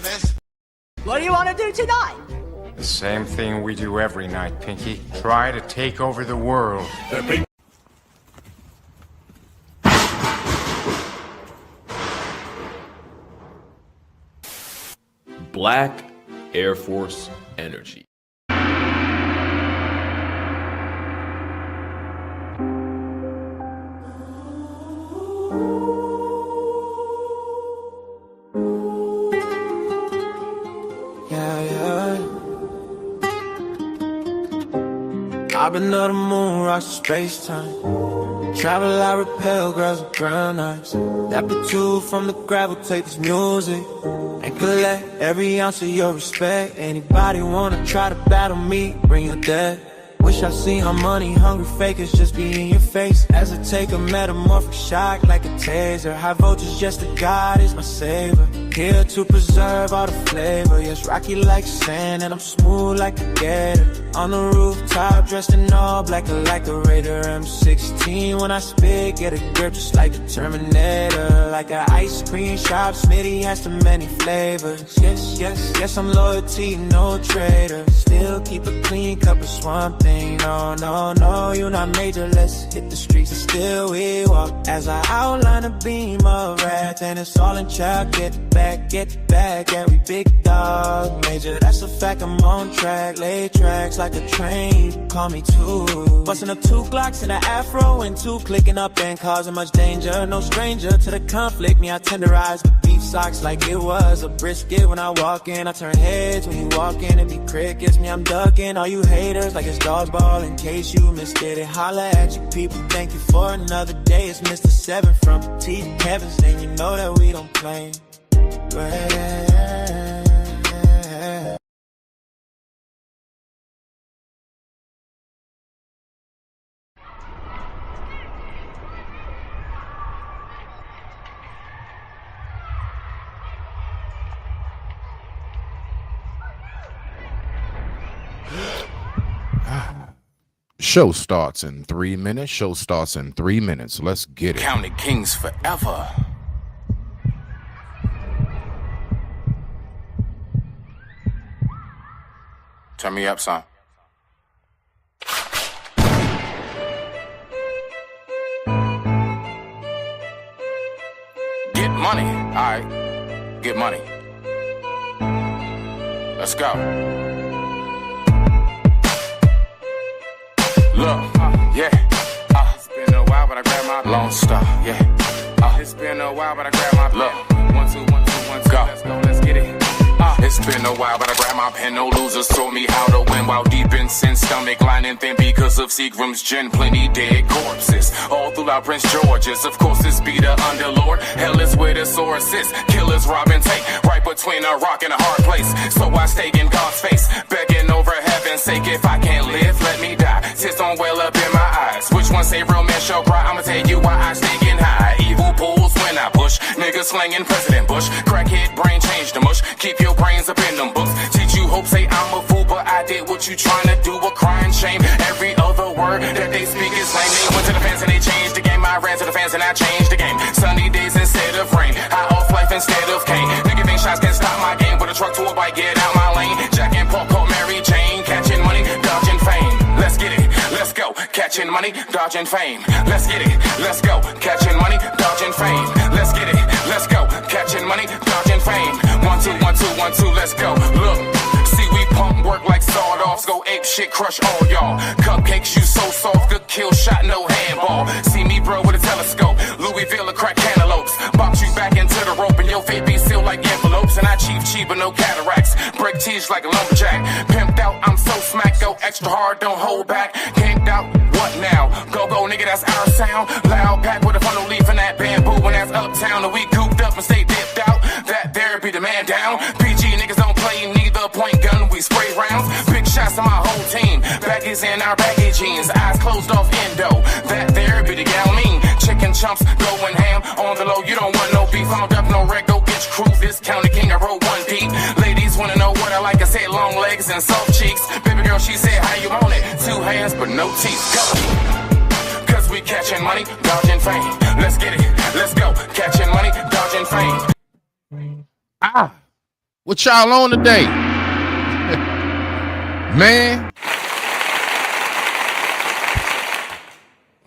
miss. What do you want to do tonight? The same thing we do every night, Pinky. Try to take over the world. Black Air Force Energy. I've been on the moon, rock space-time. Travel, I repel girls with brown eyes. That two from the gravel, take this music and collect every ounce of your respect. Anybody wanna try to battle me, bring your dead. Wish I seen how money hungry fakers just be in your face. As I take a metamorphic shock like a taser. High voltage, just a God is my savior. Here to preserve all the flavor. Yes, rocky like sand and I'm smooth like a gator. On the rooftop, dressed in all black like the Raider M16. When I spit, get a grip just like the Terminator. Like an ice cream shop, Smitty has too many flavors. Yes, yes, yes, I'm loyalty, no traitor. Still keep a clean cup of Swamp Thing. No, no, no, you're not major, let's hit the streets and still we walk. As I outline a beam of rats and it's all in chalk. Get back, yeah, we big dog. Major, that's a fact, I'm on track. Lay tracks like a train, call me two. Busting up 2 Glocks in an afro and 2 clicking up and causing much danger. No stranger to the conflict, me I tenderize the beef socks like it was a brisket. When I walk in, I turn heads. When you walk in, it be crickets. Me, I'm ducking all you haters like it's dodgeball. In case you missed it, holla at you people. Thank you for another day. It's Mr. 7 from Teeth Heavens, and you know that we don't play. Show starts in 3 minutes. Show starts in 3 minutes. Let's get it. County Kings forever. Turn me up, son. Get money. All right. Get money. Let's go. Look, yeah. It's been a while, but I grabbed my Lone Star, yeah. It's been a while, but I grabbed my look. 1, 2, 1, 2, 1, 2. Go. Let's go, let's get it. It's been a while, but I grabbed my pen. No losers told me how to win while deep in sin. Stomach lining thin because of Seagram's gin. Plenty dead corpses all throughout Prince George's. Of course, this be the underlord. Hell is where the source is. Killers rob and take right between a rock and a hard place. So I stay in God's face, begging over heaven's sake. If I can't live, let me die. Tears don't well up in my eyes. Which one say real men shall cry? I'ma tell you why I stay getting high. Evil pools when I push. Niggas slanging President Bush. Crackhead brain change the mush. Keep your brains up in them books. Teach you hope, say I'm a fool, but I did what you trying to do. A crying shame. Every other word that they speak is lame. They went to the fans and they changed the game. I ran to the fans and I changed the game. Sunny days instead of rain. High off life instead of cane. Nigga think shots can stop my game. With a truck to a bike, get out my lane. Jack and Paul called Mary Jane. Catching money, dodging fame. Let's get it, let's go. Catching money, dodging fame. Let's get it, let's go. Catching money, dodging fame. Let's get it, let's go. Catching money, dodging fame. 1, 2, 1, 2, 1, 2, let's go. Look, see we pump work like sawed-offs. Go ape shit, crush all y'all. Cupcakes, you so soft, good kill shot, no handball. See me bro with a telescope. Louisville or crack cantaloupes. Box you back into the rope and your fate be sealed like envelopes. And I cheap but no cataracts. Break teeth like a lumberjack. Pimped out, I'm so smack. Go extra hard, don't hold back. Ganked out, what now? Go, nigga, that's our sound. Loud pack with a funnel leaf in that bamboo. And that's uptown. And we cooped up and stay dipped out. That there be the man down. PG niggas don't play neither point gun. We spray rounds. Big shots to my whole team. Baggies in our baggy jeans. Eyes closed off endo. That there be the gal mean. Chicken chumps going ham on the low. You don't want no beef. I don't duck no wreck. Go get your crew. This county king, I roll 1 deep. Ladies wanna know what I like. I said long legs and soft cheeks. Baby girl, she said how you want it. 2 hands but no teeth. Go. Cause we catching money, dodging fame. Let's get it, let's go. Catching money, dodging fame. What y'all on today? Man.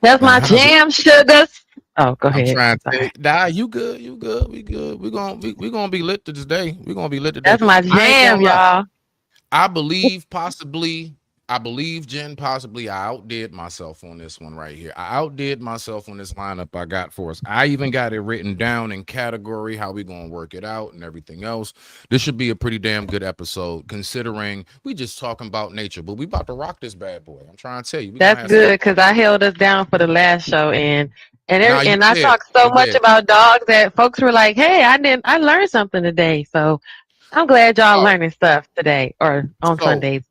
That's my jam, sugars. Oh, go ahead. I'm trying to Sorry. nah, you good, we good. We're gonna be lit today. We're gonna be lit today. That's my jam, y'all. I believe Jen, possibly I outdid myself on this one right here. I outdid myself on this lineup I got for us. I even got it written down in category, how we gonna work it out and everything else. This should be a pretty damn good episode, considering we just talking about nature, but we about to rock this bad boy. I'm trying to tell you. That's good, because I held us down for the last show, and I did. talked so You much did. about dogs that folks were like, "Hey, I learned something today." So I'm glad y'all learning stuff today or on Sundays.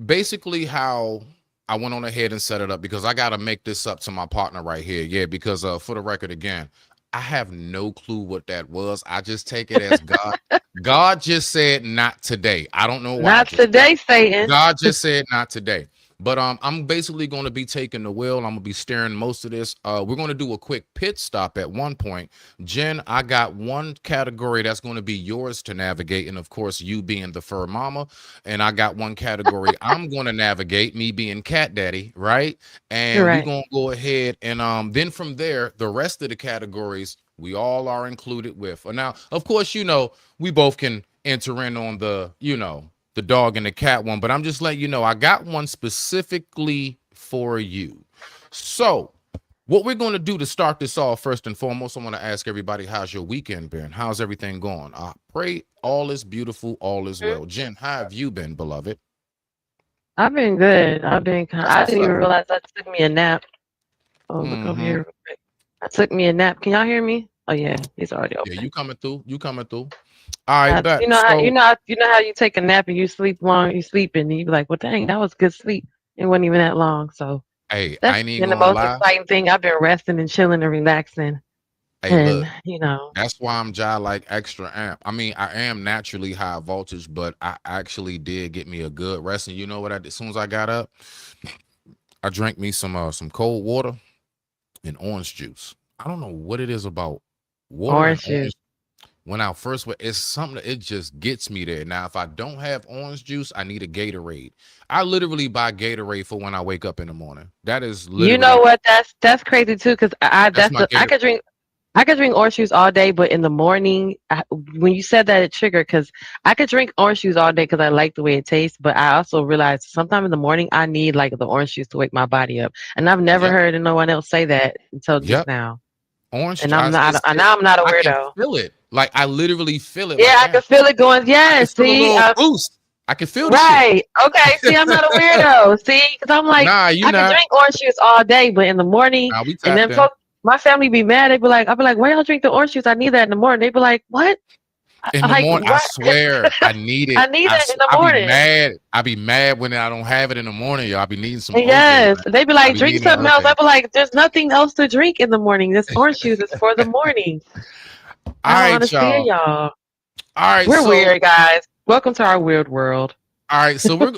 Basically, how I went on ahead and set it up, because I got to make this up to my partner right here. Yeah, because for the record again, I have no clue what that was. I just take it as God. God just said not today. I don't know why. Not today, Satan. God just said not today. But I'm basically going to be taking the wheel. I'm going to be steering most of this. We're going to do a quick pit stop at one point. Jen, I got one category that's going to be yours to navigate, and of course, you being the fur mama. And I got one category I'm going to navigate, me being cat daddy, right? And we're going to go ahead and then from there, the rest of the categories we all are included with. Now, of course, we both can enter in on the, the dog and the cat one, but I'm just letting you know I got one specifically for you. So what we're going to do to start this off, first and foremost, I want to ask everybody, how's your weekend been? How's everything going? I pray all is beautiful, all is well. Jen, how have you been, beloved? I've been good. I didn't even realize I took me a nap. Oh, look over here real quick. I took me a nap. Can y'all hear me? Oh yeah, he's already open. Yeah, you coming through. All right, you know how you take a nap and you sleep long, you sleep and you be like, well, dang, that was good sleep. It wasn't even that long. So hey, that's I ain't been the gonna most lie. exciting thing. I've been resting and chilling and relaxing. Hey, and look, that's why I'm like extra amp. I mean, I am naturally high voltage, but I actually did get me a good rest. And you know what I did? As soon as I got up, I drank me some cold water and orange juice. I don't know what it is about water orange juice. When I first went, it's something that it just gets me there. Now, if I don't have orange juice, I need a Gatorade. I literally buy Gatorade for when I wake up in the morning. That is literally. You know what? That's crazy too, because I could drink orange juice all day, but in the morning, when you said that, it triggered, because I could drink orange juice all day because I like the way it tastes, but I also realized sometime in the morning I need like the orange juice to wake my body up, and I've never heard no one else say that until just now. Orange, and I'm not a weirdo. I can feel it. Like I literally feel it. Yeah, I can feel it going. Yeah, see, boost. I can feel right. Okay, see, I'm not a weirdo. See, because I'm like, I can drink orange juice all day, but in the morning, and then my family be mad. They be like, I'll be like, why y'all drink the orange juice? I need that in the morning. They be like, what? In the morning, I swear, I need it. I need it in the morning. I be mad when I don't have it in the morning, y'all. I be needing some. Yes, they be like, drink something else. I be like, there's nothing else to drink in the morning. This orange juice is for the morning. I don't understand y'all. All right, we're weird, guys. Welcome to our weird world. All right, so we're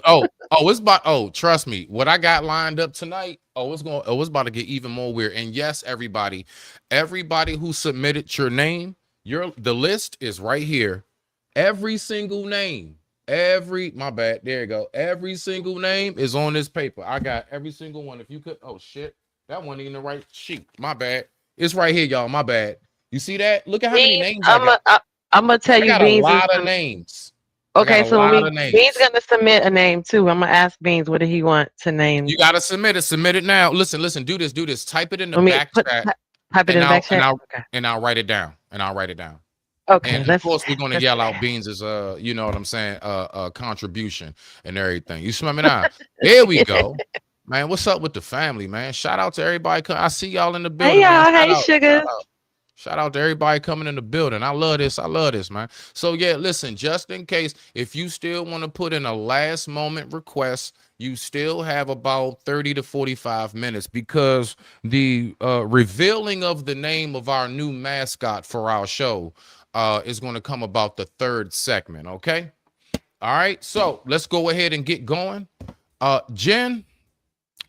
trust me, what I got lined up tonight. It's about to get even more weird. And yes, everybody who submitted your name. The list is right here. Every single name, my bad. There you go. Every single name is on this paper. I got every single one. If you could, oh shit, that wasn't even the right sheet. My bad. It's right here, y'all. My bad. You see that? Look at how many names I got. I'm gonna tell you, Beans. A lot of names. Okay, so Beans gonna submit a name too. I'm gonna ask Beans what did he want to name. You gotta submit it. Submit it now. Listen. Do this. Type it in the back chat. Type it in the back chat. And I'll write it down. Okay. And of course, we're gonna yell out Beans' you know what I'm saying, contribution and everything. You smell me now? There we go, man. What's up with the family, man? Shout out to everybody. I see y'all in the building. Hey y'all, hey sugar. Shout out to everybody coming in the building. I love this, man. So yeah, listen, just in case, if you still want to put in a last moment request, you still have about 30 to 45 minutes, because the revealing of the name of our new mascot for our show is going to come about the third segment. Okay. All right. So let's go ahead and get going. Jen,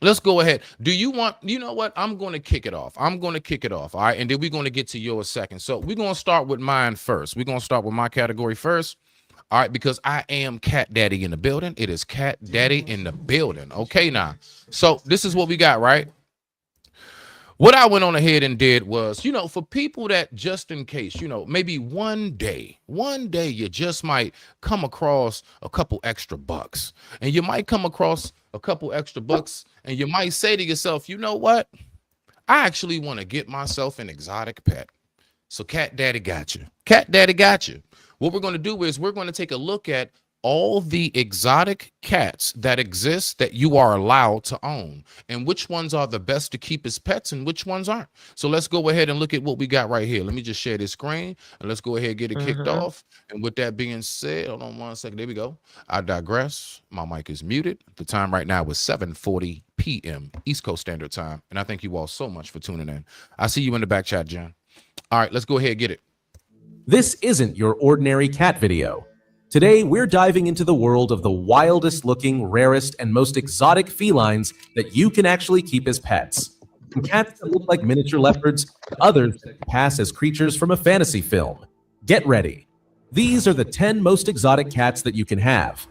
let's go ahead. You know what? I'm going to kick it off. All right. And then we're going to get to yours second. So we're going to start with mine first. We're going to start with my category first. All right, because I am Cat Daddy in the building. It is Cat Daddy in the building. Okay, now. So this is what we got, right? What I went on ahead and did was, you know, for people that just in case, you know, maybe one day you just might come across a couple extra bucks, and you might come across a couple extra bucks, and you might say to yourself, you know what? I actually want to get myself an exotic pet. So Cat Daddy got you. Cat Daddy got you. What we're going to do is we're going to take a look at all the exotic cats that exist that you are allowed to own, and which ones are the best to keep as pets and which ones aren't. So let's go ahead and look at what we got right here. Let me just share this screen and let's go ahead and get it kicked off. And with that being said, hold on 1 second. There we go. I digress. My mic is muted. The time right now is 7:40 p.m. East Coast Standard Time. And I thank you all so much for tuning in. I see you in the back chat, Jen. All right, let's go ahead and get it. This isn't your ordinary cat video. Today, we're diving into the world of the wildest looking, rarest, and most exotic felines that you can actually keep as pets. From cats that look like miniature leopards to others that pass as creatures from a fantasy film. Get ready. These are the 10 most exotic cats that you can have.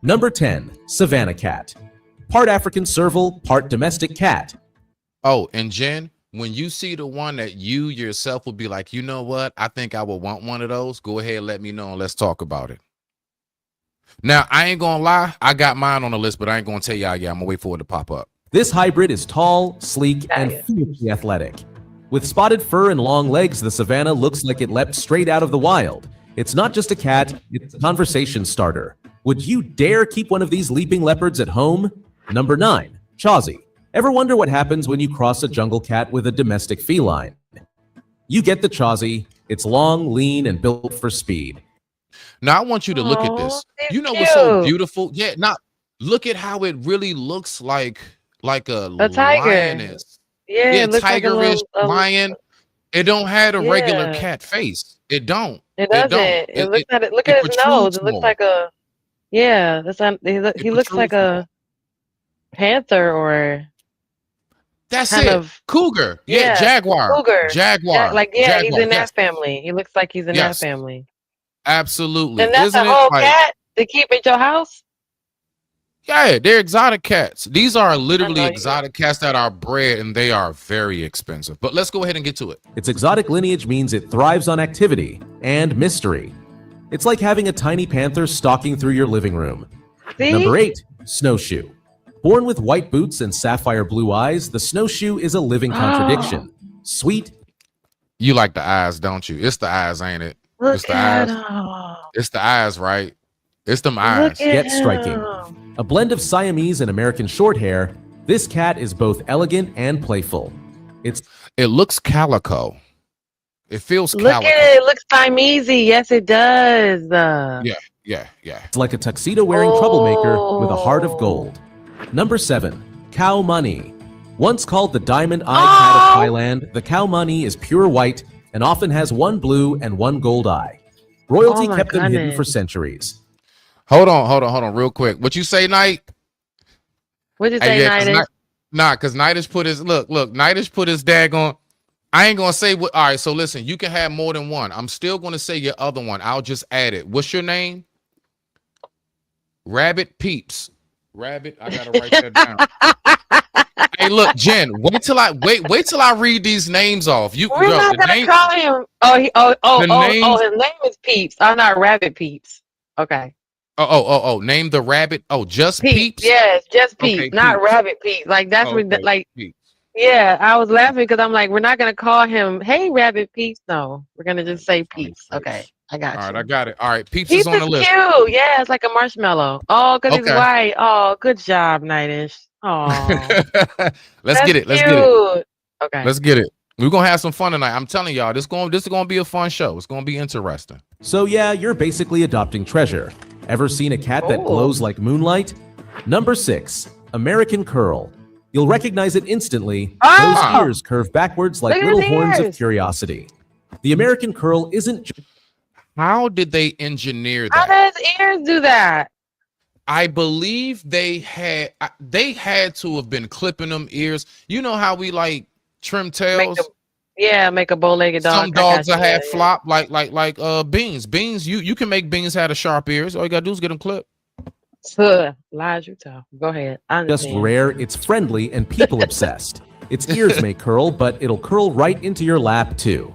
Number 10, Savannah cat. Part African serval, part domestic cat. Oh, and Jen, when you see the one that you yourself will be like, you know what? I think I would want one of those. Go ahead, let me know, and let's talk about it. Now, I ain't gonna lie. I got mine on the list, but I ain't gonna tell y'all. Yeah, I'm gonna wait for it to pop up. This hybrid is tall, sleek, and fiercely athletic. With spotted fur and long legs, the Savannah looks like it leapt straight out of the wild. It's not just a cat, it's a conversation starter. Would you dare keep one of these leaping leopards at home? Number 9, Chauzy. Ever wonder what happens when you cross a jungle cat with a domestic feline? You get the Chauzy. It's long, lean, and built for speed. Now I want you to look at this. You know what's so beautiful? Yeah, look at how it really looks like a tiger. lioness. Yeah, Yeah, it looks like a tigerish little, lion. It don't have a regular yeah. cat face. It don't. It doesn't. don't. Look at it. Look at his nose. It looks more. like a. Yeah, he looks like a panther or. That's kind it. of Cougar. Yeah, Jaguar. Cougar. Jaguar. Jaguar, he's he's in that family. He looks like he's in that family. Absolutely. And that's Isn't a whole it, like, cat to keep at your house? Yeah, they're exotic cats. These are literally I know exotic cats that are bred, and they are very expensive. But let's go ahead and get to it. Its exotic lineage means it thrives on activity and mystery. It's like having a tiny panther stalking through your living room. See? Number 8, Snowshoe. Born with white boots and sapphire blue eyes, the snowshoe is a living contradiction. Sweet. You like the eyes, don't you? It's the eyes, ain't it? Look It's the at eyes. him. It's the eyes, right? It's them eyes. Look at Yet striking. him. A blend of Siamese and American Shorthair, this cat is both elegant and playful. It looks calico. It feels Look calico. at it. It looks Siamese. Yes, it does. Yeah. It's like a tuxedo-wearing troublemaker with a heart of gold. Number 7, Cow Money. Once called the diamond eye cat of Thailand, the Cow Money is pure white and often has one blue and one gold eye. Royalty kept them hidden for centuries. Hold on, real quick. What you say, Knight? What'd you say, Nidus? Because Nidus put his Nidus put his daggone. I ain't gonna say what. All right, so listen, you can have more than one. I'm still gonna say your other one. I'll just add it. What's your name? Rabbit Peeps. Rabbit. I gotta write that down. Hey, look, Jen. Wait till I read these names off. We're not gonna call him. His name is Peeps. I'm not Rabbit Peeps. Okay. Name the rabbit. Oh, just Peeps. Yes, just Peeps, Okay, not Peeps. Rabbit Peeps. Like that's like. Peeps. Yeah, I was laughing because I'm like, we're not gonna call him, hey, Rabbit Peeps. No, we're gonna just say Peeps. Okay, I got you. All right, I got it. All right, Peeps Peeps is on the list. Cute. Yeah, it's like a marshmallow. Oh, because he's Okay. white. Oh, good job, Nightish. Oh, Let's get it. Okay. Let's get it. We're gonna have some fun tonight. I'm telling y'all, this is gonna be a fun show. It's gonna be interesting. So yeah, you're basically adopting treasure. Ever seen a cat that glows like moonlight? Number 6, American Curl. You'll recognize it instantly. Those ears curve backwards like Look at little his horns of ears. curiosity. The American Curl isn't just How did they engineer How that? does ears do that? I believe they had to have been clipping them ears. You know how we like trim tails. Make a bow-legged dog. Some dogs are half flop, like Beans. Beans, you can make Beans have the sharp ears. All you gotta do is get them clipped. Lies you tell. Go ahead. I Just understand. rare, it's friendly and people obsessed. Its ears may curl, but it'll curl right into your lap too.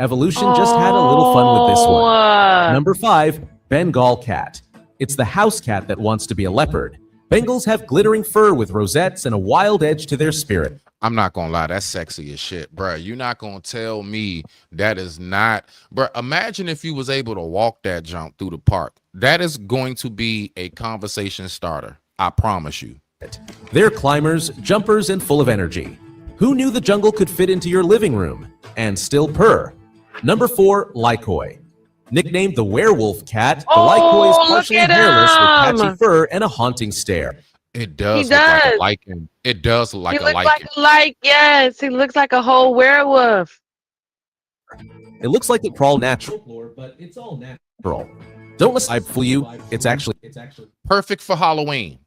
Evolution just had a little fun with this one. Number 5, Bengal cat. It's the house cat that wants to be a leopard. Bengals have glittering fur with rosettes and a wild edge to their spirit. I'm not gonna lie, that's sexy as shit, bro. You're not gonna tell me that is not, bro. Imagine if you was able to walk that jump through the park. That is going to be a conversation starter. I promise you. They're climbers, jumpers, and full of energy. Who knew the jungle could fit into your living room and still purr? Number 4, Lycoi. Nicknamed the werewolf cat, the Lycoi is partially hairless with patchy fur and a haunting stare. It does look like a lichen. It does look like a lichen. Yes, he looks like a whole werewolf. It looks like it crawled natural, but it's all natural. Don't let I fool you. It's actually perfect for Halloween.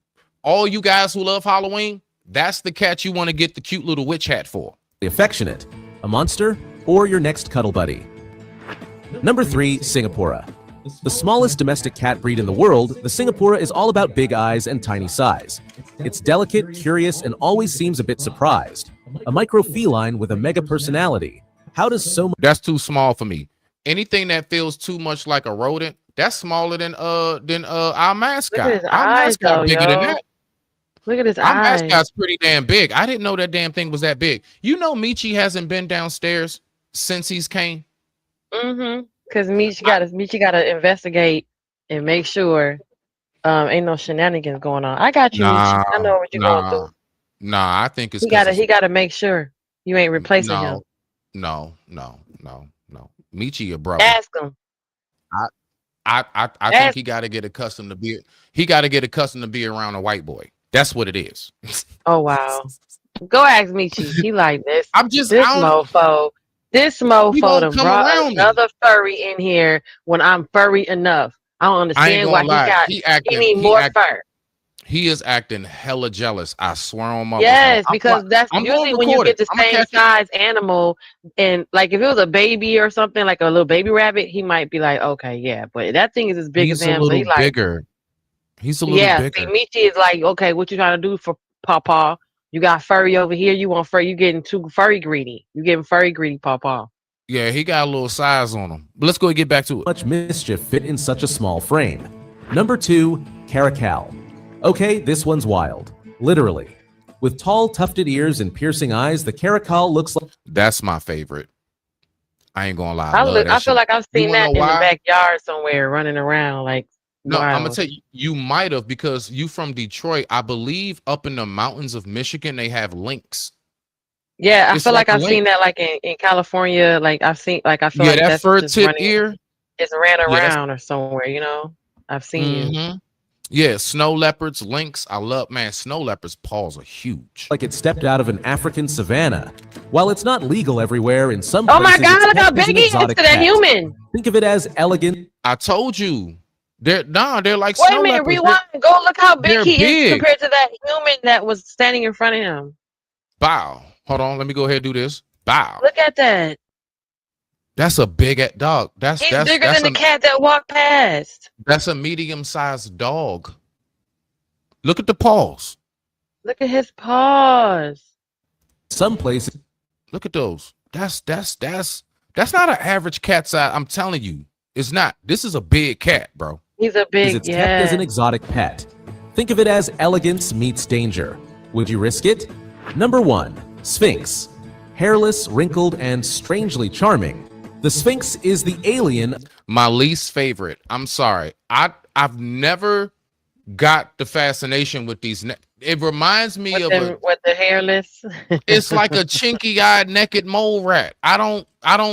All you guys who love Halloween, that's the cat you want to get the cute little witch hat for. Affectionate, a monster, or your next cuddle buddy. Number 3, Singapura. The smallest domestic cat breed in the world, the Singapura is all about big eyes and tiny size. It's delicate, curious, and always seems a bit surprised. A microfeline with a mega personality. How does so much... That's too small for me. Anything that feels too much like a rodent, that's smaller than our mascot. Look at his Our eyes, mascot though, bigger than yo. that. Look at his Our eyes. mascot's pretty damn big. I didn't know that damn thing was that big. You know Michi hasn't been downstairs since he's came. Because Michi gotta investigate and make sure ain't no shenanigans going on. I got you, Michi. I know what you're going through. Nah, I think it's he gotta make sure you ain't replacing him. No. Michi, your brother. Ask him. I think he gotta get accustomed to be around a white boy. That's what it is. Oh wow. Go ask Michi. He like this. This mofo. This mofo done brought another furry in here when I'm furry enough. I don't understand why he need more fur. He is acting hella jealous. I swear on my Yes, because that's usually when you get the same size animal, and like if it was a baby or something, like a little baby rabbit, he might be like, okay, yeah, but that thing is as big as him. He's a little bigger. He's a little bigger. See, Michi is like, okay, what you trying to do for Pawpaw? You got furry over here. You want furry? You getting too furry greedy? You getting furry greedy, Pawpaw? Yeah, he got a little size on him. But let's go and get back to it. Much mischief fit in such a small frame. Number 2, Caracal. Okay, this one's wild. Literally. With tall, tufted ears and piercing eyes, the Caracal looks like... That's my favorite. I ain't gonna lie. I feel like I've seen that in the backyard somewhere running around. Like, no, I'm gonna tell you, you might have, because you from Detroit. I believe up in the mountains of Michigan, they have lynx. Yeah, I feel like I've seen that like in California. Like I feel like that fur tip ear. It's ran around or somewhere, you know. I've seen it. Yeah, snow leopards, lynx. I love, man, snow leopards' paws are huge. Like it stepped out of an African savanna. While it's not legal everywhere, in some oh places, my God, look how big he is to that human. Think of it as elegant. I told you. They're like Wait snow a minute, leopards. rewind. Go look how big he is big. compared to that human that was standing in front of him. Bow. Hold on, let me go ahead and do this. Bow. Look at that. That's a big dog. He's bigger than the cat that walked past. That's a medium-sized dog. Look at the paws. Look at his paws. Some places. Look at those. That's not an average cat size. I'm telling you, it's not. This is a big cat, bro. He's a big. It's kept as an exotic pet. Think of it as elegance meets danger. Would you risk it? Number 1, Sphinx. Hairless, wrinkled, and strangely charming. The Sphinx is the alien. My least favorite. I'm sorry. I've never got the fascination with these. It reminds me of with the hairless. It's like a chinky-eyed naked mole rat. I don't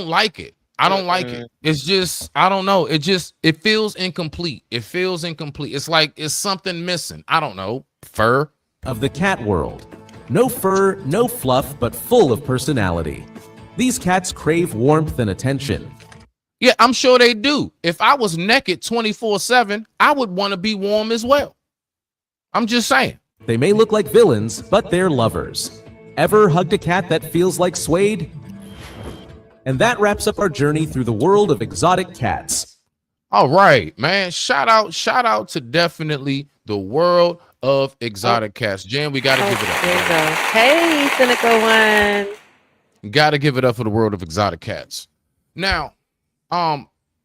like it. I don't like it. It's just, I don't know. It feels incomplete. It's like it's something missing. I don't know. Fur. Of the cat world. No fur, no fluff, but full of personality. These cats crave warmth and attention. Yeah, I'm sure they do. If I was naked 24/7, I would want to be warm as well. I'm just saying. They may look like villains, but they're lovers. Ever hugged a cat that feels like suede? And that wraps up our journey through the world of exotic cats. All right, man. Shout out to definitely the world of exotic cats. Jen, we gotta give it up. There you go. Hey, cynical one. Gotta give it up for the world of exotic cats. Now,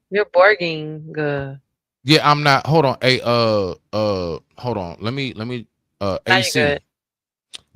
You're barking good. yeah, I'm not. Hold on. Hey, hold on. Let me. Now you AC. good.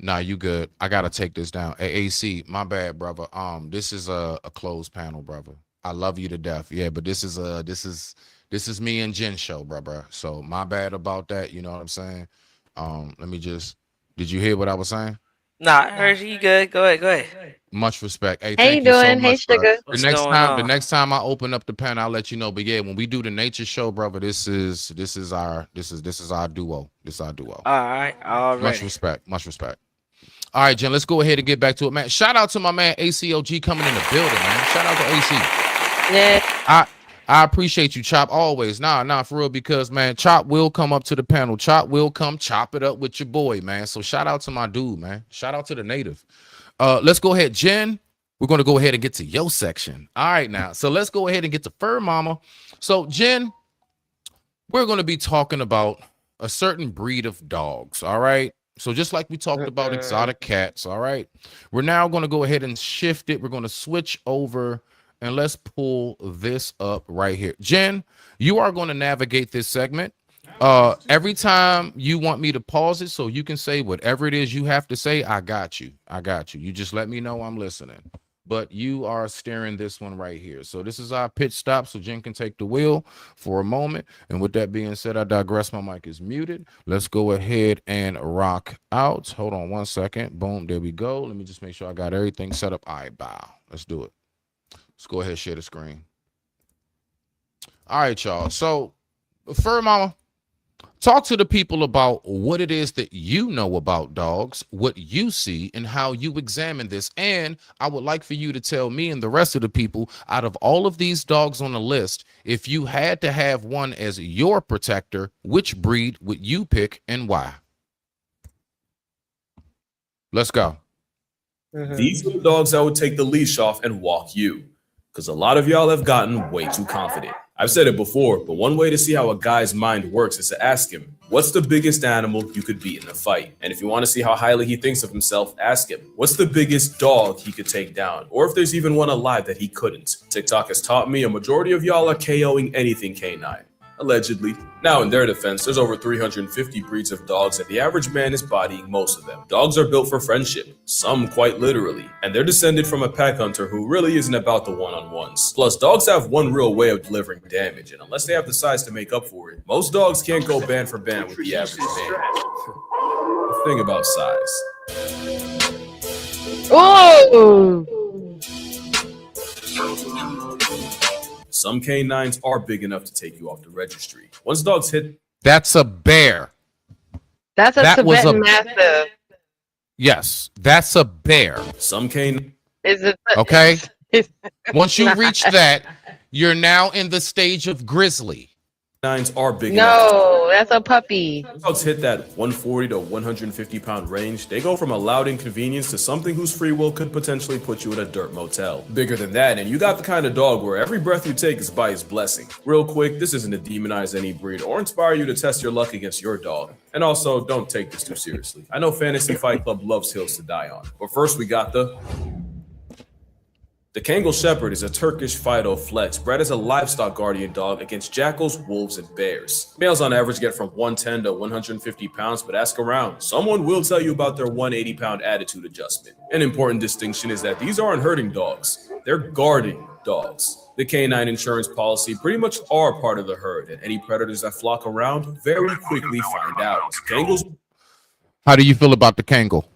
Nah, you good. I gotta take this down. Hey, AC, my bad, brother. This is a closed panel, brother. I love you to death. Yeah, but this is me and Jen show, brother. So my bad about that. You know what I'm saying? Let me just. Did you hear what I was saying? Nah, I heard you good. Go ahead. Much respect. Hey, How thank you you so doing? Hey, much, bro. sugar. What's The going next on? time I open up the pen, I'll let you know. But yeah, when we do the nature show, brother, this is our duo. This is our duo. All right, all Much right. respect. Much respect. All right, Jen, let's go ahead and get back to it, man. Shout out to my man ACOG coming in the building, man. Shout out to AC. Yeah. I appreciate you, Chop, always. Nah, for real, because, man, Chop will come up to the panel. Chop will come chop it up with your boy, man. So shout out to my dude, man. Shout out to the native. Let's go ahead, Jen. We're going to go ahead and get to your section. All right, now. So let's go ahead and get to Fur Mama. So, Jen, we're going to be talking about a certain breed of dogs, all right? So just like we talked about exotic cats, all right? We're now going to go ahead and shift it. We're going to switch over, and let's pull this up right here. Jen, you are going to navigate this segment. Every time you want me to pause it so you can say whatever it is you have to say, I got you. You just let me know I'm listening. But you are steering this one right here. So this is our pitch stop, so Jen can take the wheel for a moment. And with that being said, I digress. My mic is muted. Let's go ahead and rock out. Hold on one second. Boom, there we go. Let me just make sure I got everything set up. All right, bow. Let's do it. Let's go ahead and share the screen. All right, y'all. So, Fur Mama, talk to the people about what it is that you know about dogs, what you see, and how you examine this. And I would like for you to tell me and the rest of the people, out of all of these dogs on the list, if you had to have one as your protector, which breed would you pick and why? Let's go. These are the dogs I would take the leash off and walk you, because a lot of y'all have gotten way too confident. I've said it before, but one way to see how a guy's mind works is to ask him, what's the biggest animal you could beat in a fight? And if you want to see how highly he thinks of himself, ask him, what's the biggest dog he could take down? Or if there's even one alive that he couldn't. TikTok has taught me a majority of y'all are KOing anything canine. Allegedly. Now, in their defense, there's over 350 breeds of dogs, and the average man is bodying most of them. Dogs are built for friendship, some quite literally, and they're descended from a pack hunter who really isn't about the one-on-ones. Plus, dogs have one real way of delivering damage, and unless they have the size to make up for it, most dogs can't go band for band with the average man. The thing about size. Oh! Some canines are big enough to take you off the registry. Once dogs hit... That's a bear. That's a That was Tibetan a- Mastiff. Yes, that's a bear. Some canines... Is it Okay? Once you reach that, you're now in the stage of grizzly. are big enough. No, that's a puppy. Once dogs hit that 140 to 150 pound range, they go from a loud inconvenience to something whose free will could potentially put you in a dirt motel. Bigger than that, and you got the kind of dog where every breath you take is by his blessing. Real quick, this isn't to demonize any breed or inspire you to test your luck against your dog. And also, don't take this too seriously. I know Fantasy Fight Club loves hills to die on. But first, we got the Kangal Shepherd is a Turkish Fido flex bred as a livestock guardian dog against jackals, wolves, and bears. Males on average get from 110 to 150 pounds, but ask around. Someone will tell you about their 180-pound attitude adjustment. An important distinction is that these aren't herding dogs. They're guarding dogs. The canine insurance policy pretty much are part of the herd, and any predators that flock around very quickly find out. Kangals... How do you feel about the Kangal?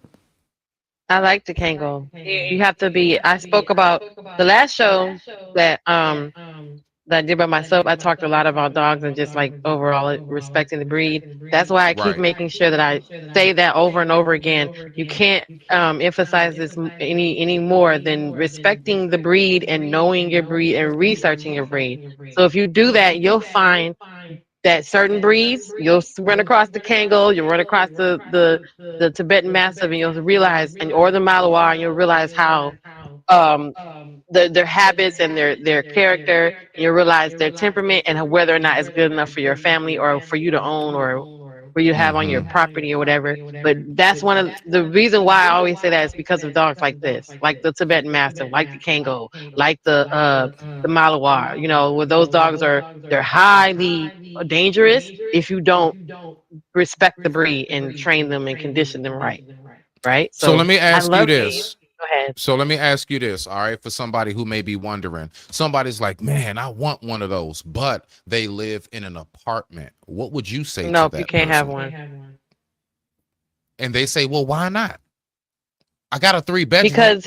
I like the Kangal. You have to be. I spoke about the last show that I did by myself. I talked a lot about dogs and just like overall respecting the breed. That's why I keep Right. making sure that I say that over and over again. You can't emphasize this any more than respecting the breed and knowing your breed and researching your breed. So if you do that, you'll find that certain breeds, you'll run across the Kangal, you'll run across the Tibetan Mastiff, and you'll realize, or the Malinois, and you'll realize how their habits and their character, and you'll realize their temperament and whether or not it's good enough for your family or for you to own or for you to have on your property or whatever. But that's one of the reason why I always say that is because of dogs like this, like the Tibetan Mastiff, like the Kangal, like the Malinois. You know, where those dogs they're highly dangerous if you don't respect the breed and train them and condition them right. Right. So let me ask you this. Go ahead. So let me ask you this, all right, for somebody who may be wondering. Somebody's like, man, I want one of those, but they live in an apartment. What would you say to that you can't have person? one. And they say, well, why not? I got a 3-bedroom. Because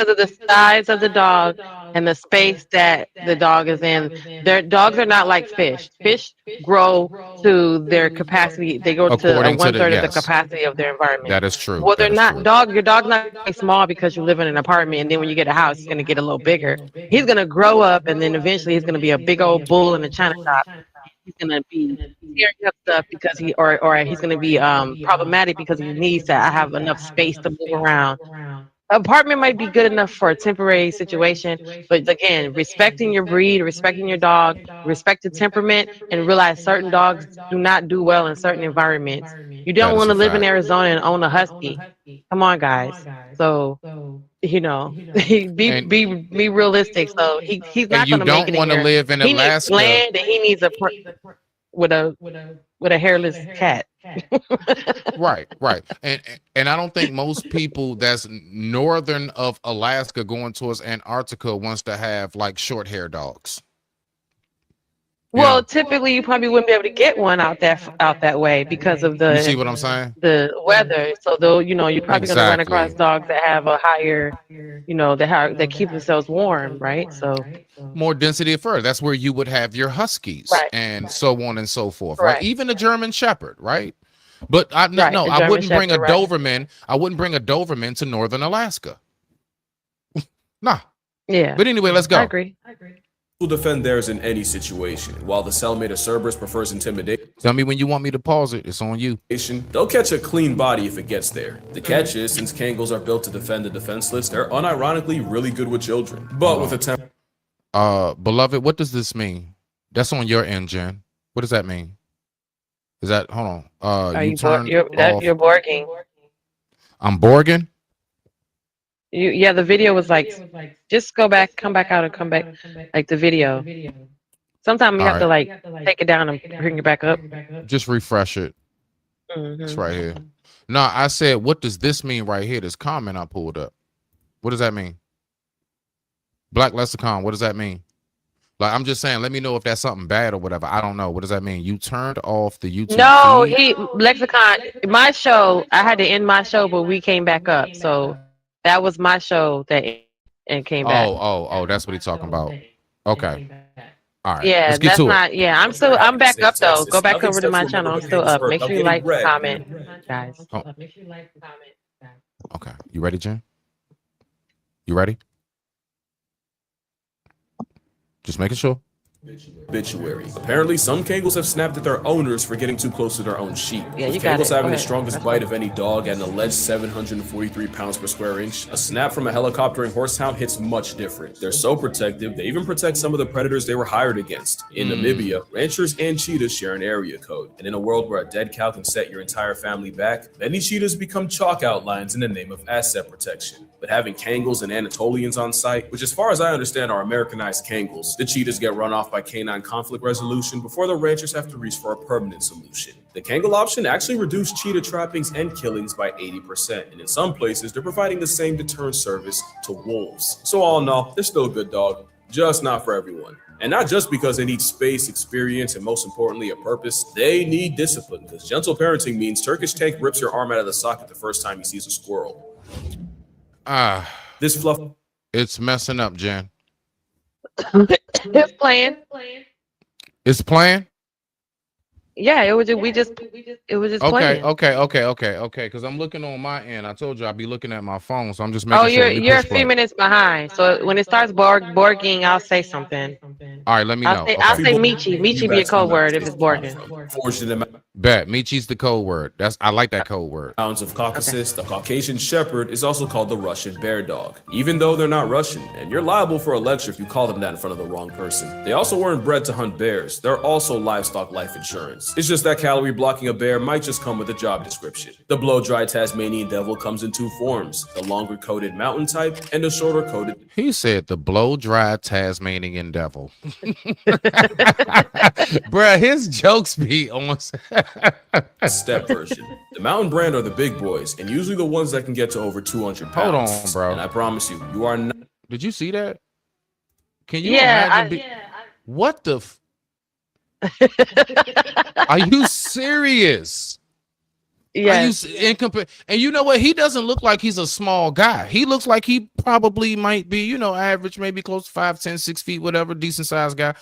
of the size of the dog and the space that the dog is in. Their dogs are not like fish. Fish grow to their capacity. They go to 1/3 of the capacity of their environment. That is true. Well, they're not your dog's not gonna be small because you live in an apartment, and then when you get a house, he's gonna get a little bigger. He's gonna grow up, and then eventually he's gonna be a big old bull in a china shop. He's gonna be tearing up stuff because or he's gonna be problematic because he needs to have enough space to move around. Apartment might be good enough for a temporary situation, but again, respecting your breed, respecting your dog, respect the temperament, and realize certain dogs do not do well in certain environments. You don't want to live in Arizona and own a husky. Come on, guys. So, you know, be realistic. So he's not going to make it. You don't want to live in Alaska. He needs land, and he needs with a hairless cat. right. And I don't think most people that's northern of Alaska going towards Antarctica wants to have like short hair dogs. Well, typically you probably wouldn't be able to get one out that way because of the. You see what I'm saying? The weather. So though, you know, you're probably going to run across dogs that have a higher, you know, that keep themselves warm, right? So more density of fur. That's where you would have your huskies and so on and so forth, right? Even a German Shepherd, right? But I wouldn't bring a Doberman. I wouldn't bring a Doberman to northern Alaska. Nah. Yeah. But anyway, let's go. I agree. Will defend theirs in any situation. While the Salamandra Cerberus prefers intimidation. Tell me when you want me to pause it. It's on you. They'll catch a clean body if it gets there. The catch is, since Kangals are built to defend the defenseless, they're unironically really good with children. But with a temper. Beloved, what does this mean? That's on your end, Jen. What does that mean? Is that, hold on. You're Borging. I'm Borging? The video was like, just come back out and come back, like the video. Sometimes you have to like take it down and bring it back up. Just refresh it. It's right here. No, I said, what does this mean right here? This comment I pulled up. What does that mean? Black Lexicon, what does that mean? Like, I'm just saying, let me know if that's something bad or whatever. I don't know. What does that mean? You turned off the YouTube feed? Lexicon, my show, I had to end my show, but we came back up. So that was my show and came back. Oh, that's what he's talking about. Okay. All right. Yeah, let's get to it. I'm back up though. Go back over to my channel. I'm still up. Make sure you like, comment, guys. Okay. You ready, Jen? You ready? Just making sure. Obituary. Apparently, some Kangals have snapped at their owners for getting too close to their own sheep. Yeah, With Kangals having the strongest bite of any dog at an alleged 743 pounds per square inch, a snap from a helicoptering horsehound hits much different. They're so protective, they even protect some of the predators they were hired against. In Namibia, ranchers and cheetahs share an area code. And in a world where a dead cow can set your entire family back, many cheetahs become chalk outlines in the name of asset protection. But having Kangals and Anatolians on site, which as far as I understand are Americanized Kangals, the cheetahs get run off by canine conflict resolution before the ranchers have to reach for a permanent solution. The Kangal option actually reduced cheetah trappings and killings by 80%, and in some places, they're providing the same deterrent service to wolves. So all in all, they're still a good dog, just not for everyone. And not just because they need space, experience, and most importantly, a purpose. They need discipline, because gentle parenting means Turkish Tank rips your arm out of the socket the first time he sees a squirrel. This fluff. It's messing up, Jen. It's playing. It's playing? Yeah, it was just it was just Okay, playing. okay. Because I'm looking on my end. I told you I'd be looking at my phone, so I'm just making Oh, sure. you're a few minutes behind. So when it starts borging, I'll say something. All right, let me know. I'll Okay. say Michi. Michi be a code word if it's borging. Bet Michi's the code word. I like that code word. Mounds of Caucasus, the Caucasian Shepherd is also called the Russian Bear Dog, even though they're not Russian, and you're liable for a lecture if you call them that in front of the wrong person. They also weren't bred to hunt bears. They're also livestock life insurance. It's just that calorie blocking a bear might just come with a job description. The blow-dry Tasmanian Devil comes in two forms, the longer coated mountain type and the shorter coated. He said the blow-dry Tasmanian Devil. Bruh, his jokes be almost step version. The mountain brand are the big boys, and usually the ones that can get to over 200 pounds. Hold on, bro. And I promise you, you are not. Did you see that? Can you imagine? What the? Are you serious? Yeah. And you know what? He doesn't look like he's a small guy. He looks like he probably might be, you know, average, maybe close to 5'10", 6 feet, whatever, decent sized guy.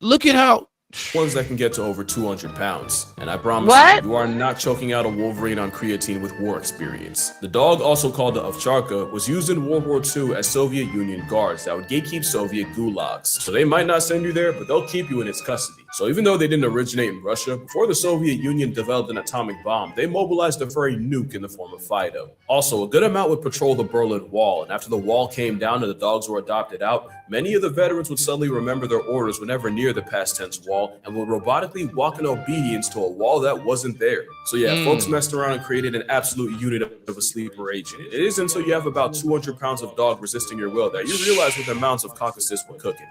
Look at how. Ones that can get to over 200 pounds. And I promise you are not choking out a Wolverine on creatine with war experience. The dog, also called the Ovcharka, was used in World War II as Soviet Union guards that would gatekeep Soviet gulags. So they might not send you there, but they'll keep you in its custody. So even though they didn't originate in Russia, before the Soviet Union developed an atomic bomb, they mobilized a furry nuke in the form of Fido. Also, a good amount would patrol the Berlin Wall, and after the wall came down and the dogs were adopted out, many of the veterans would suddenly remember their orders whenever near the past tense wall and would robotically walk in obedience to a wall that wasn't there. So yeah, folks messed around and created an absolute unit of a sleeper agent. It is until you have about 200 pounds of dog resisting your will that you realize what the amounts of Caucasus were cooking.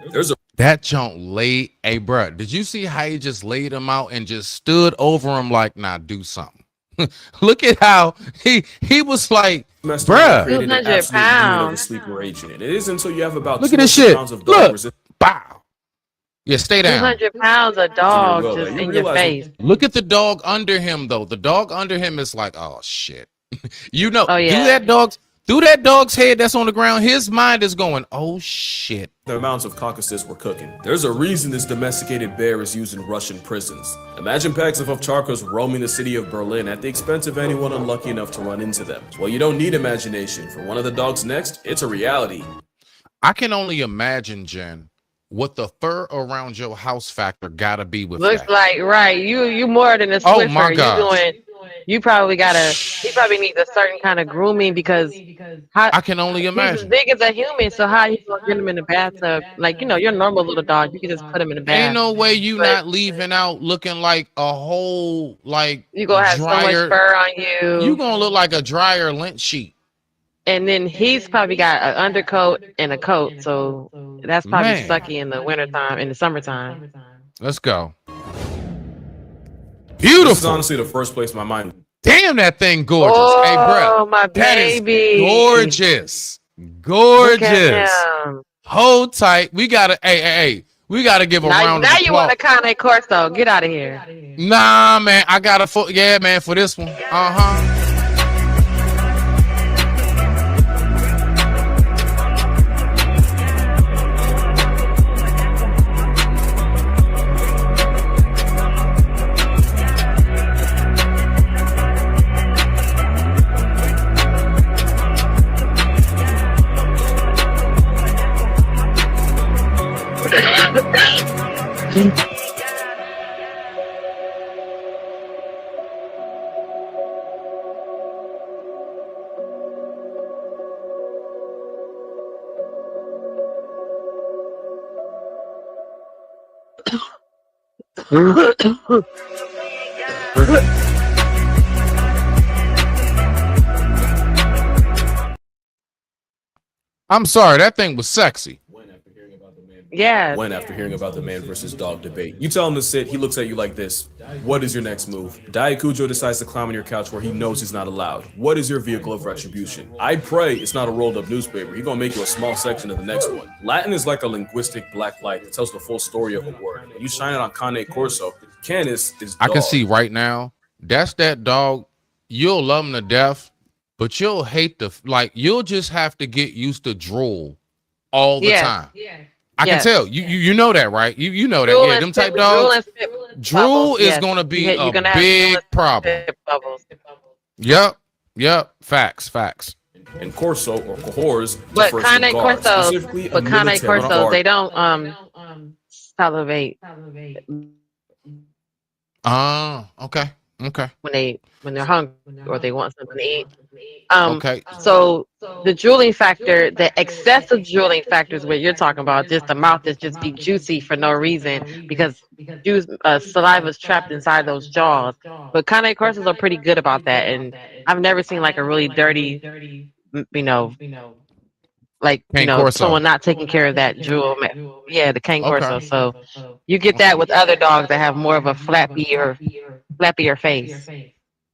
That junk laid, hey, bro, did you see how he just laid him out and just stood over him like, nah, do something? Look at how he was like, bruh. 200 pounds. Sleeper agent. It is until you have about look at this shit. Pounds of dog Bow. Yeah, stay down. 200 pounds of dog just in your face. Look at the dog under him, though. The dog under him is like, oh, shit. You know, through that dog's head that's on the ground, his mind is going, oh, shit. The amounts of Caucasus were cooking. There's a reason this domesticated bear is used in Russian prisons. Imagine packs of Ovcharkas roaming the city of Berlin at the expense of anyone unlucky enough to run into them. Well, you don't need imagination. For one of the dogs next, it's a reality. I can only imagine, Jen, what the fur around your house factor gotta be with Looks that. like, right, you more than a Swiffer. Oh my God. You probably he probably needs a certain kind of grooming because I can only imagine. He's as big as a human, so how you gonna get him in the bathtub? Like, you know, your normal little dog, you can just put him in the bath. Ain't no way you not leaving out looking like a whole, like, you gonna have dryer, so much fur on you. You gonna look like a dryer lint sheet. And then he's probably got an undercoat and a coat, so that's probably sucky in the wintertime, in the summertime. Let's go. Beautiful. This is honestly the first place my mind. Damn, that thing gorgeous. Oh, hey, bro. Oh, my baby. Gorgeous. Hold tight. We gotta, hey. We gotta give a round of applause. Now you want a Cane Corso. Get out of here. Nah, man. I got for this one. I'm sorry, that thing was sexy. Yeah. When after hearing about the man versus dog debate, you tell him to sit, he looks at you like this. What is your next move? Diacujo decides to climb on your couch where he knows he's not allowed. What is your vehicle of retribution? I pray it's not a rolled up newspaper. He's gonna make you a small section of the next one. Latin is like a linguistic black light that tells the full story of a word. When you shine it on Cane Corso, Canis is dog. I can see right now, that's that dog. You'll love him to death, but you'll hate you'll just have to get used to drool all the time. Yeah. I can tell. You know that, right? You know that. Yeah, them type dogs. drool bubbles, is yes. going to be You're a gonna have big drool problem. bubbles. Yep. Facts. And Corso or Cohors But refers to Cane guards, Corsos, specifically a but Cane military Corsos, guard. they don't salivate Okay. when they're hungry or they want something to eat. Okay. So the drooling factor, the excessive drooling factor is what you're talking about. Just the mouth is just be juicy for no reason because saliva is trapped inside those jaws. But Cane Corsos are pretty good about that, and I've never seen like a really dirty, Cane Corso. someone not taking care of that drool. Yeah, the Cane Okay. Corso. So you get that with other dogs that have more of a flappier face.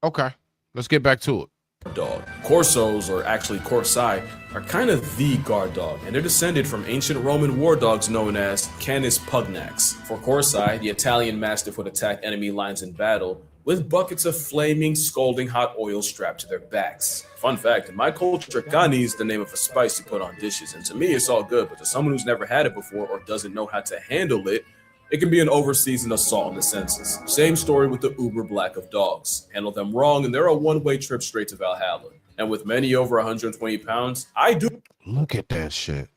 Okay. Let's get back to it. Dog. Corsos, or actually Corsi, are kind of the guard dog, and they're descended from ancient Roman war dogs known as Canis pugnax. For Corsi, the Italian mastiff would attack enemy lines in battle with buckets of flaming, scalding hot oil strapped to their backs. Fun fact, in my culture, cani is the name of a spice you put on dishes, and to me it's all good, but to someone who's never had it before or doesn't know how to handle it, it can be an overseasoned assault on the senses. Same story with the uber black of dogs. Handle them wrong and they're a one-way trip straight to Valhalla. And with many over 120 pounds, I do. Look at that shit.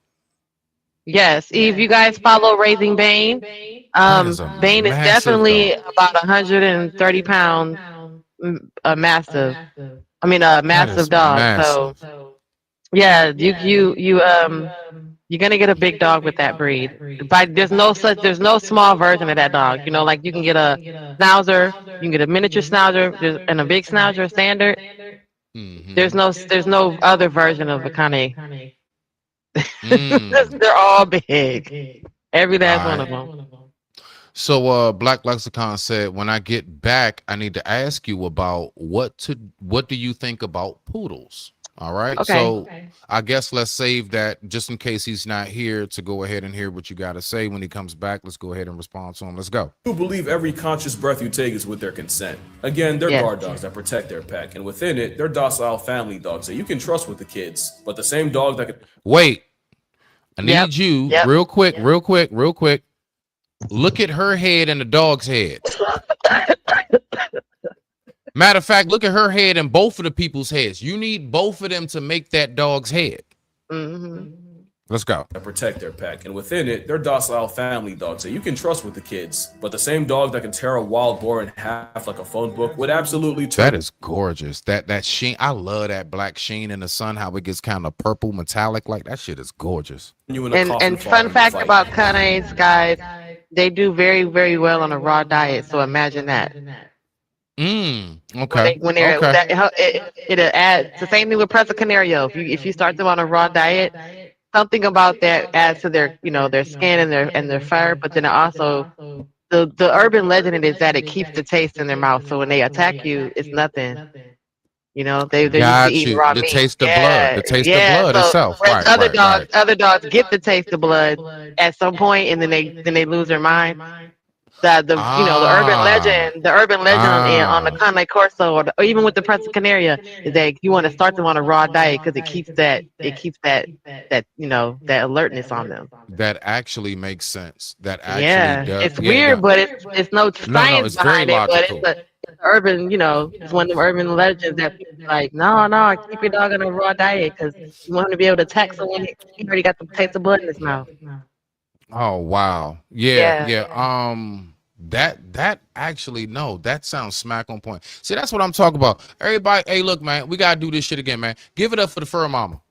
Yes, if you guys follow Raising Bane, Bane is definitely about 130 pound massive. I mean, a massive dog. Massive. So yeah, you're gonna get a big dog with that breed. There's no small version of that dog. Like you can get a schnauzer, you can get a miniature schnauzer, and a big schnauzer standard. Mm-hmm. There's no other version of a Cane. They're all big. Every last one of them. So Black Lexicon said, when I get back, I need to ask you about what do you think about poodles? All right. Okay. So I guess let's save that just in case he's not here to go ahead and hear what you got to say. When he comes back, let's go ahead and respond to him. Let's go. I believe every conscious breath you take is with their consent. Again, they're guard dogs that protect their pack, and within it, they're docile family dogs that you can trust with the kids. But the same dog that could wait. I need you real quick. Look at her head and the dog's head. Matter of fact, look at her head and both of the people's heads. You need both of them to make that dog's head. Mm-hmm. Let's go. Protect their pack, and within it, they're docile family dogs that you can trust with the kids. But the same dog that can tear a wild boar in half like a phone book would absolutely. That is gorgeous. That sheen. I love that black sheen in the sun. How it gets kind of purple, metallic. Like that shit is gorgeous. And fun fact about Canes, guys, they do very, very well on a raw diet. So imagine that. Okay. When they're it adds the same thing with Presa Canario. If you start them on a raw diet, something about that adds to their their skin and their fur. But then also the urban legend is that it keeps the taste in their mouth. So when they attack you, it's nothing. They're used to eating raw meat. The taste of blood. The taste of blood itself. Right. Other dogs get the taste of blood at some point, and then they lose their mind. The urban legend on the Cane Corso or even with the Presa Canaria is that you want to start them on a raw diet because it keeps that alertness on them. That actually makes sense. That actually does. It's weird, but it's no science behind it. But it's urban, it's one of the urban legends that people are like, no, keep your dog on a raw diet because you want him to be able to attack someone. He already got the taste of blood in his mouth. Oh wow. Yeah. That actually that sounds smack on point. See, that's what I'm talking about. Everybody, hey, look, man, we gotta do this shit again, man. Give it up for the fur mama.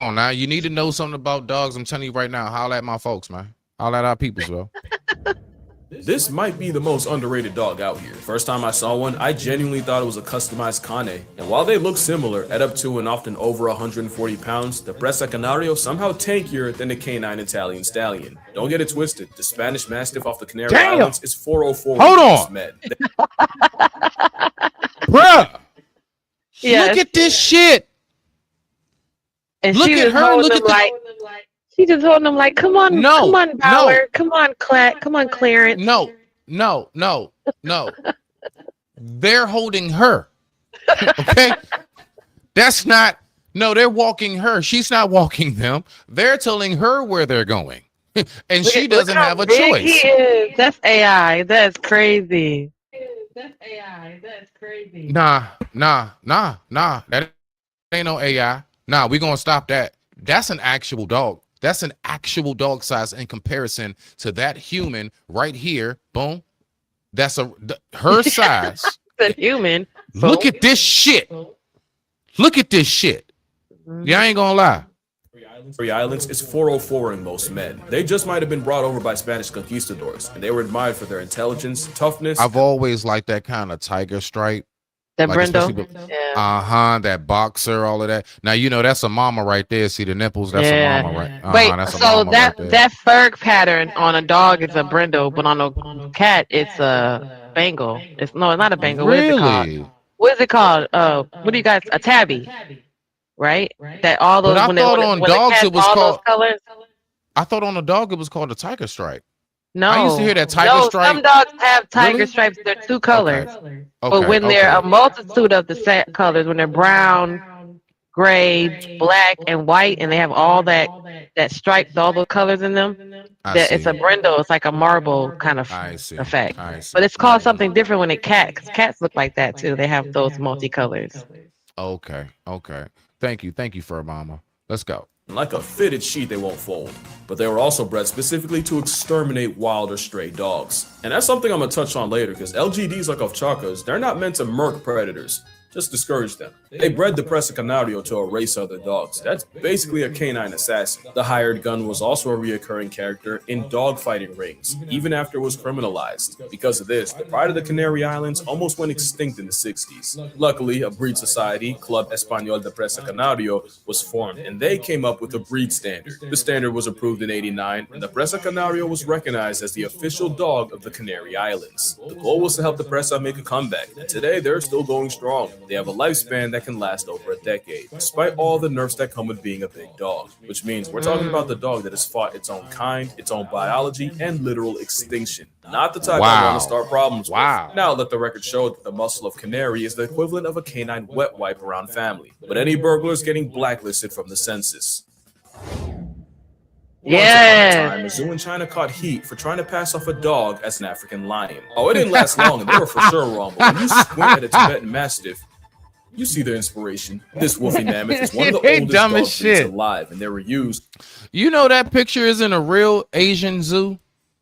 Oh, now you need to know something about dogs. I'm telling you right now. Holla at my folks, man. Holla at our peoples, bro. This might be the most underrated dog out here. First time I saw one, I genuinely thought it was a customized Cane. And while they look similar, at up to and often over 140 pounds, the Presa Canario somehow tankier than the canine Italian stallion. Don't get it twisted. The Spanish Mastiff off the Canary Islands is 404. Hold on. Bruh. Yes. Look at this shit. And look at her. Look at she just holding them like, come on, Bauer, come on, Clarence. No. They're holding her. Okay. That's not. No, they're walking her. She's not walking them. They're telling her where they're going, and she doesn't have a choice. He is. That's AI. That's crazy. That's AI. That's crazy. Nah. That ain't no AI. Nah, we gonna stop that. That's an actual dog. That's an actual dog size in comparison to that human right here. Boom. That's her size. The human. Look at this shit. Look at this shit. Yeah, I ain't gonna lie. Canary Islands is 404 in most men. They just might have been brought over by Spanish conquistadors, and they were admired for their intelligence, toughness. I've always liked that kind of tiger stripe. That like Brindle. Yeah. That boxer, all of that. Now you know that's a mama right there. See the nipples? That's a mama right. Wait, that's a so mama that right there. that fur pattern on a dog is a brindle, but on a cat it's a Bengal. It's not a Bengal. Really? What is it called? What do you guys? A tabby, right? That all those. But I thought on dogs it was called. Colors. I thought on a dog it was called a tiger stripe. No, I used to hear that tiger stripe. Some dogs have tiger Really? stripes. They're two colors. Okay, But when they're a okay. multitude of the set colors, when they're brown, gray, black, and white, and they have all that stripes, all those colors in them, that it's a brindle. It's like a marble kind of effect. But it's called something different when it cats. Cats look like that too. They have those multicolors. Okay. Thank you, Fur Mama. Let's go. Like a fitted sheet, they won't fold. But they were also bred specifically to exterminate wild or stray dogs. And that's something I'm gonna touch on later, because LGDs like Ovchakas, they're not meant to murk predators. Just discourage them. They bred the Presa Canario to erase other dogs. That's basically a canine assassin. The hired gun was also a reoccurring character in dogfighting rings, even after it was criminalized. Because of this, the pride of the Canary Islands almost went extinct in the 60s. Luckily, a breed society, Club Español de Presa Canario, was formed, and they came up with a breed standard. The standard was approved in '89, and the Presa Canario was recognized as the official dog of the Canary Islands. The goal was to help the Presa make a comeback, and today they're still going strong. They have a lifespan that can last over a decade, despite all the nerfs that come with being a big dog. Which means we're talking about the dog that has fought its own kind, its own biology, and literal extinction. Not the type I want to start problems with. Now let the record show that the muscle of canary is the equivalent of a canine wet wipe around family. But any burglars getting blacklisted from the census. Yeah. A zoo in China caught heat for trying to pass off a dog as an African lion. Oh, it didn't last long, and they were for sure wrong. But when you squint at a Tibetan Mastiff, you see their inspiration. This Wolfie Mammoth is one of the oldest dog breeds alive, and they were used. You know that picture is in a real Asian zoo.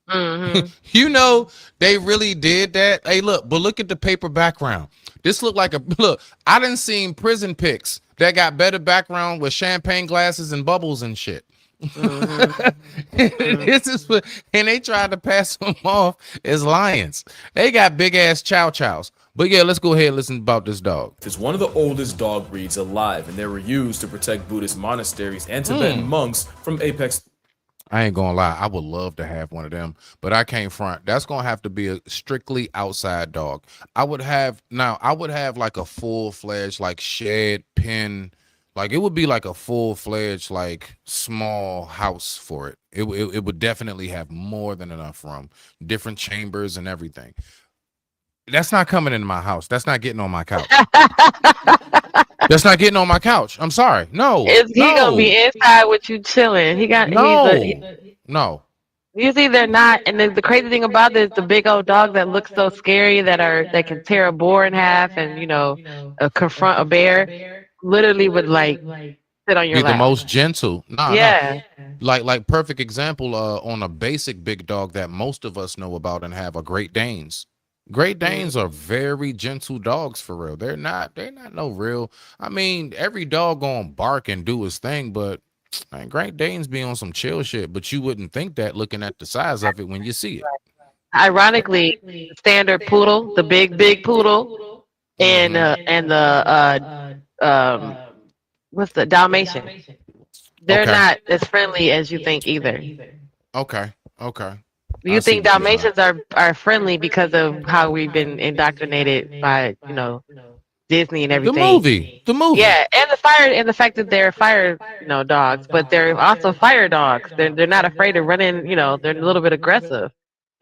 Mm-hmm. You know they really did that. Hey, look at the paper background. This looked like look. I done seen prison pics that got better background with champagne glasses and bubbles and shit. Mm-hmm. This is what, and they tried to pass them off as lions. They got big ass chow chows. But yeah, let's go ahead and listen about this dog. It's one of the oldest dog breeds alive, and they were used to protect Buddhist monasteries and Tibetan monks from apex. I ain't gonna lie, I would love to have one of them, but I can't front. That's gonna have to be a strictly outside dog. I would have like a full-fledged like shed pen. Like it would be like a full-fledged like small house for it. It would definitely have more than enough room, different chambers and everything. That's not coming into my house. That's not getting on my couch. That's not getting on my couch. I'm sorry. No. He gonna be inside with you chilling. No. Usually they're not. And the crazy thing about it is the big old dogs that look so scary that can tear a boar in half and confront a bear. Literally would like sit on your lap. The most gentle. Yeah. Like perfect example on a basic big dog that most of us know about and have a Great Danes. Great Danes are very gentle dogs for real. They're not no real. I mean, every dog gonna bark and do his thing, but man, Great Danes be on some chill shit. But you wouldn't think that looking at the size of it when you see it. Ironically, standard poodle, the big poodle, and the what's the Dalmatian? They're not as friendly as you think either. Okay. You think Dalmatians are friendly because of how we've been indoctrinated by Disney and everything. The movie. Yeah, and the fact that they're fire dogs, but they're also fire dogs. They're not afraid of running. They're a little bit aggressive.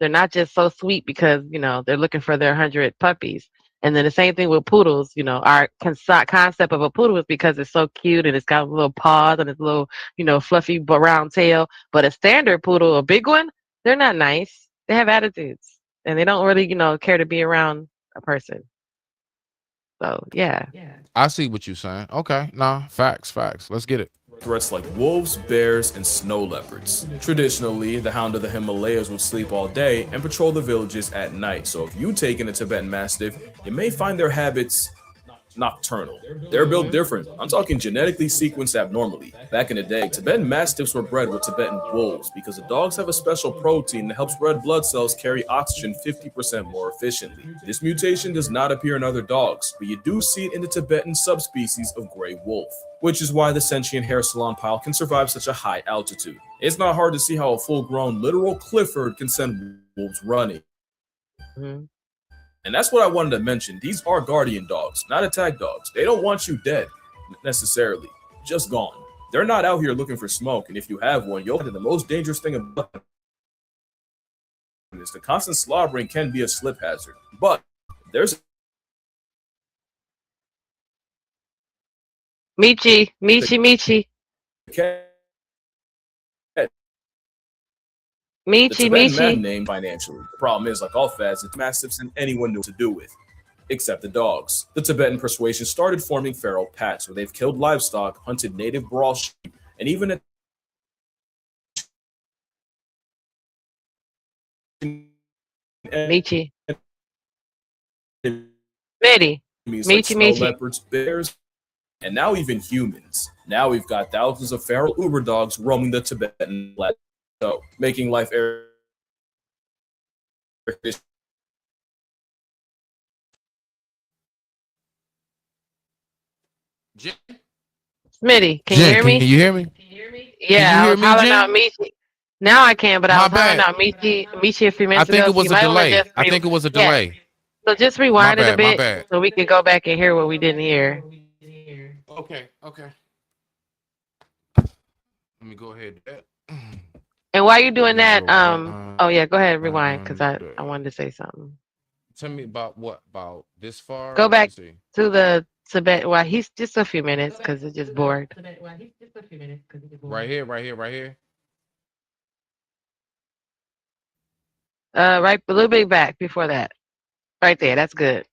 They're not just so sweet because they're looking for their 100 puppies. And then the same thing with poodles. You know, our concept of a poodle is because it's so cute and it's got little paws and its little, fluffy brown tail. But a standard poodle, a big one, they're not nice. They have attitudes and they don't really, care to be around a person. So yeah. I see what you're saying. Okay, nah, facts. Let's get it. Threats like wolves, bears, and snow leopards. Traditionally, the hound of the Himalayas will sleep all day and patrol the villages at night. So if you take in a Tibetan Mastiff, you may find their habits nocturnal. They're built different. I'm talking genetically sequenced abnormally. Back in the day, Tibetan Mastiffs were bred with Tibetan wolves because the dogs have a special protein that helps red blood cells carry oxygen 50% more efficiently. This mutation does not appear in other dogs, but you do see it in the Tibetan subspecies of gray wolf, which is why the sentient hair salon pile can survive such a high altitude. It's not hard to see how a full-grown literal Clifford can send wolves running. Mm-hmm. And that's what I wanted to mention. These are guardian dogs, not attack dogs. They don't want you dead, necessarily, just gone. They're not out here looking for smoke, and if you have one, you'll find the most dangerous thing about them is the constant slobbering can be a slip hazard. But there's Michi. The Tibetan man name financially. The problem is, like all fads, it's Mastiffs and anyone knew what to do with, except the dogs. The Tibetan persuasion started forming feral packs where they've killed livestock, hunted native Baral sheep, and even Michi. leopards, bears, and now even humans. Now we've got thousands of feral Uber dogs roaming the Tibetan plateau, making life air. Smitty, can you hear me? Can you hear me? Yeah, I was hollering out Jen? Michi. Now I can, but I My was hollering bad. out Michi a few minutes I think ago. it was You a might wanna delay. just I think it was a delay. So just rewind it a My bit bad. so we can go back and hear what we didn't hear. Okay. Let me go ahead. And while you're doing that, Rewind. oh yeah, go ahead, rewind, because I wanted to say something. Tell me about what? About this far? Go Let me back see. to the Tibet. Well, he's just a few minutes because it's just bored. Right here. Right, a little bit back before that. Right there, that's good.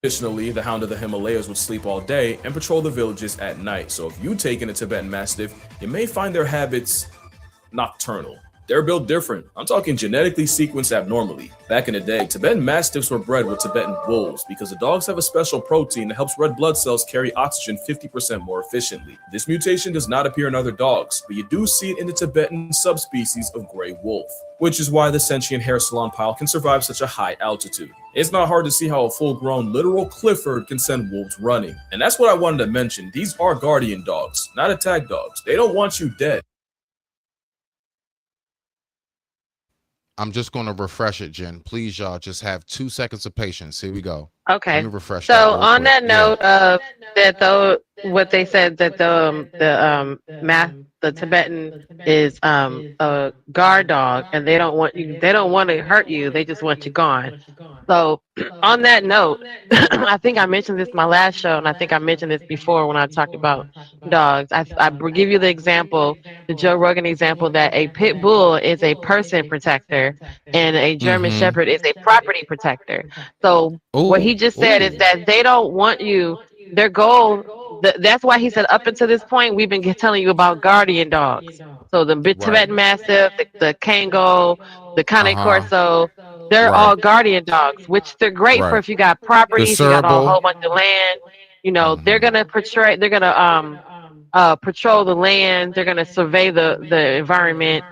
Additionally, the hound of the Himalayas would sleep all day and patrol the villages at night. So if you take in a Tibetan Mastiff, you may find their habits nocturnal. They're built different. I'm talking genetically sequenced abnormally. Back in the day, Tibetan Mastiffs were bred with Tibetan wolves because the dogs have a special protein that helps red blood cells carry oxygen 50% more efficiently. This mutation does not appear in other dogs, but you do see it in the Tibetan subspecies of gray wolf, which is why the sentient hair salon pile can survive such a high altitude. It's not hard to see how a full-grown literal Clifford can send wolves running. And that's what I wanted to mention. These are guardian dogs, not attack dogs. They don't want you dead. I'm just going to refresh it, Jen. Please, y'all, just have 2 seconds of patience. Here we go. Okay. Let me refresh So that real on quick. that note of that, though, what they said that the Tibetan is a guard dog, and they don't want you. They don't want to hurt you. They just want you gone. So on that note, I think I mentioned this in my last show, and I think I mentioned this before when I talked about dogs. I give you the example, the Joe Rogan example, that a pit bull is a person protector, and a German Shepherd is a property protector. So what he just said is that they don't want you. Their goal, that's why he said up until this point, we've been telling you about guardian dogs. So the Tibetan Mastiff, the Kango, the Cane Corso, they're all guardian dogs, which they're great for if you got properties, you got a whole bunch of land. You know, they're gonna portray, they're gonna patrol the land, they're gonna survey the environment.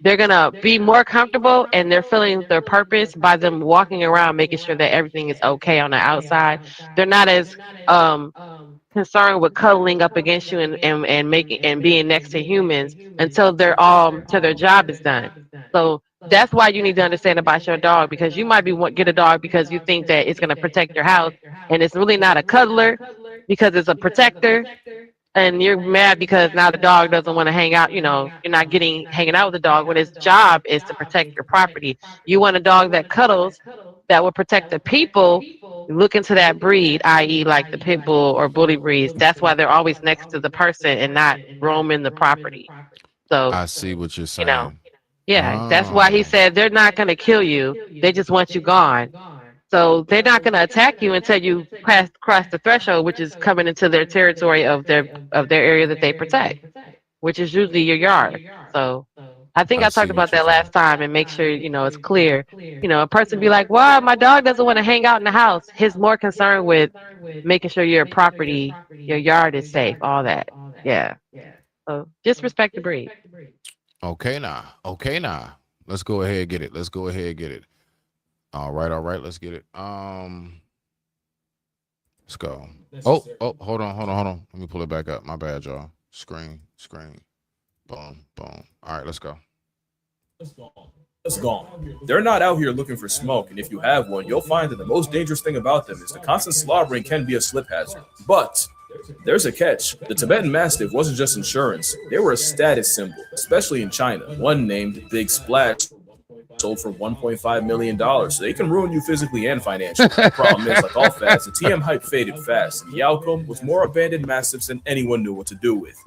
They're gonna be more comfortable, and they're feeling their purpose by them walking around, making sure that everything is okay on the outside. They're not as concerned with cuddling up against you and making and being next to humans until they're till their job is done. So that's why you need to understand about your dog, because you might get a dog because you think that it's gonna protect your house, and it's really not a cuddler because it's a protector. And you're mad because now the dog doesn't want to hang out. You know, you're not hanging out with the dog when its job is to protect your property. You want a dog that cuddles that would protect the people look into that breed, i.e., like the pit bull or bully breeds. That's why they're always next to the person and not roaming the property. So I see what you're saying. you know, yeah, that's why he said they're not going to kill you. They just want you gone. So they're not going to attack you until you cross the threshold, which is coming into their territory of their area that they protect, which is usually your yard. So I think I talked about that last time, and make sure it's clear. A person be like, "Well, my dog doesn't want to hang out in the house." He's more concerned with making sure your property, your yard is safe, all that. Yeah. So just respect the breed. Okay, now. Let's go ahead and get it. All right. Let's get it. Let's go. Oh, hold on. Let me pull it back up. My bad, y'all. Screen. Boom. All right, let's go. Let's go. They're not out here looking for smoke, and if you have one, you'll find that the most dangerous thing about them is the constant slaughtering can be a slip hazard. But there's a catch. The Tibetan Mastiff wasn't just insurance. They were a status symbol, especially in China. One named Big Splash sold for $1.5 million, so they can ruin you physically and financially. The problem is, like all fads, the TM hype faded fast, and the outcome was more abandoned mastiffs than anyone knew what to do with.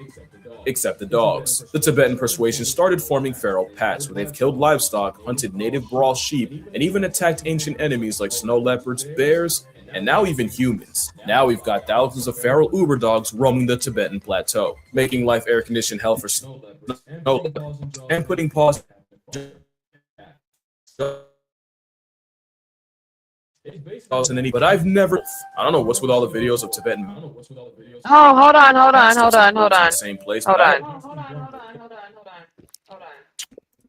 Except the dogs. The Tibetan persuasion started forming feral pats, where they've killed livestock, hunted native Baral sheep, and even attacked ancient enemies like snow leopards, bears, and now even humans. Now we've got thousands of feral Uber dogs roaming the Tibetan plateau, making life air-conditioned hell for snow and putting pause. But I've never. I don't know what's with all the videos of Tibetan. Oh, hold on. Same place. Hold on.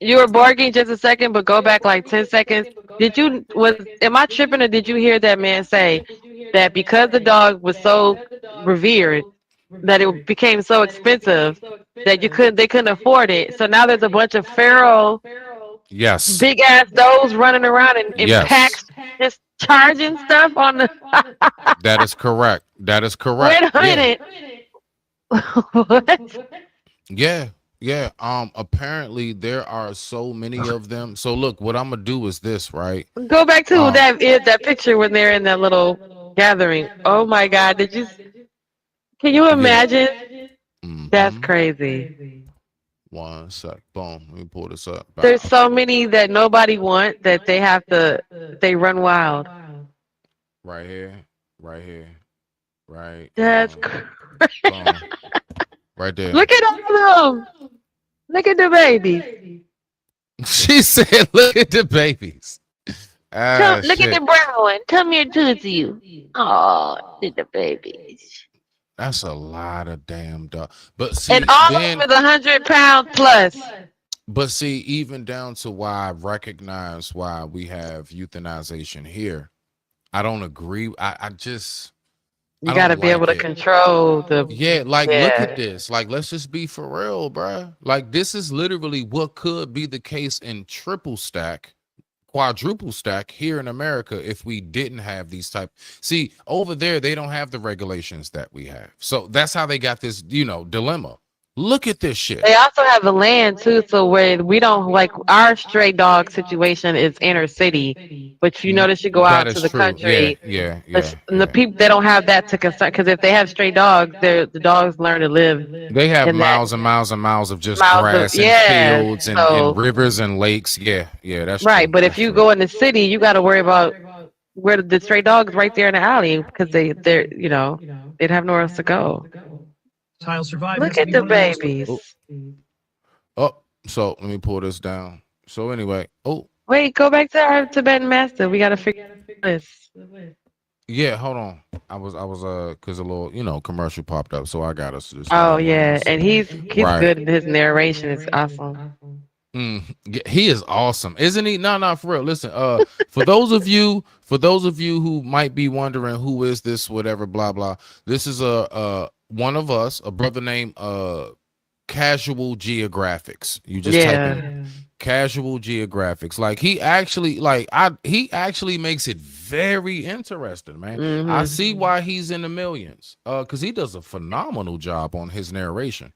You were barking just a second, but go back like 10 seconds. Am I tripping, or did you hear that man say that because the dog was so revered, that it became so expensive that they couldn't afford it? So now there's a bunch of feral, yes, big ass dogs running around in packs, just charging stuff on the. That is correct. Wait a minute. What? Yeah. Apparently there are so many of them. So look, what I'm gonna do is this, right? Go back to that picture when they're in that little gathering. Oh my God! Can you imagine? Mm-hmm. That's crazy. One sec. Boom. Let me pull this up. There's so many that nobody want that they run wild. Right here. Right. That's crazy. Right there. Look at all of them. Look at the babies. She said, "Look at the babies." Look at the brown one. Come here to you. Oh, look at the babies. That's a lot of damn dogs. But see, and all of them is 100 pounds plus. But see, even down to why I recognize why we have euthanization here, I don't agree. I just. You got to be able to control the. Yeah, look at this. Like, let's just be for real, bruh. Like, this is literally what could be the case in triple stack, quadruple stack here in America if we didn't have these type. See, over there, they don't have the regulations that we have. So that's how they got this, dilemma. Look at this shit. They also have the land too, so where we don't like our stray dog situation is inner city, but you notice you go out to the country. Yeah. And the people, they don't have that to concern, because if they have stray dogs, the dogs learn to live. They have miles and miles and miles of just grass and fields and rivers and lakes. Yeah, that's right. True. But That's if you true. go in the city, you got to worry about where the stray dogs right there in the alley, because they'd have nowhere else to go. Look at the babies. So let me pull this down. So anyway, wait, go back to our Tibetan Mastiff. We gotta figure this. Yeah, hold on. I was because a little commercial popped up, so I got us this. Oh yeah, and he's good in his narration. It's awesome. He is awesome, isn't he? No, for real. Listen, for those of you who might be wondering who is this, whatever, blah blah. This is one of us, a brother named Casual Geographics. You just type in Casual Geographics. Like he actually makes it very interesting, man. Mm-hmm. I see why he's in the millions. Because he does a phenomenal job on his narration.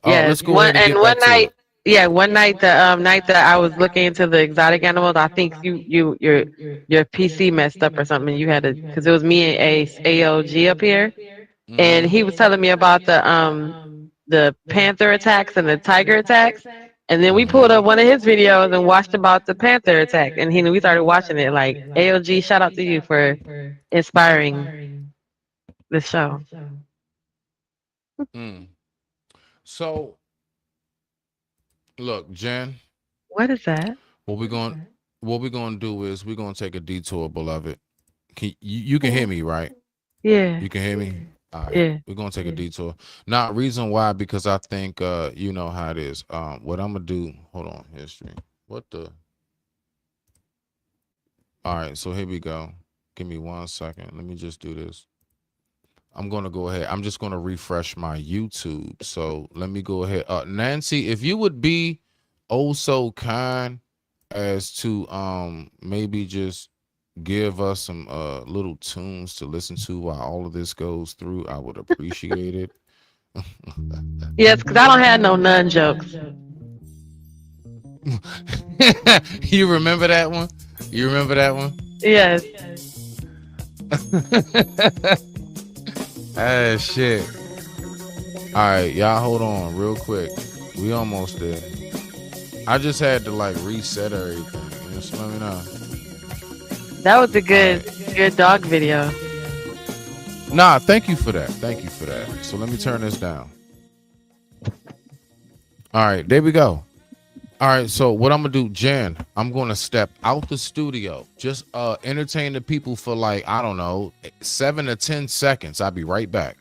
Let's go ahead and get back to it. Yeah, one night the night that I was looking into the exotic animals, I think your PC messed up or something. You had to because it was me and AOG up here, and he was telling me about the panther attacks and the tiger attacks, and then we pulled up one of his videos and watched about the panther attack, and we started watching it. Like AOG, shout out to you for inspiring the show. So, look, Jen. What is that? What we're gonna do is we're gonna take a detour, beloved. You can hear me, right? Yeah. You can hear me? All right. Yeah. We're gonna take a detour. Now, reason why, because I think you know how it is. What I'm gonna do, hold on, history. What the? All right, so here we go. Give me 1 second. Let me just do this. I'm gonna go ahead. I'm just gonna refresh my YouTube. So let me go ahead. Nancy, if you would be oh so kind as to maybe just give us some little tunes to listen to while all of this goes through, I would appreciate it. Yes, because I don't have no nun jokes. You remember that one? You remember that one? Yes. Ah, shit. All right, y'all hold on real quick. We almost there. I just had to like reset everything. Just let me know. That was a good dog video. Nah, thank you for that. Thank you for that. So let me turn this down. All right, there we go. All right, so what I'm gonna do, Jen, I'm gonna step out the studio. Just entertain the people for like, I don't know, 7 to 10 seconds. I'll be right back.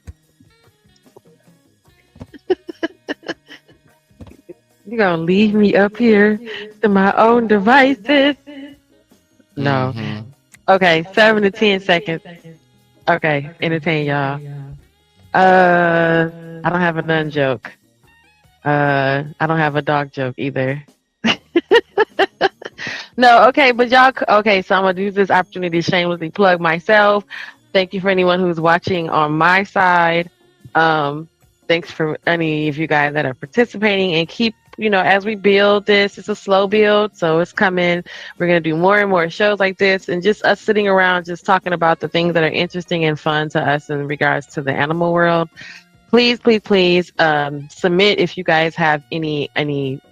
You're gonna leave me up here to my own devices? No. Okay, 7 to 10 seconds. Okay, entertain y'all. I don't have a nun joke. I don't have a dog joke either. No, okay, but y'all, okay, so I'm gonna use this opportunity to shamelessly plug myself. Thank you for anyone who's watching on my side. Thanks for any of you guys that are participating, and keep, as we build this, it's a slow build, so it's coming. We're gonna do more and more shows like this, and just us sitting around just talking about the things that are interesting and fun to us in regards to the animal world. Please, please, please submit if you guys have any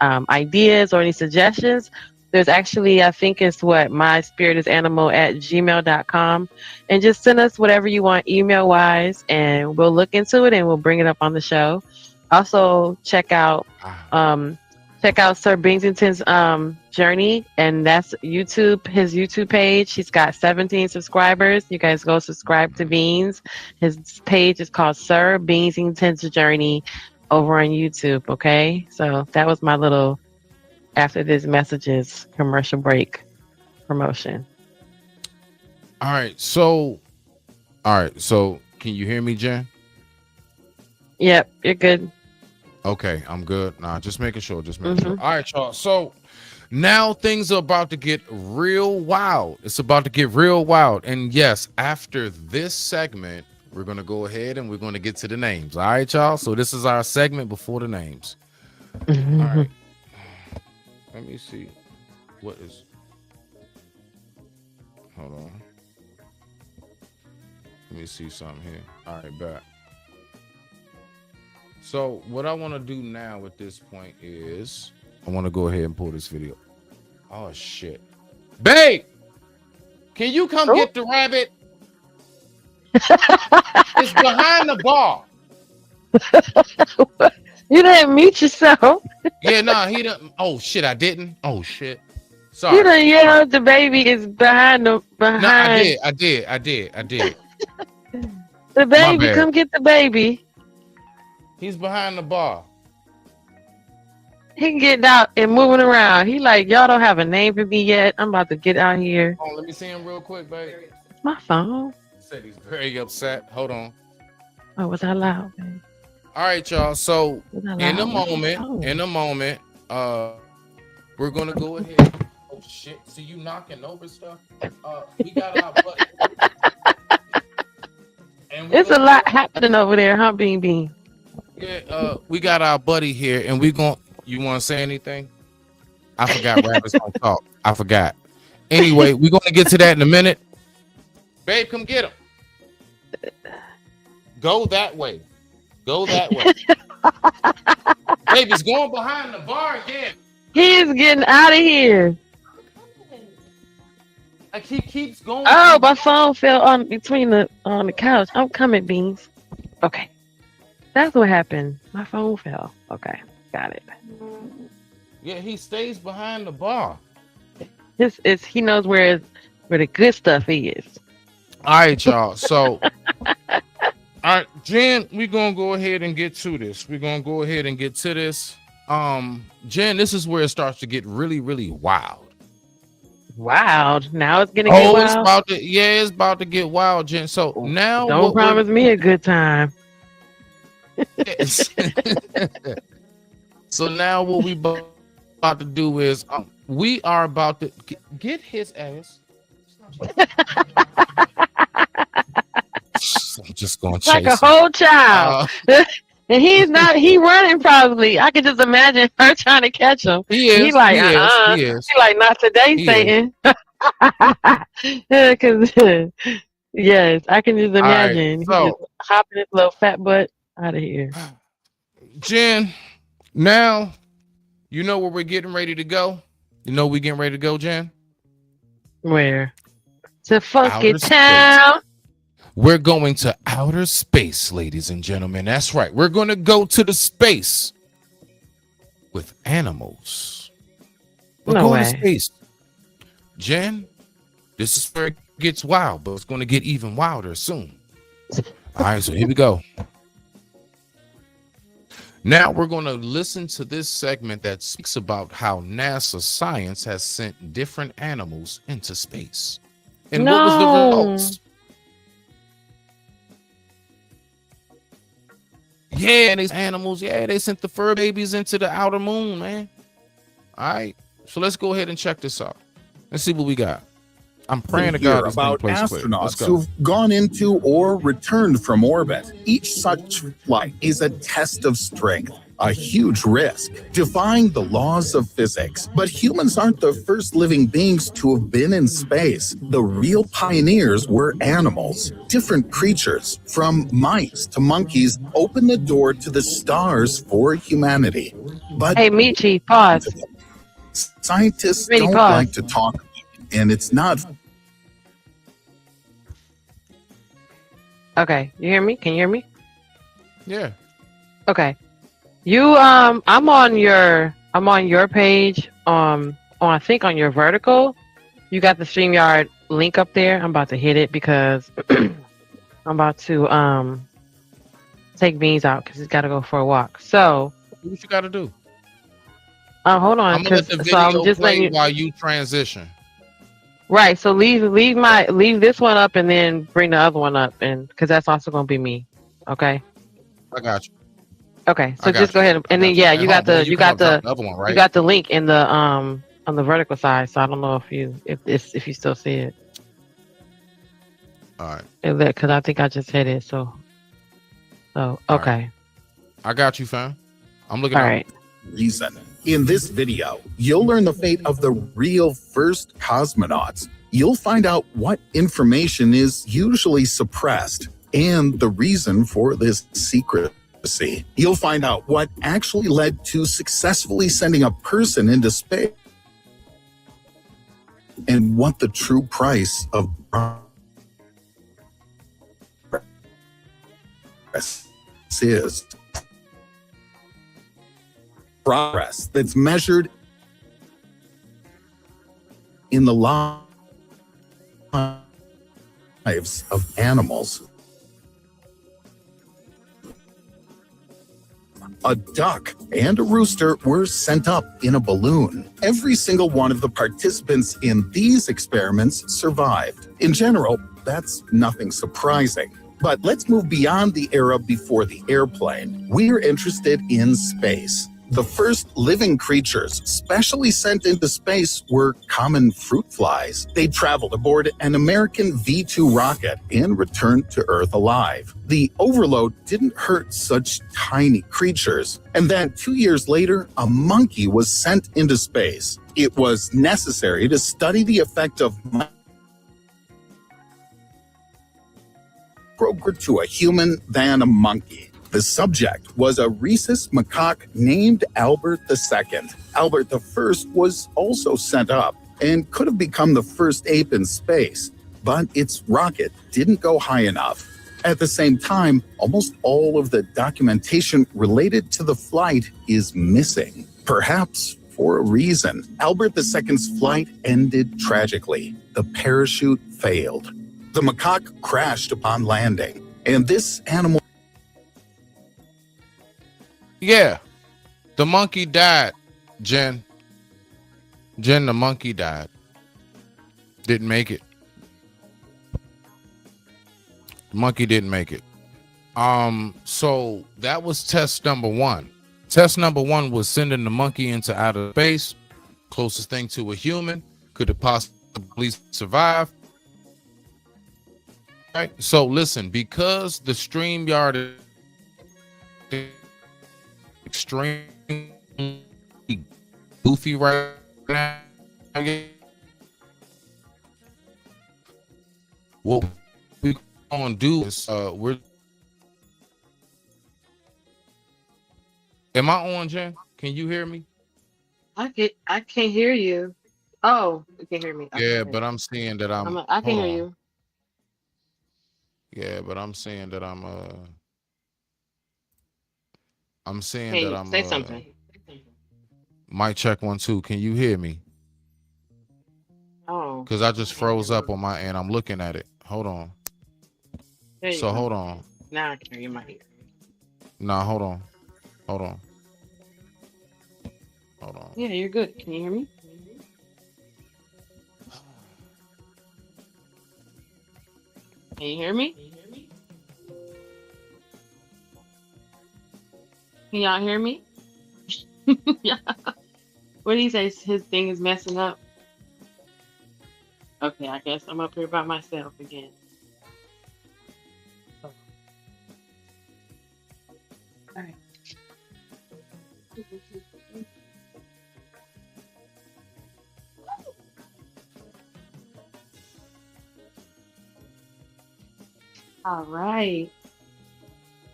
ideas or any suggestions. There's actually, I think it's myspiritisanimal@gmail.com, and just send us whatever you want email wise, and we'll look into it and we'll bring it up on the show. Also, check out Sir Bingsington's journey, and that's YouTube, his YouTube page. He's got 17 subscribers. You guys go subscribe to Beans. His page is called Sir Bingsington's Journey over on YouTube. Okay, so that was my little after this messages commercial break promotion. All right, so can you hear me, Jen? Yep, you're good. Okay, I'm good. Nah, just making sure. All right, y'all. So now things are about to get real wild. It's about to get real wild. And yes, after this segment, we're going to go ahead and we're going to get to the names. All right, y'all. So this is our segment before the names. All right. Let me see. What is... Hold on. Let me see something here. All right, back. So what I want to do now at this point is I want to go ahead and pull this video. Oh, shit. Babe, can you come get the rabbit? It's behind the bar. You didn't mute yourself. Yeah, nah, he didn't. Oh, shit, I didn't. Oh, shit. Sorry. You done yelled the baby is behind the behind. No, I did. The baby, come get the baby. He's behind the bar. He getting out and moving around. He like, y'all don't have a name for me yet. I'm about to get out here. Oh, let me see him real quick, babe. My phone. He said he's very upset. Hold on. Oh, was I loud, babe? All right, y'all. So in a moment, we're gonna go ahead. Oh shit! See you knocking over stuff. We got our buddy. It's a lot happening over there, huh, Bean Bean? Yeah, we got our buddy here, and we gonna. You want to say anything? I forgot rabbits don't talk. I forgot. Anyway, we're going to get to that in a minute. Babe, come get him. Go that way. Go that way. Babe, he's going behind the bar again. He's getting out of here. Like he keeps going. Oh, my phone fell on the couch. I'm coming, Beans. Okay. That's what happened. My phone fell. Okay. Got it. Yeah, he stays behind the bar. He knows where the good stuff is. All right, y'all. So, all right, Jen, we're gonna go ahead and get to this. Jen, this is where it starts to get really, really wild. Wild. Now it's getting wild. It's about to get wild, Jen. So now don't promise me a good time. So now what we about to do is we are about to get his ass. I'm just gonna chase like a whole child. And he running probably. I can just imagine her trying to catch him. He's like, He's like, not today, Satan. Because yes, I can just imagine. Right, so, he just hopping his little fat butt out of here. Jen, now you know where we're getting ready to go. You know we're getting ready to go, Jen? Where? To Funky Town. We're going to outer space, ladies and gentlemen. That's right. We're going to go to the space with animals. We're going to space. Jen, this is where it gets wild, but it's going to get even wilder soon. All right, so here we go. Now we're going to listen to this segment that speaks about how NASA science has sent different animals into space. And what was the results? Yeah, and these animals, they sent the fur babies into the outer moon, man. All right, so let's go ahead and check this out. Let's see what we got. I'm praying to God about astronauts who've gone into or returned from orbit. Each such flight is a test of strength, a huge risk, defying the laws of physics. But humans aren't the first living beings to have been in space. The real pioneers were animals. Different creatures, from mice to monkeys, opened the door to the stars for humanity. But hey, Michi, pause. Scientists don't like to talk, and it's not. Okay, you hear me? Can you hear me? Yeah. Okay. You I'm on your page. I think on your vertical, you got the StreamYard link up there. I'm about to hit it because I'm about to take Beans out because he's got to go for a walk. So what you got to do? Hold on. I'm gonna let the video just play while you transition. Right. So leave this one up and then bring the other one up, and because that's also gonna be me. Okay. I got you. Okay. So just go ahead and then you got the other one, right? You got the link in the on the vertical side. So I don't know if you still see it. All right. Because I think I just hit it. So okay. Right. I got you, fam. I'm looking. All right. Reason. In this video, you'll learn the fate of the real first cosmonauts. You'll find out what information is usually suppressed and the reason for this secrecy. You'll find out what actually led to successfully sending a person into space and what the true price of progress is. Progress that's measured in the lives of animals. A duck and a rooster were sent up in a balloon. Every single one of the participants in these experiments survived. In general, that's nothing surprising. But let's move beyond the era before the airplane. We're interested in space. The first living creatures specially sent into space were common fruit flies. They traveled aboard an American V-2 rocket and returned to Earth alive. The overload didn't hurt such tiny creatures. And then 2 years later, a monkey was sent into space. It was necessary to study the effect of closer to a human than a monkey. The subject was a rhesus macaque named Albert II. Albert I was also sent up and could have become the first ape in space, but its rocket didn't go high enough. At the same time, almost all of the documentation related to the flight is missing, perhaps for a reason. Albert II's flight ended tragically. The parachute failed. The macaque crashed upon landing, and this animal... Yeah, the monkey died, Jen. Jen, the monkey died. Didn't make it. The monkey didn't make it. So that was test number one. Test number one was sending the monkey into outer space, closest thing to a human. Could it possibly survive? Right. So listen, because the StreamYard is extremely goofy right now, what we're gonna do is we're... Am I on, Jen? Can you hear me? I can't hear you. Oh, you can hear me. Yeah, but I'm seeing that I can hear you. Yeah, but I'm saying that I'm saying Hey, that I'm say something. Mic check 1 2. Can you hear me? Oh. Because I just froze up on my end. I'm looking at it. Hold on. There you So go. hold on. Now I can hear you. Mic. Nah, hold on. Hold on. Hold on. Yeah, you're good. Can you hear me? Can you hear me? Can y'all hear me? Yeah. What do you say? His thing is messing up. Okay, I guess I'm up here by myself again. All right. All right.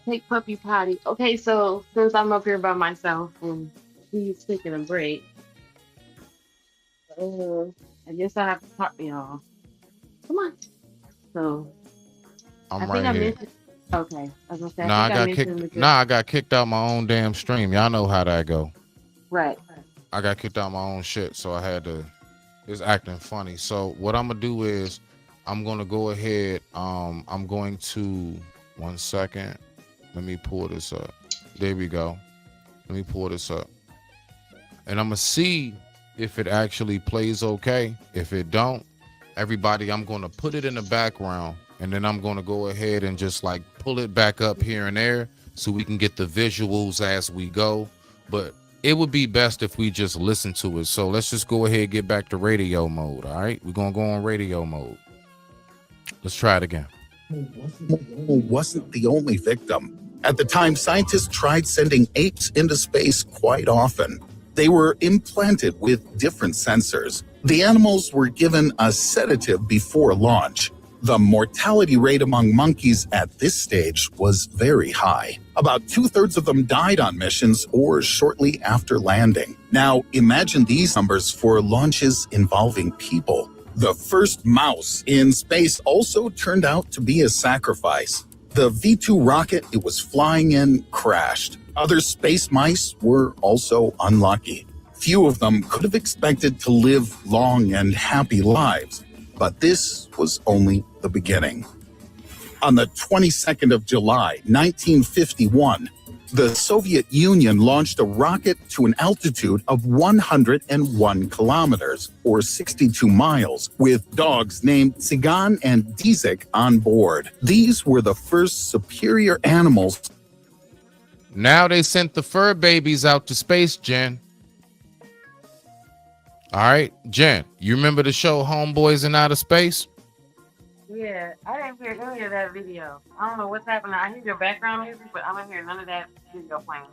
Take puppy potty. Okay, so since I'm up here by myself and he's taking a break, I guess I have to talk to y'all. Come on. So I'm right here. Okay. I was gonna say, Nah, I got kicked out my own damn stream. Y'all know how that go. Right. I got kicked out my own shit, so I had to. It's acting funny. So what I'm gonna do is I'm gonna go ahead. I'm going to 1 second. Let me pull this up. There we go. Let me pull this up, and I'm gonna see if it actually plays okay. If it don't, everybody, I'm gonna put it in the background, and then I'm gonna go ahead and just like pull it back up here and there so we can get the visuals as we go. But it would be best if we just listen to it. So let's just go ahead and get back to radio mode. All right, we're gonna go on radio mode. Let's try it again. Wasn't the only victim. At the time, scientists tried sending apes into space quite often. They were implanted with different sensors. The animals were given a sedative before launch. The mortality rate among monkeys at this stage was very high. About 2/3 of them died on missions or shortly after landing. Now, imagine these numbers for launches involving people. The first mouse in space also turned out to be a sacrifice. The V-2 rocket it was flying in crashed. Other space mice were also unlucky. Few of them could have expected to live long and happy lives, but this was only the beginning. On the 22nd of July, 1951, the Soviet Union launched a rocket to an altitude of 101 kilometers, or 62 miles, with dogs named Tsigan and Dzik on board. These were the first superior animals. Now they sent the fur babies out to space, Jen. All right, Jen, you remember the show Homeboys in Outer Space? Yeah, I didn't hear any of that video. I don't know what's happening. I hear your background music, but I don't hear none of that video playing.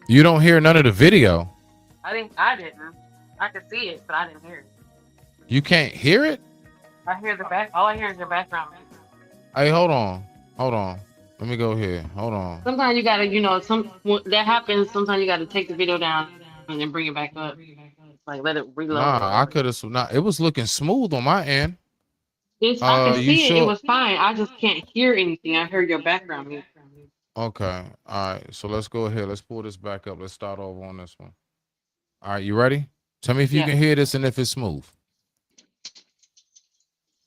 You don't hear none of the video? I didn't. I could see it, but I didn't hear it. You can't hear it? I hear the back. All I hear is your background music. Hey, hold on. Let me go here. Hold on. Sometimes you gotta, that happens. Sometimes you gotta take the video down and then bring it back up. Like let it reload. Nah, I could have. Nah, it was looking smooth on my end. I can see it. Sure? It was fine. I just can't hear anything. I heard your background music. Okay. All right. So let's go ahead. Let's pull this back up. Let's start over on this one. All right. You ready? Tell me if you can hear this and if it's smooth.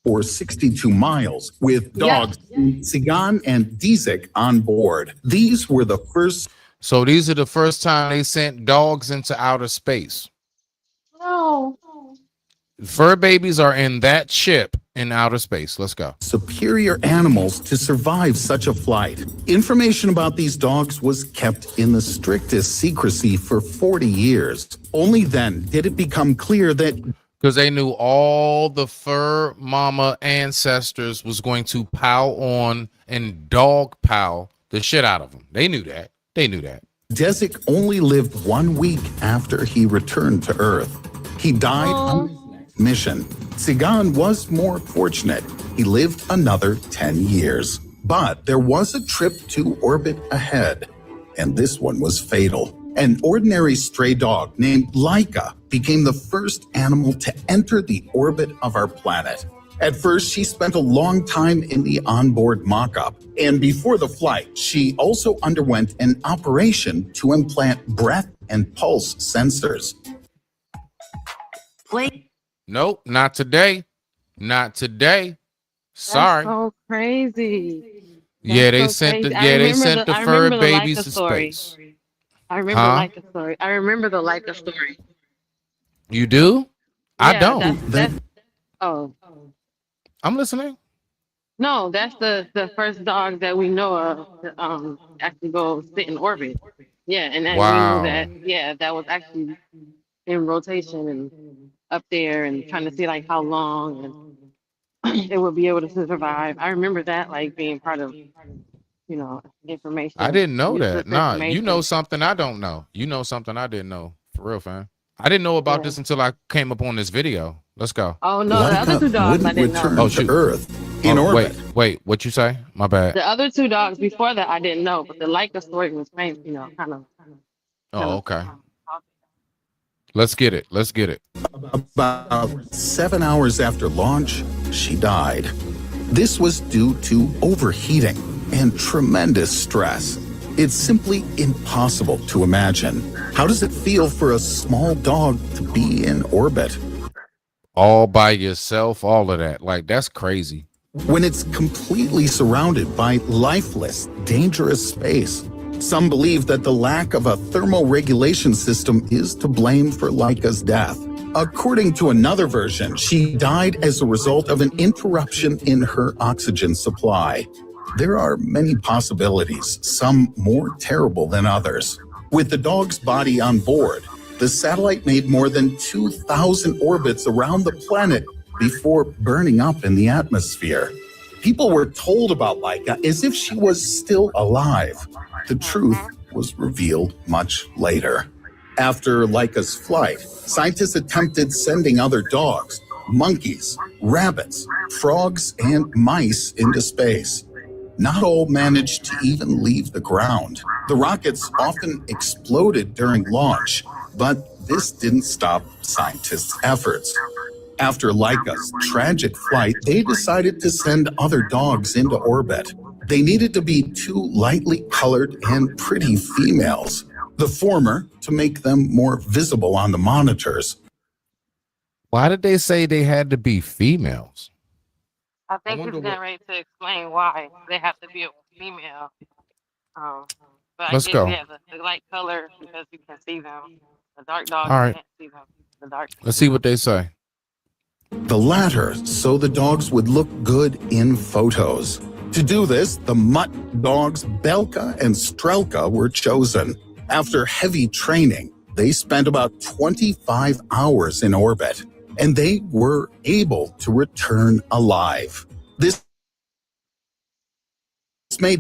For 62 miles with dogs Sigan and Dzik on board. These were the first. So these are the first time they sent dogs into outer space. No. Fur babies are in that ship in outer space. Let's go. Superior animals to survive such a flight. Information about these dogs was kept in the strictest secrecy for 40 years. Only then did it become clear that because they knew all the fur mama ancestors was going to pow on and dog pow the shit out of them. They knew that. Dzik only lived 1 week after he returned to Earth. He died on his next mission. Sigan was more fortunate. He lived another 10 years. But there was a trip to orbit ahead, and this one was fatal. An ordinary stray dog named Laika became the first animal to enter the orbit of our planet. At first, she spent a long time in the onboard mock-up, and before the flight, she also underwent an operation to implant breath and pulse sensors. Nope, not today. Sorry. That's so crazy. They sent the fur babies to space. I remember Laika story. I remember the Laika story. You do? I don't. That's I'm listening. No, that's the first dog that we know of to actually go sit in orbit. Yeah, and then we knew that was actually in rotation and up there and trying to see like how long and it would be able to survive. I remember that like being part of information. I didn't know that. Nah, you know something I don't know. You know something I didn't know. For real, fam. I didn't know about this until I came up on this video. Let's go. Oh no, the other two dogs I didn't know. Oh, to Earth in orbit. Wait, what you say? My bad. The other two dogs before that I didn't know, but the Laika story was famous, kind of. Oh, okay. Let's get it. About 7 hours after launch, she died. This was due to overheating and tremendous stress. It's simply impossible to imagine. How does it feel for a small dog to be in orbit? All by yourself, all of that. Like, that's crazy. When it's completely surrounded by lifeless, dangerous space. Some believe that the lack of a thermoregulation system is to blame for Laika's death. According to another version, she died as a result of an interruption in her oxygen supply. There are many possibilities, some more terrible than others. With the dog's body on board, the satellite made more than 2,000 orbits around the planet before burning up in the atmosphere. People were told about Laika as if she was still alive. The truth was revealed much later. After Laika's flight, scientists attempted sending other dogs, monkeys, rabbits, frogs, and mice into space. Not all managed to even leave the ground. The rockets often exploded during launch, but this didn't stop scientists' efforts. After Laika's tragic flight, they decided to send other dogs into orbit. They needed to be two lightly colored and pretty females. The former to make them more visible on the monitors. Why did they say they had to be females? I think he's getting ready to explain why they have to be a female. But Let's go. Yeah, the light color because you can see them. The dark dogs right. can't see them. The dark. Let's see what they say. The latter, so the dogs would look good in photos. To do this, the mutt dogs Belka and Strelka were chosen. After heavy training, they spent about 25 hours in orbit, and they were able to return alive. This made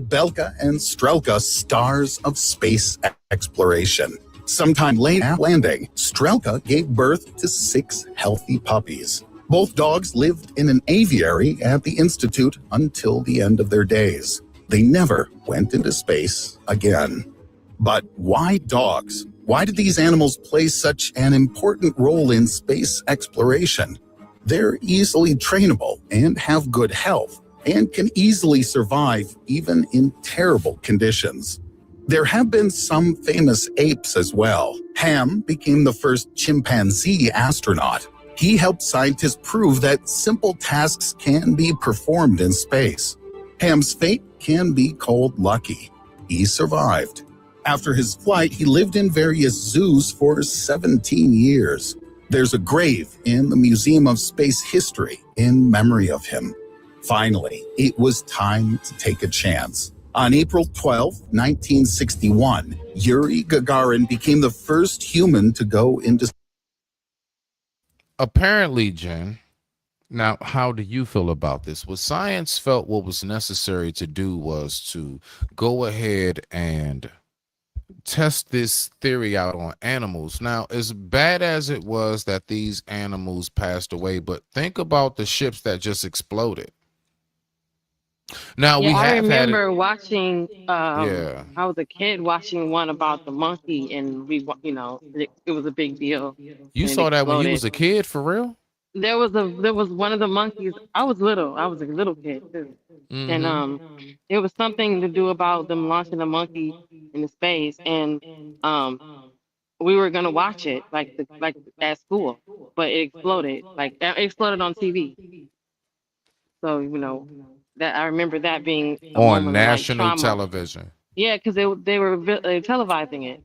Belka and Strelka stars of space exploration. Sometime late after landing, Strelka gave birth to 6 healthy puppies. Both dogs lived in an aviary at the Institute until the end of their days. They never went into space again. But why dogs? Why did these animals play such an important role in space exploration? They're easily trainable and have good health and can easily survive even in terrible conditions. There have been some famous apes as well. Ham became the first chimpanzee astronaut. He helped scientists prove that simple tasks can be performed in space. Ham's fate can be called lucky. He survived. After his flight, he lived in various zoos for 17 years. There's a grave in the Museum of Space History in memory of him. Finally, it was time to take a chance. On April 12, 1961, Yuri Gagarin became the first human to go into Apparently, Jen, now, how do you feel about this? What science felt what was necessary to do was to go ahead and test this theory out on animals. Now, as bad as it was that these animals passed away, but think about the ships that just exploded. Now, we I have had it. remember watching. Yeah. I was a kid watching one about the monkey, and it was a big deal. You and it saw that when you exploded. was a kid, for real? There was one of the monkeys. I was little. I was a little kid too, and it was something to do about them launching a monkey into space, and we were gonna watch it like at school, but it exploded. Like it exploded on TV. So that I remember that being a On moment of like national trauma. television. Yeah, because they were televising it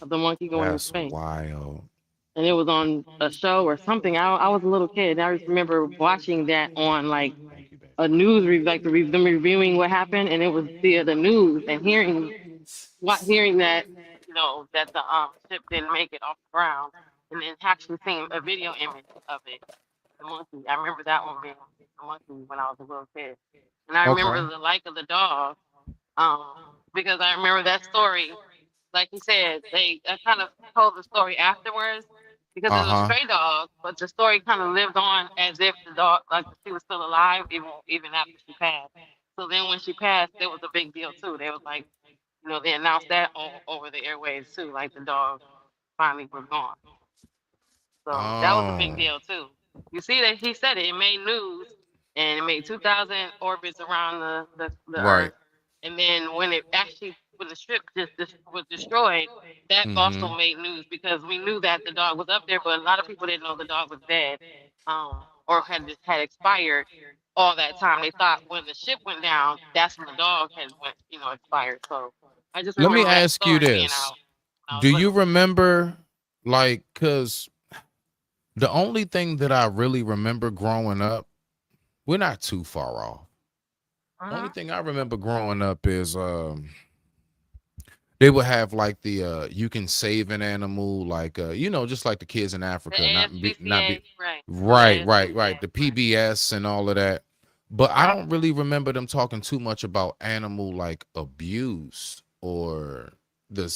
of the monkey going into That's space. wild. And it was on a show or something. I was a little kid, and I just remember watching that on like a news review, like them reviewing what happened, and it was the news and hearing that that the ship didn't make it off the ground, and then actually seeing a video image of it, the monkey. I remember that one being the monkey when I was a little kid, and I remember Okay. the like of the dog, because I remember that story. Like you said, they kind of told the story afterwards because it was a Uh-huh. stray dog, but the story kind of lived on as if the dog, like she was still alive even after she passed. So then when she passed, it was a big deal too. They was like, they announced that over the airwaves too, like the dog finally was gone. So that was a big Oh. deal too. You see that he said it. It made news, and it made 2,000 orbits around the Right. Earth. And then when the ship was destroyed, that Mm-hmm. also made news because we knew that the dog was up there, but a lot of people didn't know the dog was dead, or had expired all that time. They thought when the ship went down, that's when the dog had expired. So I just Let me remember that ask you story being this. out when I was Do you little. remember, like, because the only thing that I really remember growing up, we're not too far off. Only thing I remember growing up is they would have like the you can save an animal, like just like the kids in The Africa, not be ASPCA, right? right, the PBS and all of that. But I don't really remember them talking too much about animal like abuse or the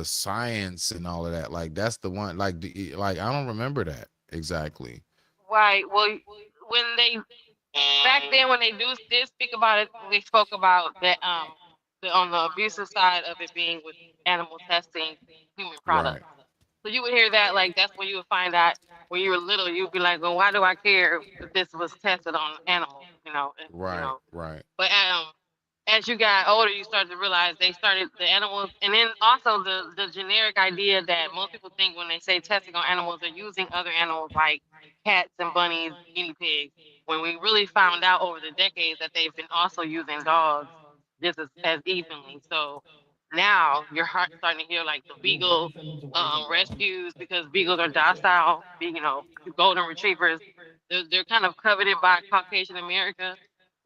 science and all of that. Like that's the one, like like I don't remember that exactly. Right. Well, when they back then when they did speak about it, they spoke about that on the abusive side of it being with animal testing human Right, products. So you would hear that, like that's when you would find out when you were little, you'd be like, well, why do I care if this was tested on animals? right, right. But as you got older, you started to realize the animals, and then also the generic idea that most people think when they say testing on animals, they're using other animals like cats and bunnies, guinea pigs. When we really found out over the decades that they've been also using dogs just as evenly. So now you're starting to hear like the beagle rescues because beagles are docile. Golden retrievers. They're kind of coveted by Caucasian America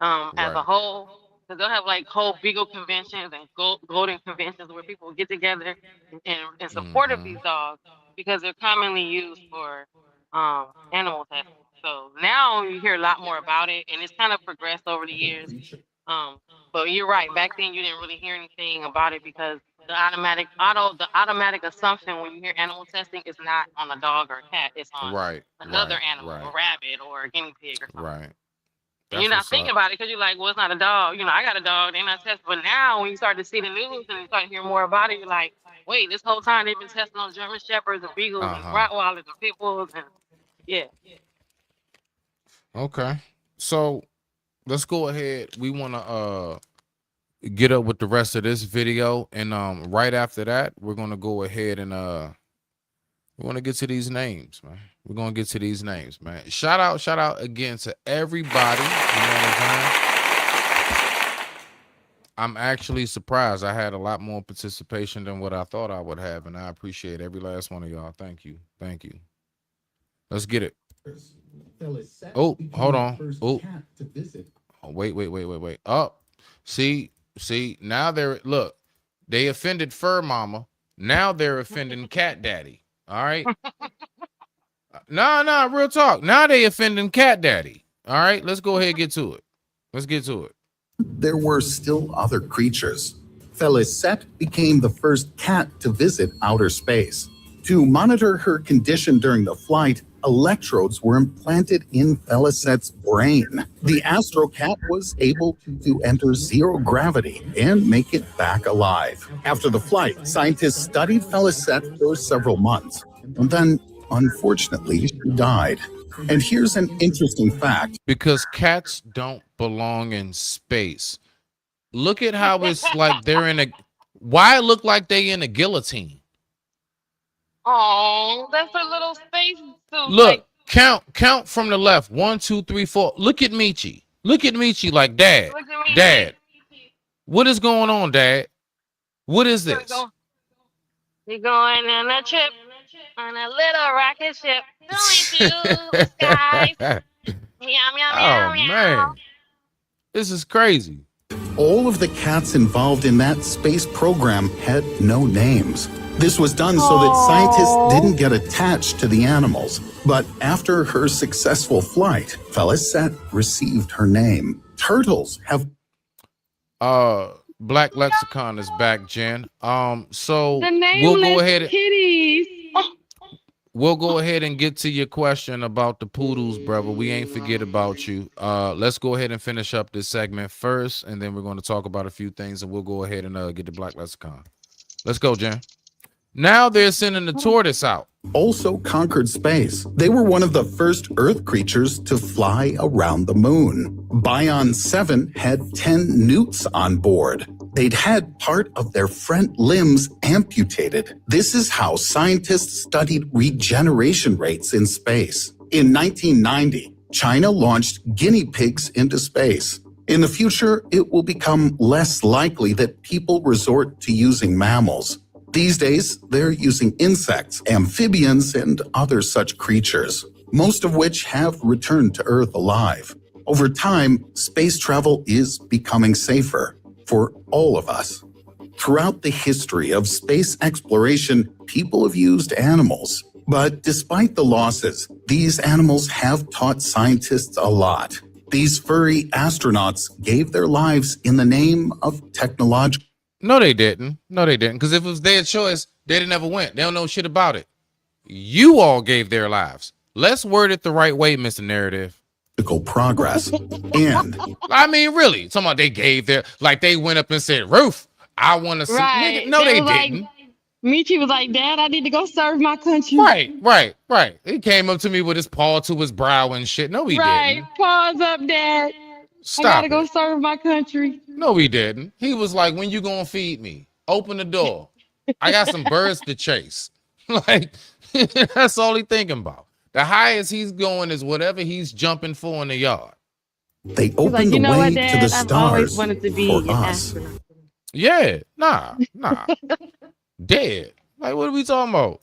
as a whole. Because they'll have like whole Beagle conventions and golden conventions where people get together in support of these dogs because they're commonly used for animal testing. So now you hear a lot more about it, and it's kind of progressed over the years. But you're right. Back then, you didn't really hear anything about it because the automatic assumption when you hear animal testing is not on a dog or a cat. It's on another animal, a rabbit or a guinea pig or something. Right. And you're not thinking about it because you're like, well, it's not a dog. You know, I got a dog. They're not testing. But now when you start to see the news and you start to hear more about it, you're like, wait, this whole time they've been testing on German Shepherds and Beagles and Rottweilers and Pit Bulls. And yeah. Okay. So let's go ahead. We want to get up with the rest of this video. And right after that, we're going to go ahead and we want to get to these names, man. We're going to get to these names, man. Shout out again to everybody. You know what I'm saying? I'm actually surprised. I had a lot more participation than what I thought I would have, and I appreciate every last one of y'all. Thank you. Thank you. Let's get it. Oh, hold on. Oh, wait. Oh, see, now they offended Fur Mama. Now they're offending Cat Daddy. All right. No, real talk. Now they offending Cat Daddy. All right, let's go ahead and get to it. Let's get to it. There were still other creatures. Felicette became the first cat to visit outer space. To monitor her condition during the flight, electrodes were implanted in Felicette's brain. The Astrocat was able to enter zero gravity and make it back alive. After the flight, scientists studied Felicette for several months. And then, unfortunately, she died. And here's an interesting fact. Because cats don't belong in space. Look at how it's like they're in a... Why it look like they in a guillotine? Oh, that's a little space suit. Look, count from the left. 1, 2, 3, 4. Look at Michi. Look at Michi like, Dad. Dad. What is going on, Dad? What is this? We're going on a trip on a little rocket ship. Going through the skies. Man. This is crazy. All of the cats involved in that space program had no names. This was done so that scientists didn't get attached to the animals. But after her successful flight, Felicette received her name. Turtles have... Black Lexicon is back, Jen. So the nameless we'll go ahead. Kitties. We'll go ahead and get to your question about the poodles, brother. We ain't forget about you. Let's go ahead and finish up this segment first, and then we're going to talk about a few things, and we'll go ahead and get the Black Lexicon. Let's go, Jen. Now they're sending the tortoise out. Also conquered space. They were one of the first Earth creatures to fly around the moon. Bion 7 had 10 newts on board. They'd had part of their front limbs amputated. This is how scientists studied regeneration rates in space. In 1990, China launched guinea pigs into space. In the future, it will become less likely that people resort to using mammals. These days, they're using insects, amphibians, and other such creatures, most of which have returned to Earth alive. Over time, space travel is becoming safer for all of us. Throughout the history of space exploration, people have used animals. But despite the losses, these animals have taught scientists a lot. These furry astronauts gave their lives in the name of technological... No, they didn't. No, they didn't. Because if it was their choice, they'd never went. They don't know shit about it. You all gave their lives. Let's word it the right way, Mr. Narrative. Progress. And I mean, really, talking about they gave their, like they went up and said, Ruth, I want to see. Right. Nigga, no, they didn't. Michi was like, Dad, I need to go serve my country. Right. He came up to me with his paw to his brow and shit. No, he didn't. Right. Paws up, Dad. Stop. I gotta go serve my country. No, he didn't. He was like, when you gonna feed me? Open the door. I got some birds to chase. Like, that's all he thinking about. The highest he's going is whatever he's jumping for in the yard. They opened the way to the stars wanted to be for us. Astronaut. Yeah, nah. Dead. Like, what are we talking about?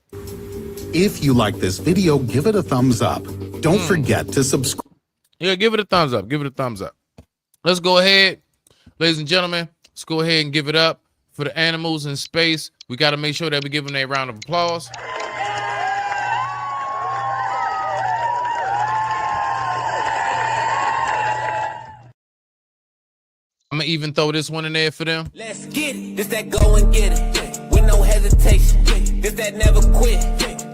If you like this video, give it a thumbs up. Don't forget to subscribe. Yeah, give it a thumbs up. Give it a thumbs up. let's go ahead, ladies and gentlemen. Let's go ahead and give it up for the animals in space. We got to make sure that we give them a round of applause. I'm gonna even throw this one in there for them. Let's get it. This that go and get it. With no hesitation. This that never quit.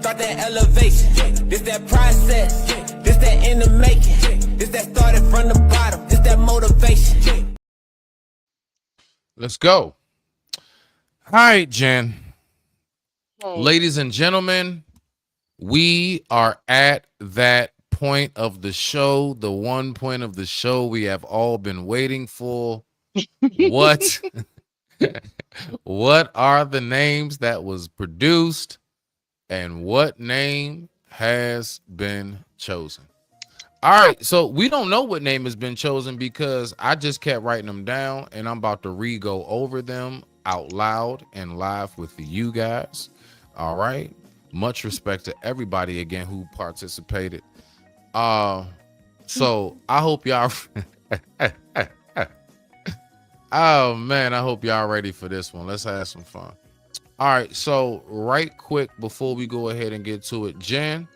Start that elevation. This that process. This that in the making. This that started from the bottom. This that motivation. Let's go. All right, Jen. Ladies and gentlemen, we are at that point of the show, the one point of the show we have all been waiting for. What are the names that was produced and what name has been chosen? All right, so we don't know what name has been chosen because I just kept writing them down and I'm about to re-go over them out loud and live with you guys. All right, much respect to everybody again who participated. So I hope y'all oh man, I hope y'all ready for this one. Let's have some fun. All right, so right quick before we go ahead and get to it, Jen,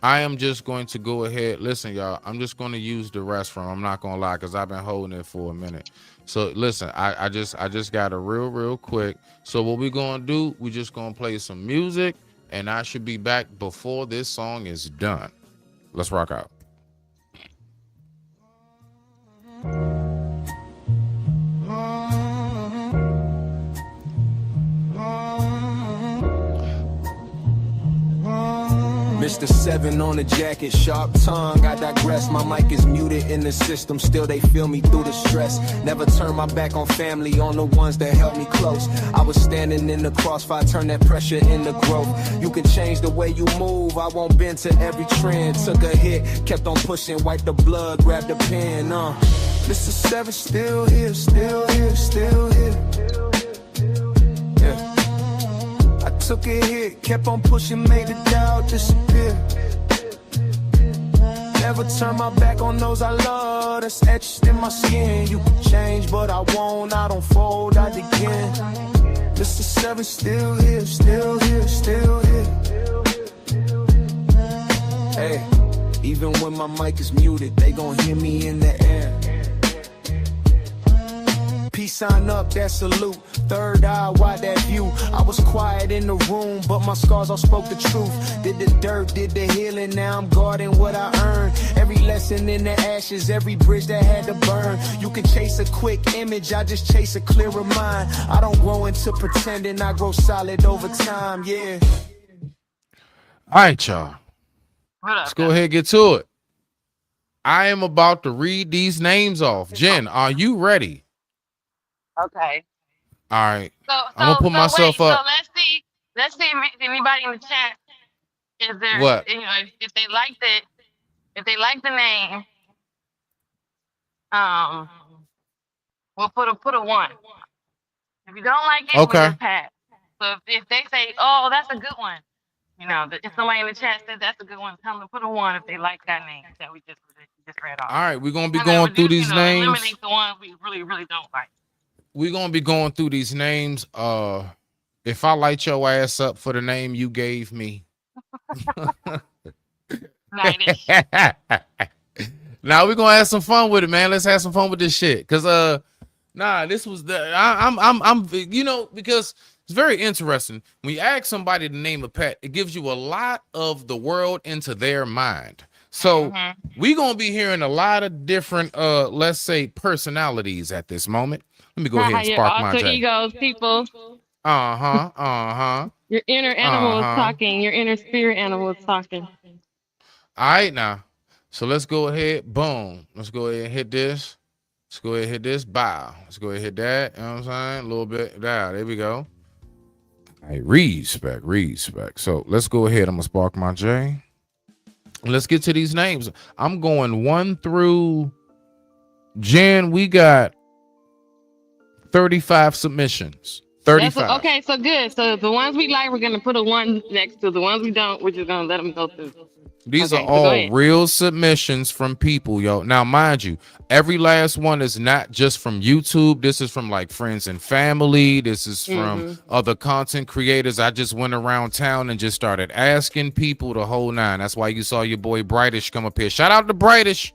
I am just going to go ahead. Listen, y'all, I'm just going to use the restroom. I'm not gonna lie, because I've been holding it for a minute. So listen, I just got a real quick. So what we're gonna do, we're just gonna play some music, and I should be back before this song is done. Let's rock out. Mr. 7 on the jacket, sharp tongue, I digress. My mic is muted in the system, still they feel me through the stress. Never turn my back on family, on the ones that held me close. I was standing in the crossfire, turn that pressure into growth. You can change the way you move, I won't bend to every trend. Took a hit, kept on pushing, wiped the blood, grabbed the pen. Mr. 7 still here, still here, still here. Yeah. I took a hit, kept on pushing, made the doubt disappear. Never turn my back on those I love, that's etched in my skin. You can change, but I won't, I don't fold, I begin. Mr. 7 still here, still here, still here. Hey, even when my mic is muted, they gon' hear me in the air. Peace sign up, that salute. Third eye, wide that view. I was quiet in the room, but my scars all spoke the truth. Did the dirt, did the healing, now I'm guarding what I earned. Every lesson in the ashes, every bridge that had to burn. You can chase a quick image, I just chase a clearer mind. I don't grow into pretending, I grow solid over time, yeah. All right, y'all. Let's go ahead and get to it. I am about to read these names off. Jen, are you ready? Okay. All right. I'm gonna put myself up. So let's see if anybody in the chat is there. What? You know, if they liked it, if they like the name, we'll put a 1. If you don't like it, okay, we'll just pass. So if they say, oh, that's a good one, you know, if somebody in the chat said that's a good one, tell them to put a 1 if they like that name that we just read off. All right, we're gonna be going through these names. Eliminate the ones we really don't like. We're gonna be going through these names. If I light your ass up for the name you gave me. Now we're gonna have some fun with it, man. Let's have some fun with this shit. Cause this was I'm you know, because it's very interesting. When you ask somebody to name a pet, it gives you a lot of the world into their mind. So we're gonna be hearing a lot of different let's say personalities at this moment. Let me go ahead and spark my J. Egos, people. Your inner animal is talking. Your inner spirit animal is talking. All right, now. So let's go ahead. Boom. Let's go ahead and hit this. Let's go ahead and hit this. Bow. Let's go ahead and hit that. You know what I'm saying? A little bit. There we go. All right, respect. So let's go ahead. I'm going to spark my J. Let's get to these names. I'm going 1 through Jen. We got 35 submissions. 35. Okay, so good. So the ones we like, we're gonna put a 1 next to. The ones we don't, we're just gonna let them go through. These Okay, are so go all ahead. real submissions from people, yo. Now, mind you, every last one is not just from YouTube. This is from like friends and family. This is from other content creators. I just went around town and just started asking people the whole nine. That's why you saw your boy Brightish come up here. Shout out to Brightish.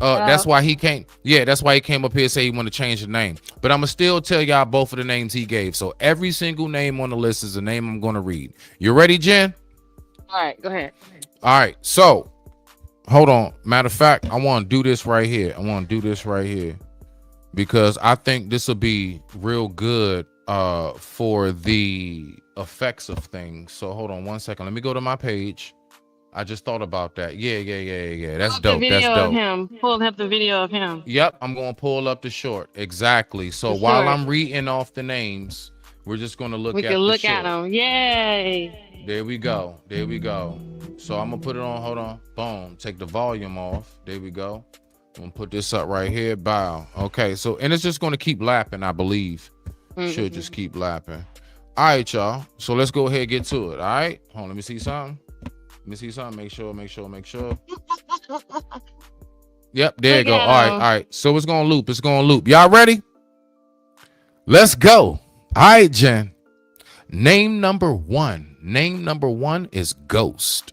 That's why he came. Yeah, that's why he came up here and say he want to change the name. But I'm gonna still tell y'all both of the names he gave. So every single name on the list is a name I'm gonna read. You ready, Jen? All right, go ahead. All right, so hold on. Matter of fact, I want to do this right here. Because I think this will be real good for the effects of things. So hold on 1 second. Let me go to my page. I just thought about that. Yeah. That's dope. The That's video dope. of him. Pull up the video of him. Yep, I'm going to pull up the short. Exactly. So The while short. I'm reading off the names, we're just going to look We at can the look short. at him. Yay. There we go. So I'm gonna put it on. Hold on. Boom. Take the volume off. There we go. I'm gonna put this up right here. Bow. Okay. So, and it's just gonna keep lapping, I believe. Should just keep lapping. All right, y'all. So let's go ahead and get to it. All right. Hold on. Let me see something. Make sure. Yep. There you go. All right. So it's gonna loop. Y'all ready? Let's go. All right, Jen. Name number one is Ghost.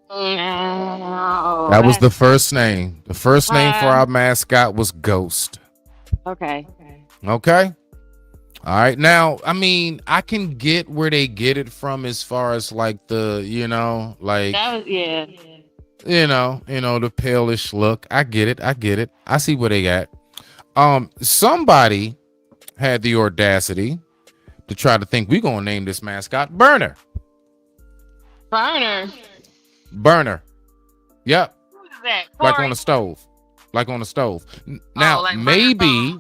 That was the first name. The first name for our mascot was Ghost. Okay. All right. Now, I mean, I can get where they get it from as far as like the, like That was, yeah. the palish look. I get it. I see where they at. Somebody had the audacity to try to think we're gonna name this mascot Burner. Burner. Yep. Who is that? Like Corey? on the stove. Now, like maybe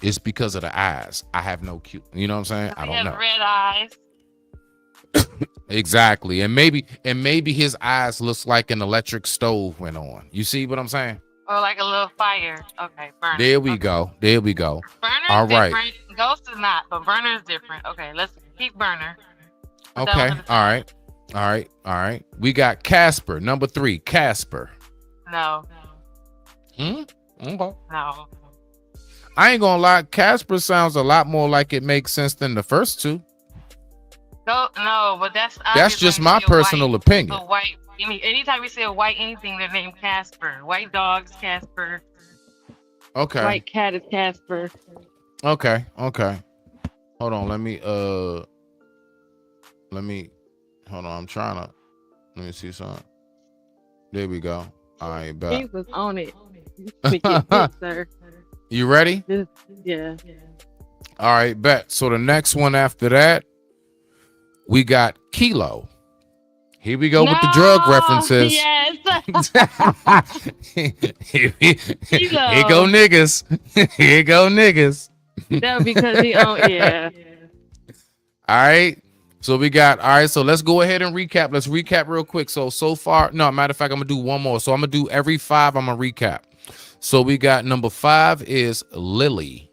it's because of the eyes. I have no cue. You know what I'm saying? I don't know. Red eyes. Exactly. And maybe his eyes looks like an electric stove went on. You see what I'm saying? Or like a little fire. Okay, Burner. There we go. Burner's All right. different. Ghost is not, but Burner is different. Okay, let's keep Burner. Okay. All right. We got Casper, number 3. Casper. No. Okay. No. I ain't gonna lie. Casper sounds a lot more like it makes sense than the first two. No, but that's just my personal opinion. A white. Anytime we say a white anything, they're named Casper. White dogs, Casper. Okay. White cat is Casper. Okay. Hold on. Let me hold on. I'm trying to. Let me see something. There we go. All right, He bet. was on it. Sir. You ready? Yeah. All right, bet. So the next one after that, we got Kilo. Here we go with the drug references. Yes. Here go niggas. That would be because he owned. Yeah. All right. So we got, all right. So let's go ahead and recap. Let's recap real quick. So far, no, matter of fact, I'm going to do one more. So I'm going to do every 5. I'm going to recap. So we got number 5 is Lily.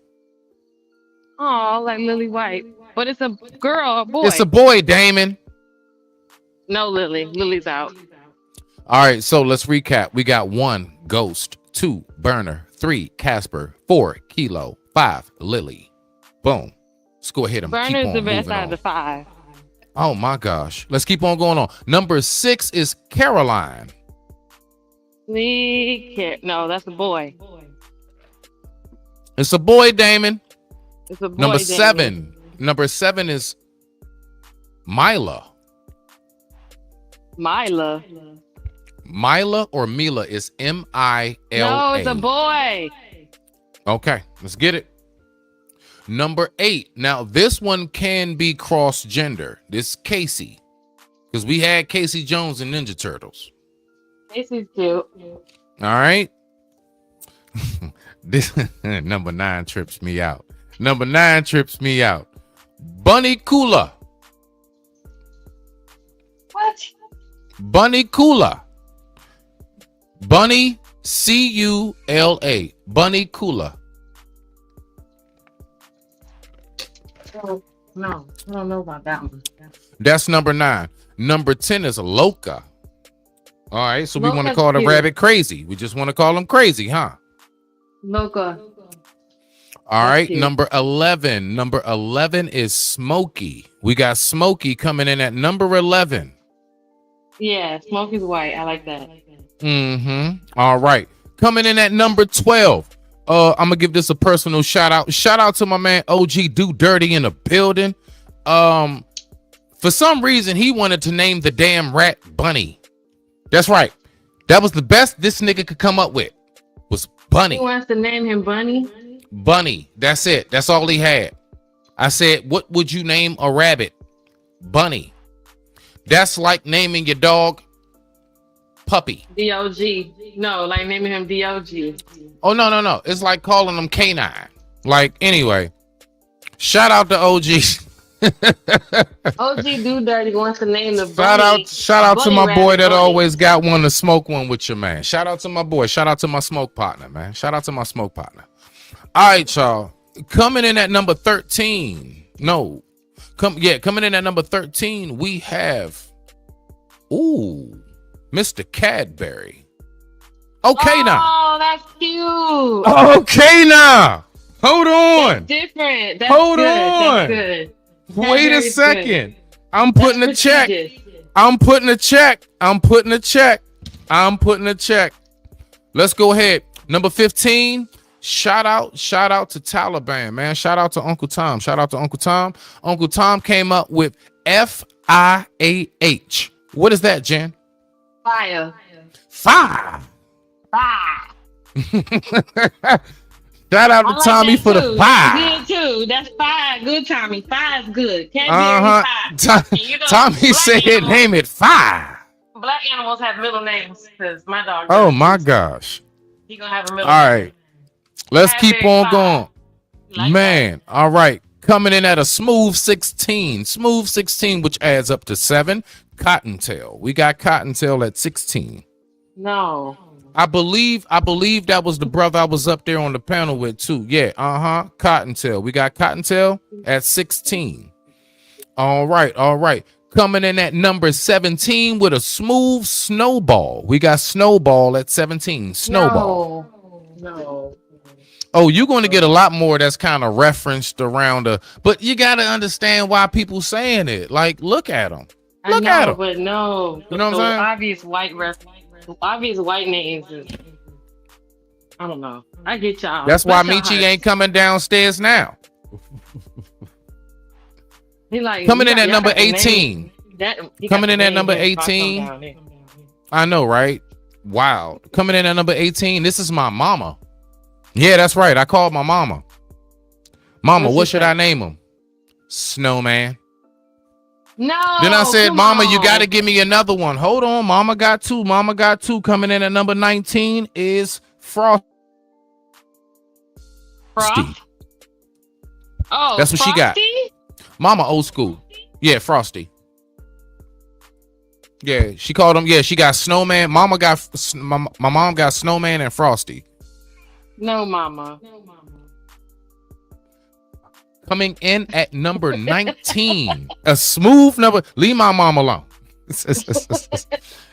Oh, like Lily White. But it's a girl, a boy. It's a boy, Damon. No, Lily. Lily's out. All right. So let's recap. We got 1, Ghost. 2, Burner. 3, Casper. 4, Kilo. 5, Lily. Boom. Let's go ahead and keep Burner's on the best moving out on. of the 5. Oh my gosh. Let's keep on going on. Number 6 is Caroline. No, that's a boy. It's a boy, Damon. It's a boy. Number Damien. 7. Number 7 is Mila. Mila. Mila or Mila is Mila. No, it's a boy. Okay, let's get it. Number 8. Now, this one can be cross-gender. This is Casey. Because we had Casey Jones and Ninja Turtles. Casey's cute. All right. This number 9 trips me out. Bunny Kula. What? Bunny Kula. Bunny Cula. Bunny Kula. No, I don't know about that one. That's number 9. Number 10 is Loca. All right, so we want to Loca's call the cute. rabbit crazy. We just want to call him crazy, huh? Loca. All That's right, cute. number 11. Number 11 is Smokey. We got Smokey coming in at number 11. Yeah, Smokey's white. I like that. All right, coming in at number 12. I'm gonna give this a personal shout out. Shout out to my man OG Do Dirty in the building. For some reason he wanted to name the damn rat Bunny. That's right. That was the best this nigga could come up with. Was Bunny. He wants to name him Bunny. Bunny. That's it. That's all he had. I said, what would you name a rabbit? Bunny. That's like naming your dog Puppy. D-O-G. No, like naming him D-O-G. Oh, no. It's like calling them Canine. Like, anyway. Shout out to OG. OG Do Dirty wants to name the Shout out to Bunny my boy rabbit that Bunny. always got one to smoke one with your man. Shout out to my boy. Shout out to my smoke partner, man. Shout out to my smoke partner. All right, y'all. Coming in at number 13. No. Coming in at number 13, we have Mr. Cadbury. Okay, now. Oh, that's cute. Okay, now. Hold on. That's different. That's Hold good. on. That's good. Wait a Cadbury's second. good. I'm putting a That's check. prestigious. I'm putting a check. Let's go ahead. Number 15. Shout out to Taliban, man. Shout out to Uncle Tom. Uncle Tom came up with FIAH. What is that, Jen? Fire. Fire. Shout out to I like Tommy that for too. the fire. Good too. That's fire. Good, Tommy. Fire's good. Cadbury fire. And you know, Tommy black said, animals- name it Fire. Black animals have middle names because my dog. Oh does. my gosh. He gonna have a middle. All name. right. Let's keep Cadbury on fire. going. Like Man, all right. Coming in at a smooth 16. Smooth 16, which adds up to 7. Cottontail. We got Cottontail at 16. No. I believe that was the brother I was up there on the panel with too. Yeah, Cottontail. We got Cottontail at 16. All right. Coming in at number 17 with a smooth Snowball. We got Snowball at 17. Snowball. No. Oh, you're going to get a lot more that's kind of referenced around but you got to understand why people saying it. Like, look at them. Look at them. But no. You know what I'm saying? Obvious white names is, I don't know. I get y'all. That's why Bless y'all Michi hearts. ain't coming downstairs now. He like Coming in you at got- number y'all got the 18. name. That- he got Coming the in at name number here. I'll come 18. down there. I know, right? Wow. Coming in at number 18. This is my mama. Yeah, that's right. I called my mama. Mama, What's what she should say? I name him? Snowman. No. Then I said, come Mama, you on. got to give me another one. Hold on. Mama got two. Coming in at number 19 is Frosty. Frost? Oh, That's what she got. Frosty? Mama old school. Yeah, Frosty. Yeah, she called him. Yeah, she got Snowman. My mom got Snowman and Frosty. No, Mama. Coming in at number 19. A smooth number. Leave my mom alone.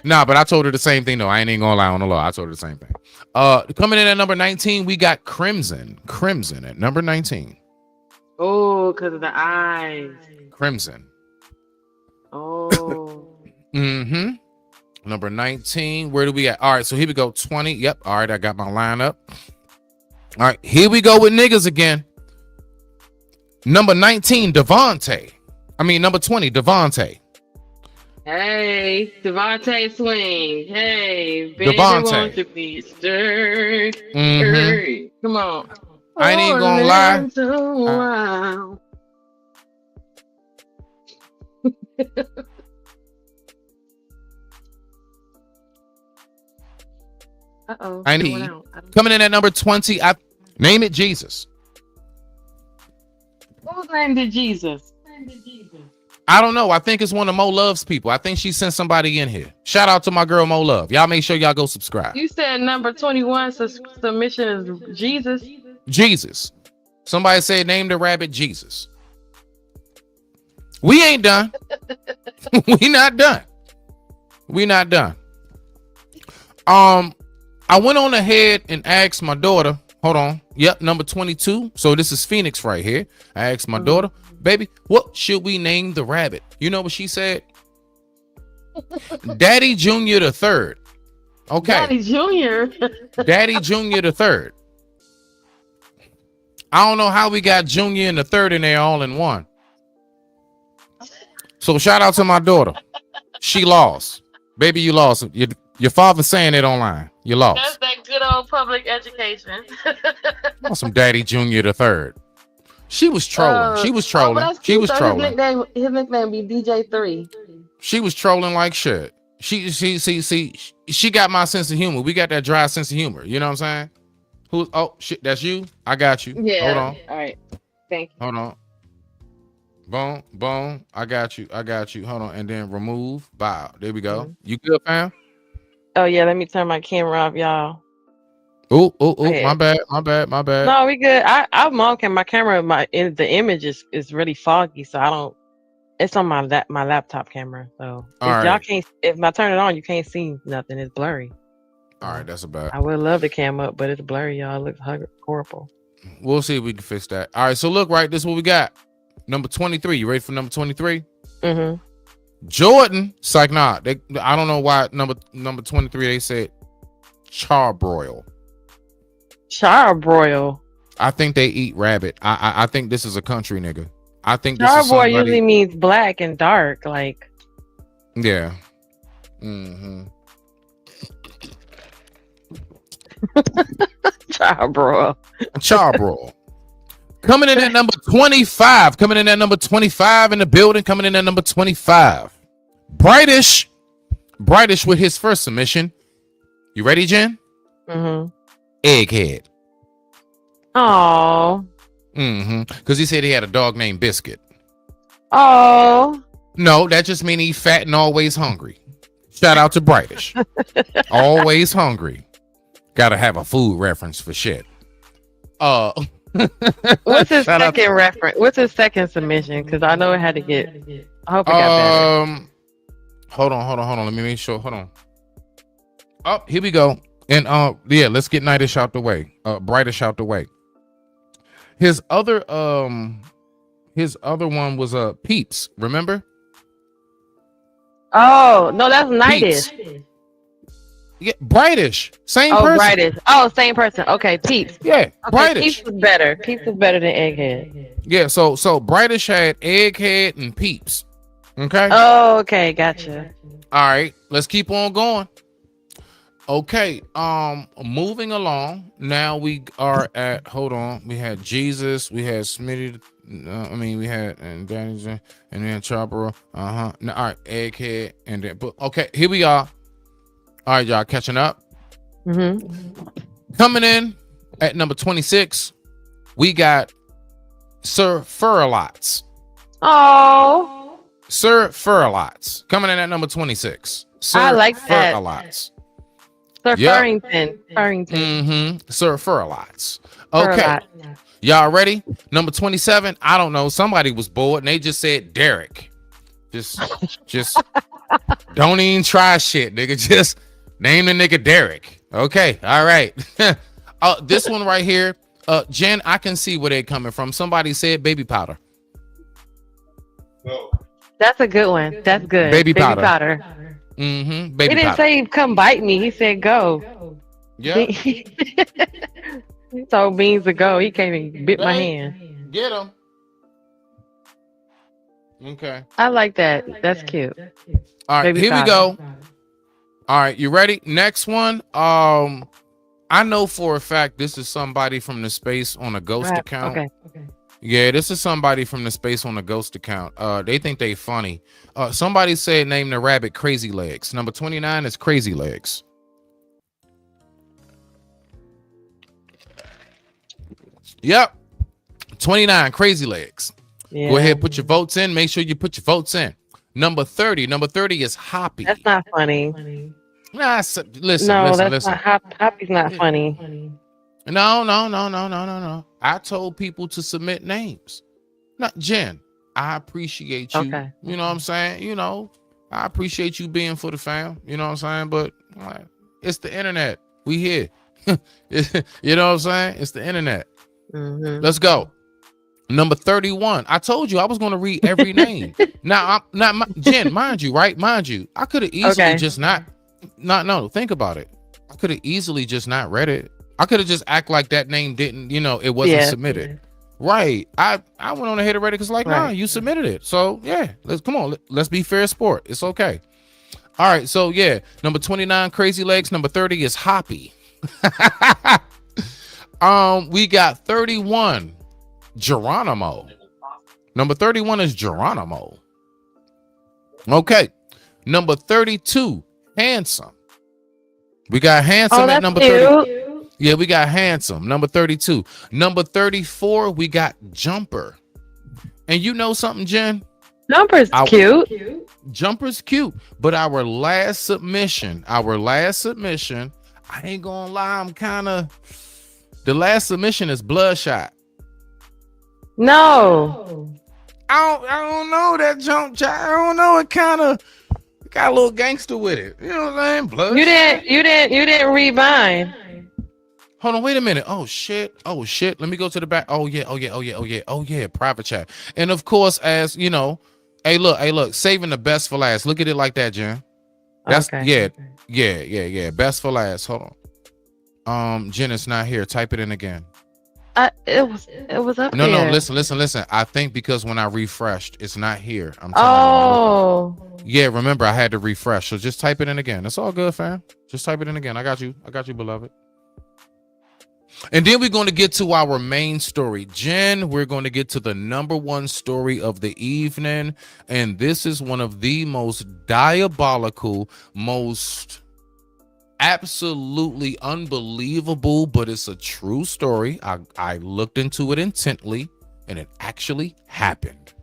Nah, but I told her the same thing though. I ain't even gonna lie on the law. I told her the same thing. Coming in at number 19, we got Crimson. Crimson at number 19. Oh, because of the eyes. Crimson. Oh. Number 19. Where do we at? All right, so here we go. 20. Yep. All right, I got my lineup. All right, here we go with niggas again. Number 19, Devontae. Number 20, Devontae. Hey, Devontae Swing. Hey, baby, Devontae. won't you be stirred? Mhm. Come on. I ain't even gonna lie. Wow. Uh-oh. I it need. went out. I don't- Coming in at number 20, I name it Jesus. Whose name did Jesus? I don't know. I think it's one of Mo Love's people. I think she sent somebody in here. Shout out to my girl Mo Love. Y'all make sure y'all go subscribe. You said number 21 submission is Jesus. Jesus. Somebody said name the rabbit Jesus. We ain't done. We not done. We not done. I went on ahead and asked my daughter. Hold on. Yep, number 22. So this is Phoenix right here. I asked my daughter, baby, what should we name the rabbit? You know what she said? Daddy Junior the Third. Okay. Daddy Junior. Daddy Junior the Third. I don't know how we got Junior and the Third in there all in one. So shout out to my daughter. She lost. Baby, you lost. Your father saying it online. You lost. That's that good old public education. Some Daddy Junior the Third. She was trolling. She was trolling. She was trolling. His nickname be DJ3. She was trolling like shit. She got my sense of humor. We got that dry sense of humor. You know what I'm saying? Who's oh shit? That's you. I got you. Yeah. Hold on. All right. Thank you. Hold on. Boom, boom. I got you. I got you. Hold on. And then remove. Bow. There we go. You good, fam? Oh yeah. Let me turn my camera off, y'all. Oh. My bad. My bad. No, we good. I'm on my camera. The image is really foggy, so I don't. It's on my laptop camera. So y'all can't. If I turn it on, you can't see nothing. It's blurry. All right, that's a bad. I would love the cam up, but it's blurry, y'all. It looks horrible. We'll see if we can fix that. All right, so look, right, this is what we got. Number 23. You ready for number 23? Mm-hmm. Jordan. It's like, nah. I don't know why number 23. They said charbroil. Charbroil. I think they eat rabbit. I think this is a country nigga. I think this charbroil usually means black and dark, like. Yeah. Mm-hmm. Charbroil. Coming in at number 25. Coming in at number 25 in the building. Coming in at number 25. Brightish with his first submission. You ready, Jen? Mm-hmm. Egghead. Oh. Mm-hmm. Because he said he had a dog named Biscuit. Oh. No, that just means he's fat and always hungry. Shout out to Brightish. Always hungry. Gotta have a food reference for shit. What's his second reference? What's his second submission? Because I know it had to get. I hope it got better. Hold on. Let me make sure. Hold on. Oh, here we go. And yeah, let's get Nightish out the way. Brightish out the way. His other one was Peeps. Remember? Oh no, that's Nightish. Yeah, Brightish. Same person. Brightish. Oh, same person. Okay, Peeps. Yeah, okay, Brightish. Peeps was better. Peeps was better than Egghead. Yeah, so Brightish had Egghead and Peeps. Okay. Oh, okay, gotcha. All right, let's keep on going. Okay, moving along. Now we are at. Hold on. We had Jesus. We had Smitty. We had and Danny and then Chopper. All right, Egghead and then. But okay, here we are. All right, y'all catching up. Mm-hmm. Coming in at number 26, we got Sir Furlots. Oh. Sir Furlots coming in at number 26. Sir I like that. Furlots. Sir Furrington. Mm-hmm. Sir Furlots. Okay. Y'all ready? Number 27. I don't know. Somebody was bored and they just said Derek. Just don't even try shit, nigga. Just name the nigga Derek. Okay. All right. This one right here. Jen, I can see where they're coming from. Somebody said baby powder. That's a good one. That's good. Baby powder. Mm-hmm. Baby he didn't powder. say come bite me. He said go. Yeah. He told Beans to go. He came and bit my hand. Get him. Okay. I like that. That's cute. All right, here we go. All right, you ready? Next one. I know for a fact this is somebody from the space on a ghost account. Okay. Yeah, this is somebody from the space on a ghost account. They think they funny. Somebody said name the rabbit Crazy Legs. Number 29 is Crazy Legs. Yep. 29 Crazy Legs. Yeah. Go ahead, put your votes in. Make sure you put your votes in. Number 30 is Hoppy. That's not funny. Nah, listen. Not Hoppy's not funny. No. I told people to submit names. Not Jen. I appreciate you. Okay. You know what I'm saying? You know, I appreciate you being for the fam. You know what I'm saying? But it's the internet. We here. You know what I'm saying? It's the internet. Mm-hmm. Let's go. Number 31. I told you I was going to read every name. Now, Jen, mind you, right? Mind you, I could have easily just not, think about it. I could have easily just not read it. I could have just act like that name didn't, it wasn't submitted. Yeah. Right. I went on ahead and read it because nah, you submitted it. So yeah, let's be fair sport. It's okay. All right. So yeah, number 29, Crazy Legs. Number 30 is Hoppy. We got 31, Geronimo. Number 31 is Geronimo. Okay. Number 32, Handsome. We got Handsome at number 30. Yeah, we got Handsome, number 32. Number 34, we got Jumper. And you know something, Jen? Jumper's cute. Jumper's cute. But our last submission, I ain't gonna lie, the last submission is Bloodshot. No. I don't know that jump. I don't know. It kind of got a little gangster with it. You know what I'm saying? Bloodshot. You didn't read mine. Hold on, wait a minute. Oh shit. Let me go to the back. Oh yeah. Private chat. And of course, as you know, hey look, saving the best for last. Look at it like that, Jen. That's yeah. Best for last. Hold on. Jen is not here. Type it in again. It was up there. No, listen. I think because when I refreshed, it's not here. I'm telling you. Yeah, remember I had to refresh. So just type it in again. It's all good, fam. Just type it in again. I got you, beloved. And then we're going to get to our main story. Jen, we're going to get to the number one story of the evening. And this is one of the most diabolical, most absolutely unbelievable, but it's a true story. I looked into it intently, and it actually happened.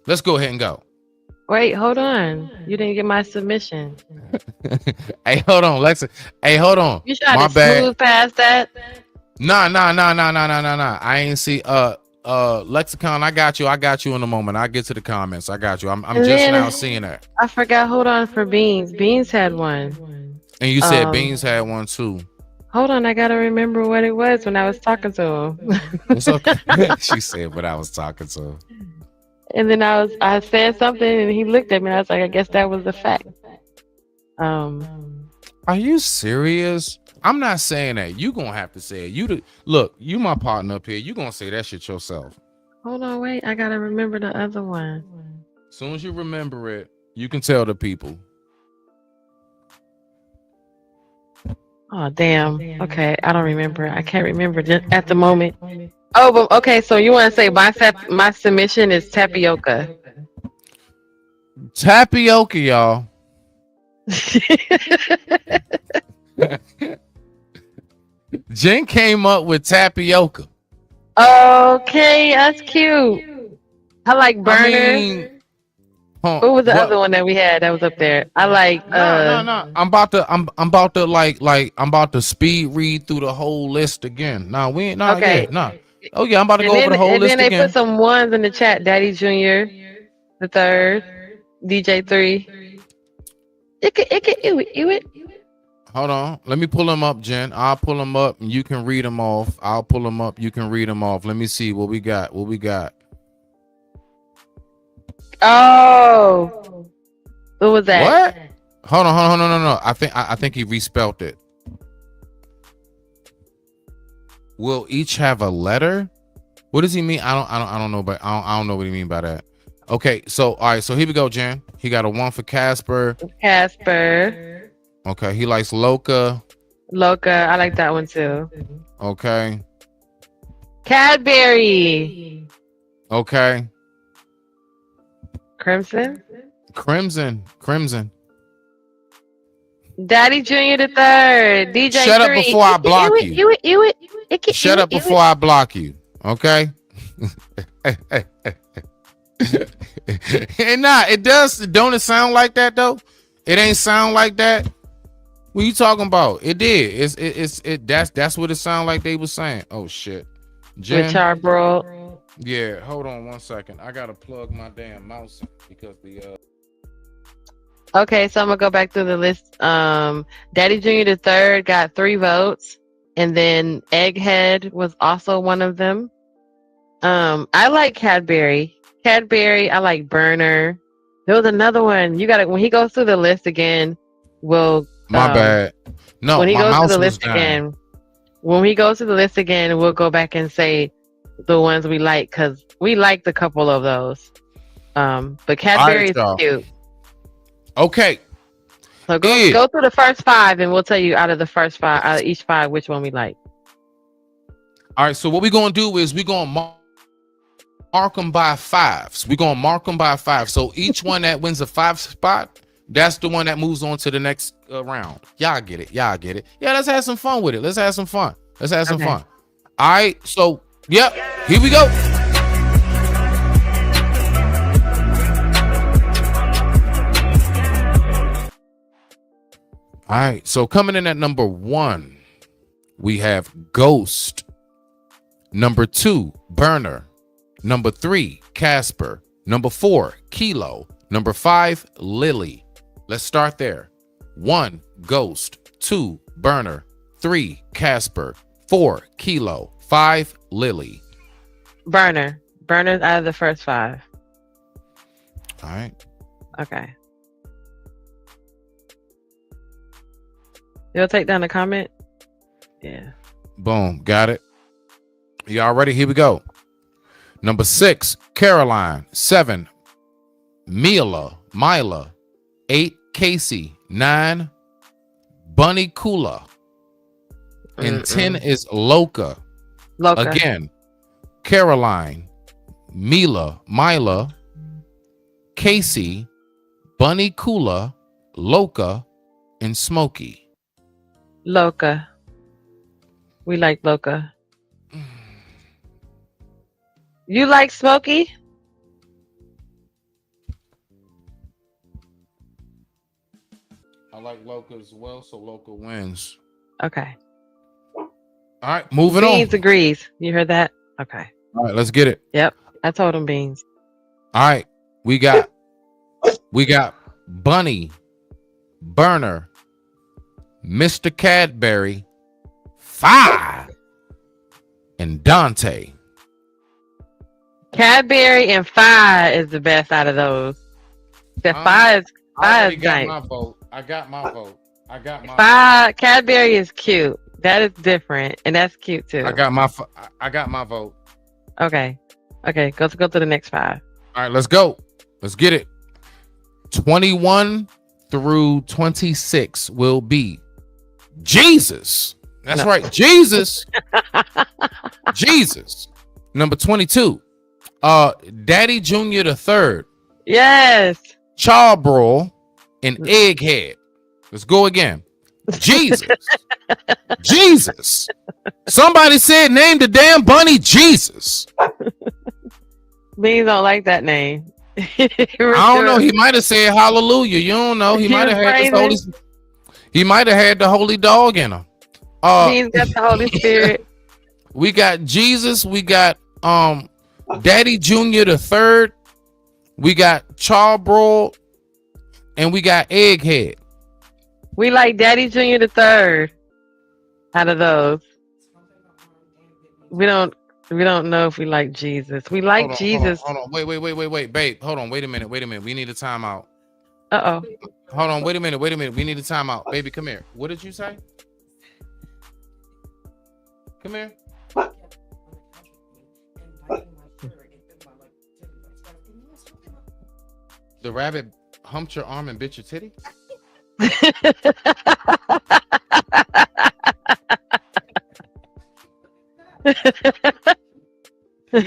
Let's go ahead and go. Wait, hold on. You didn't get my submission. Hey, hold on, Lexa. Hey, hold on. You tried to smooth past that? Nah. I ain't see. Lexicon, I got you in a moment. I'll get to the comments. I got you. I'm just now seeing that. I forgot. Hold on for Beans. Beans had one. And you said Beans had one too. Hold on, I gotta remember what it was when I was talking to him. It's okay. She said what I was talking to him. And then I said something and he looked at me and I was like, I guess that was the fact. Are you serious? I'm not saying that. You gonna have to say it. Look, you my partner up here. You gonna say that shit yourself. Hold on, wait. I gotta remember the other one. As soon as you remember it, you can tell the people. Oh, damn. Okay, I don't remember. I can't remember just at the moment. Oh, but okay. So you want to say my submission is tapioca? Tapioca, y'all. Jen came up with tapioca. Okay, that's cute. I like burner. What was the other one that we had that was up there? I like no. I'm about to speed read through the whole list again. No, we ain't Oh yeah, I'm about to go over the whole list again. And then they put some ones in the chat. Daddy Jr., the third, DJ3. It. Hold on. Let me pull them up, Jen. I'll pull them up and you can read them off. I'll pull them up. You can read them off. Let me see what we got. Oh. What was that? What? Hold on. No. I think he respelled it. Will each have a letter? What does he mean? I don't know, but I don't know what he mean by that. Okay, so all right, so here we go, Jen. He got a 1 for Casper. Okay, he likes Loca. I like that one too. Okay. Cadbury. Okay. Crimson. Daddy Jr. the third. DJ. Shut up before I block you. Shut up before I block you. Okay. And it does. Don't it sound like that though? It ain't sound like that. What you talking about? It did. That's what it sounded like they was saying. Oh shit. Jen. With charbroiled. Yeah, hold on 1 second. I gotta plug my damn mouse in because the Okay, so I'm gonna go back through the list. Daddy Junior the Third got 3 votes, and then Egghead was also one of them. I like Cadbury. I like Burner. There was another one. You gotta when he goes through the list again, we'll my bad. No, when he my goes mouse through the was list down. again. When he goes through the list again, we'll go back and say the ones we like because we liked a couple of those. But Cadbury is y'all. cute. Okay. So go through the first 5 and we'll tell you out of each 5 which one we like. All right, so what we're gonna do is we're gonna mark them by 5s. We're gonna mark them by 5. So each one that wins a 5 spot, that's the one that moves on to the next round. Y'all get it. Yeah, let's have some fun with it. Let's have some fun. All right, so yep, here we go. All right, so coming in at number 1, we have Ghost. Number 2, Burner. Number 3, Casper. Number 4, Kilo. Number 5, Lily. Let's start there. 1, Ghost. 2, Burner. 3, Casper. 4, Kilo. 5, Lily. Burner. Burner's out of the first 5. All right. Okay. You'll take down the comment? Yeah. Boom. Got it. Y'all ready? Here we go. Number 6, Caroline. 7, Mila. 8, Casey. 9, Bunny Kula. And 10 is Loka. Again, Caroline, Mila, Casey, Bunny Kula, Loka, and Smokey. Loka. We like Loka. You like Smokey? I like Loka as well, so Loka wins. Okay. All right, moving on. Beans agrees. You heard that? Okay. All right, let's get it. Yep. I told him Beans. All right, we got Bunny, Burner, Mr. Cadbury, 5, and Dante. Cadbury and 5 is the best out of those. The 5 is I got nice. my vote. I got my vote. 5 Cadbury is cute. That is different, and that's cute too. I got my vote. Okay. Go to the next 5. All right, let's go. Let's get it. 21 through 26 will be Jesus. That's right, Jesus. Jesus. Number 22. Daddy Junior the Third. Yes. Charbroil and Egghead. Let's go again. Jesus. Jesus. Somebody said name the damn bunny Jesus. Beans don't like that name. I don't know. He might have said hallelujah. You don't know. He might have had the holy. He might have had the holy dog in him. He's got the Holy Spirit. We got Jesus. We got Daddy Junior the Third. We got Charbroil, and we got Egghead. We like Daddy Junior the Third. Out of those, we don't know if we like Jesus. We like Jesus. Hold on. Wait, babe. Hold on. Wait a minute. We need a timeout. Uh-oh. Hold on. Wait a minute. We need a timeout. Baby, come here. What did you say? Come here. The rabbit humped your arm and bit your titty? He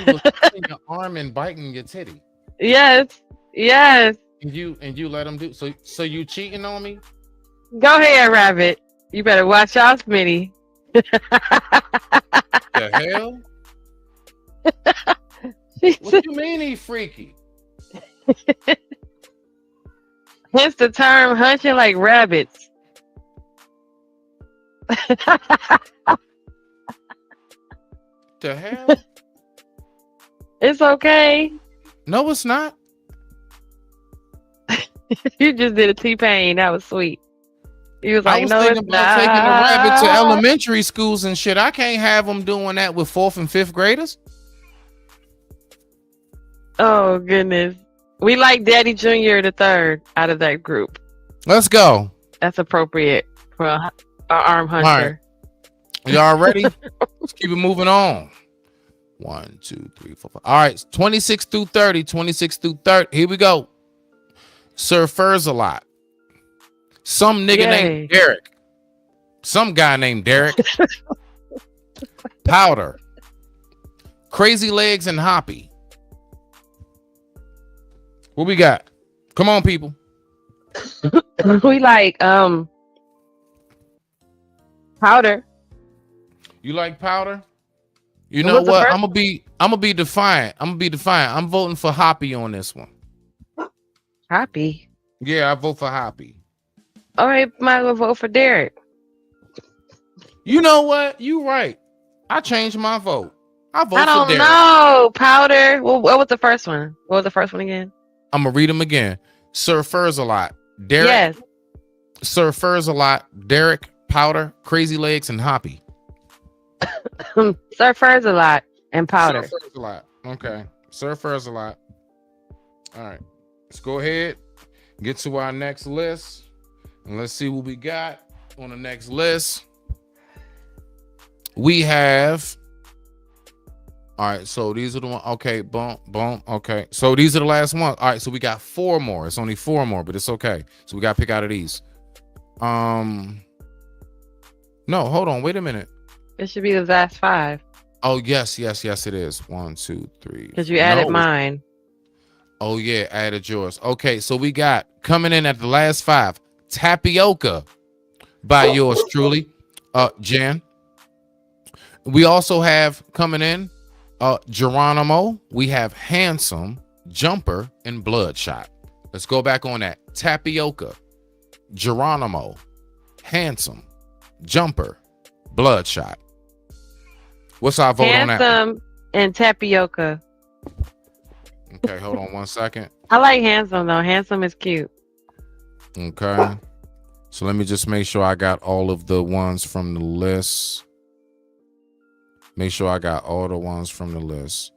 was biting your arm and biting your titty. Yes. And you let him do so you cheating on me? Go ahead, Rabbit. You better watch out, Smitty. The hell? What you mean he freaky? Hence the term hunching like rabbits. The hell? It's okay. No, it's not. You just did a T-Pain. That was sweet. He was like, I was no, thinking it's about taking the not. rabbit to elementary schools and shit. I can't have them doing that with 4th and 5th graders. Oh, goodness. We like Daddy Jr. the third out of that group. Let's go. That's appropriate for an arm hunter. Right. Y'all ready? Let's keep it moving on. 1, 2, 3, 4, 5. All right, 26 through 30. 26 through 30. Here we go. Sir Furs-a-Lot. Some nigga named Derek. Some guy named Derek. Powder. Crazy Legs and Hoppy. What we got? Come on, people. We like Powder. You like Powder? You know what? I'm gonna be defiant. I'm voting for Hoppy on this one. Hoppy. Yeah, I vote for Hoppy. All right, might as well vote for Derek. You know what? You right. I changed my vote. I vote for Derek. I don't know. Powder. Well, what was the first one? What was the first one again? I'm gonna read them again. Sir Furs-a-Lot. Derek. Yes. Sir Furs-a-Lot. Derek. Powder. Crazy Legs and Hoppy. Sir Furs-a-Lot and Powder. Sir Furs-a-Lot. Okay. Sir Furs-a-Lot. All right. Let's go ahead. Get to our next list. And let's see what we got on the next list. We have. All right, so these are the ones. Okay, boom, boom. Okay, so these are the last ones. All right, so we got 4 more. It's only 4 more, but it's okay. So we got to pick out of these. No, hold on. Wait a minute. It should be the last 5. Oh, yes, it is. 1, 2, 3. Because you added mine. Oh, yeah, added yours. Okay, so we got coming in at the last 5. Tapioca by yours truly, Jan. We also have coming in Geronimo. We have Handsome, Jumper, and Bloodshot. Let's go back on that. Tapioca, Geronimo, Handsome, Jumper, Bloodshot. What's our vote on that? Handsome and Tapioca. Okay, hold on 1 second. I like Handsome though. Handsome is cute. Okay. So let me just make sure I got all of the ones from the list. Make sure I got all the ones from the list.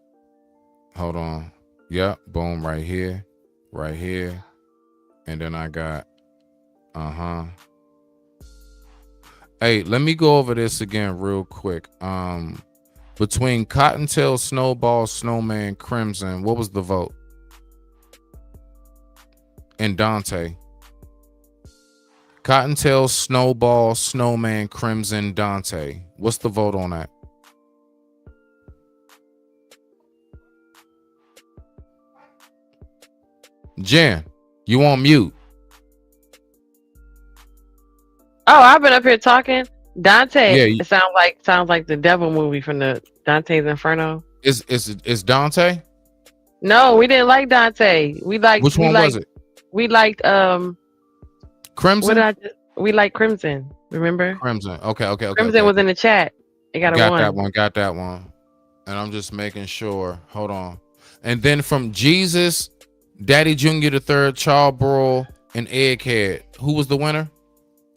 Hold on. Yep. Boom. Right here. Right here. And then I got. Hey, let me go over this again real quick. Between Cottontail, Snowball, Snowman, Crimson, what was the vote? And Dante. Cottontail, Snowball, Snowman, Crimson, Dante. What's the vote on that? Jen, you on mute. Oh, I've been up here talking. Dante. Yeah, it sounds like the devil movie from the Dante's Inferno. Is Dante? No, we didn't like Dante. We liked Which one was it? We liked Crimson. We like Crimson. Remember? Crimson. Okay. Crimson was in the chat. It got a 1. Got that one. And I'm just making sure. Hold on. And then from Jesus, Daddy Jr. the Third, Charbroil, and Egghead. Who was the winner?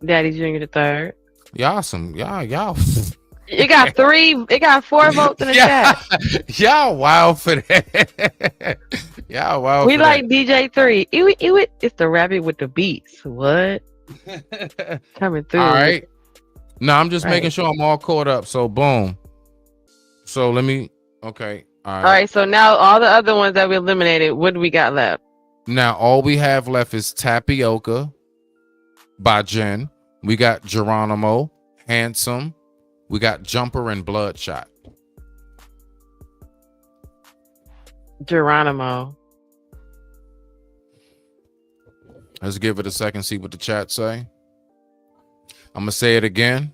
Daddy Jr. the Third. Y'all some y'all. It got 3. It got 4 votes in the chat. Y'all wild for that. Y'all wild. We like DJ 3. It's the rabbit with the beats. What? Coming through. All right. No, I'm just making sure I'm all caught up. So boom. So let me. Okay. All right. So now all the other ones that we eliminated, what do we got left? Now all we have left is Tapioca by Jen. We got Geronimo, Handsome. We got Jumper and Bloodshot. Geronimo. Let's give it a second, see what the chat say. I'm going to say it again.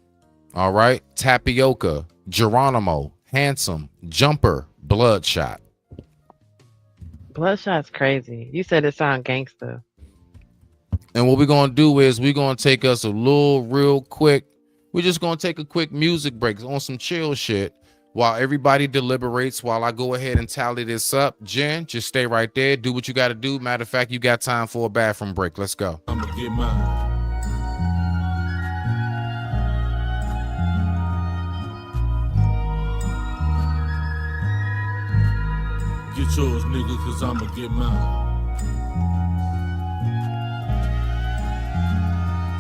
All right. Tapioca, Geronimo, Handsome, Jumper, Bloodshot. Bloodshot's crazy. You said it sound gangster. And what we're going to do is we're going to take us a little real quick. We're just going to take a quick music break on some chill shit. while everybody deliberates, while I go ahead and tally this up, Jen, just stay right there. Do what you got to do. Matter of fact, you got time for a bathroom break. Let's go. I'm gonna get mine. Get yours, nigga, cause I'ma get mine.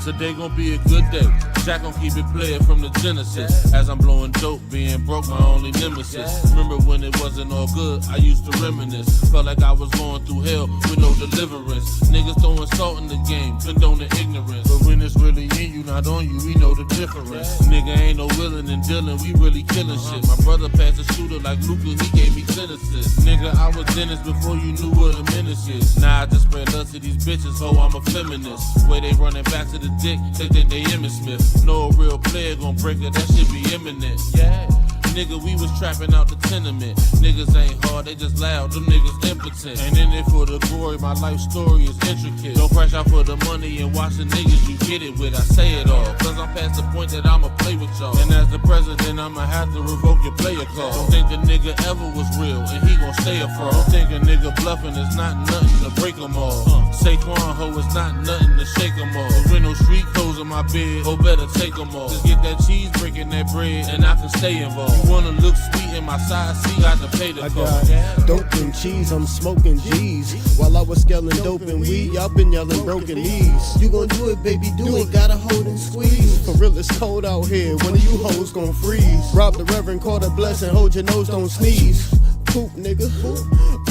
Today gon' be a good day. Jack gon' keep it playing from the Genesis. As I'm blowing dope, being broke, my only nemesis. Remember when it wasn't all good, I used to reminisce. Felt like I was going through hell with no deliverance. Niggas throwing salt in the game, condoning ignorance. But when it's really in you, not on you, we know the difference. Nigga ain't no willing and dealing, we really killing shit. My brother passed a shooter like Luka, he gave me sentences. Nigga, I was Dennis before you knew what a menace is. Now I just spread love to these bitches, ho, I'm a feminist. Way they running back to the dick, they think they Emmitt Smith. No real player gon' break it, that shit be imminent. Yeah. Nigga, we was trapping out the tenement. Niggas ain't hard, they just loud, them niggas impotent. Ain't in it for the glory, my life story is intricate. Don't crash out for the money and watch the niggas you get it with. I say it all, cause I'm past the point that I'ma play with y'all. And as the president, I'ma have to revoke your player call. Don't think the nigga ever was real, and he gon' stay a fraud. Don't think a nigga bluffing is not nothing to break them all. Saquon, ho, it's not nothing to shake them all. There ain't no street clothes in my bed, ho, better take them all. Just get that cheese, breaking that bread, and I can stay involved. You wanna look sweet in my side seat, got to pay the cost. Dope and cheese, I'm smoking G's. While I was scaling dope and weed, y'all been yelling broken knees. You gon' do it, baby, do it, gotta hold and squeeze. For real, it's cold out here, one of you hoes gon' freeze. Rob the reverend, call the blessing, hold your nose, don't sneeze. Poop, nigga.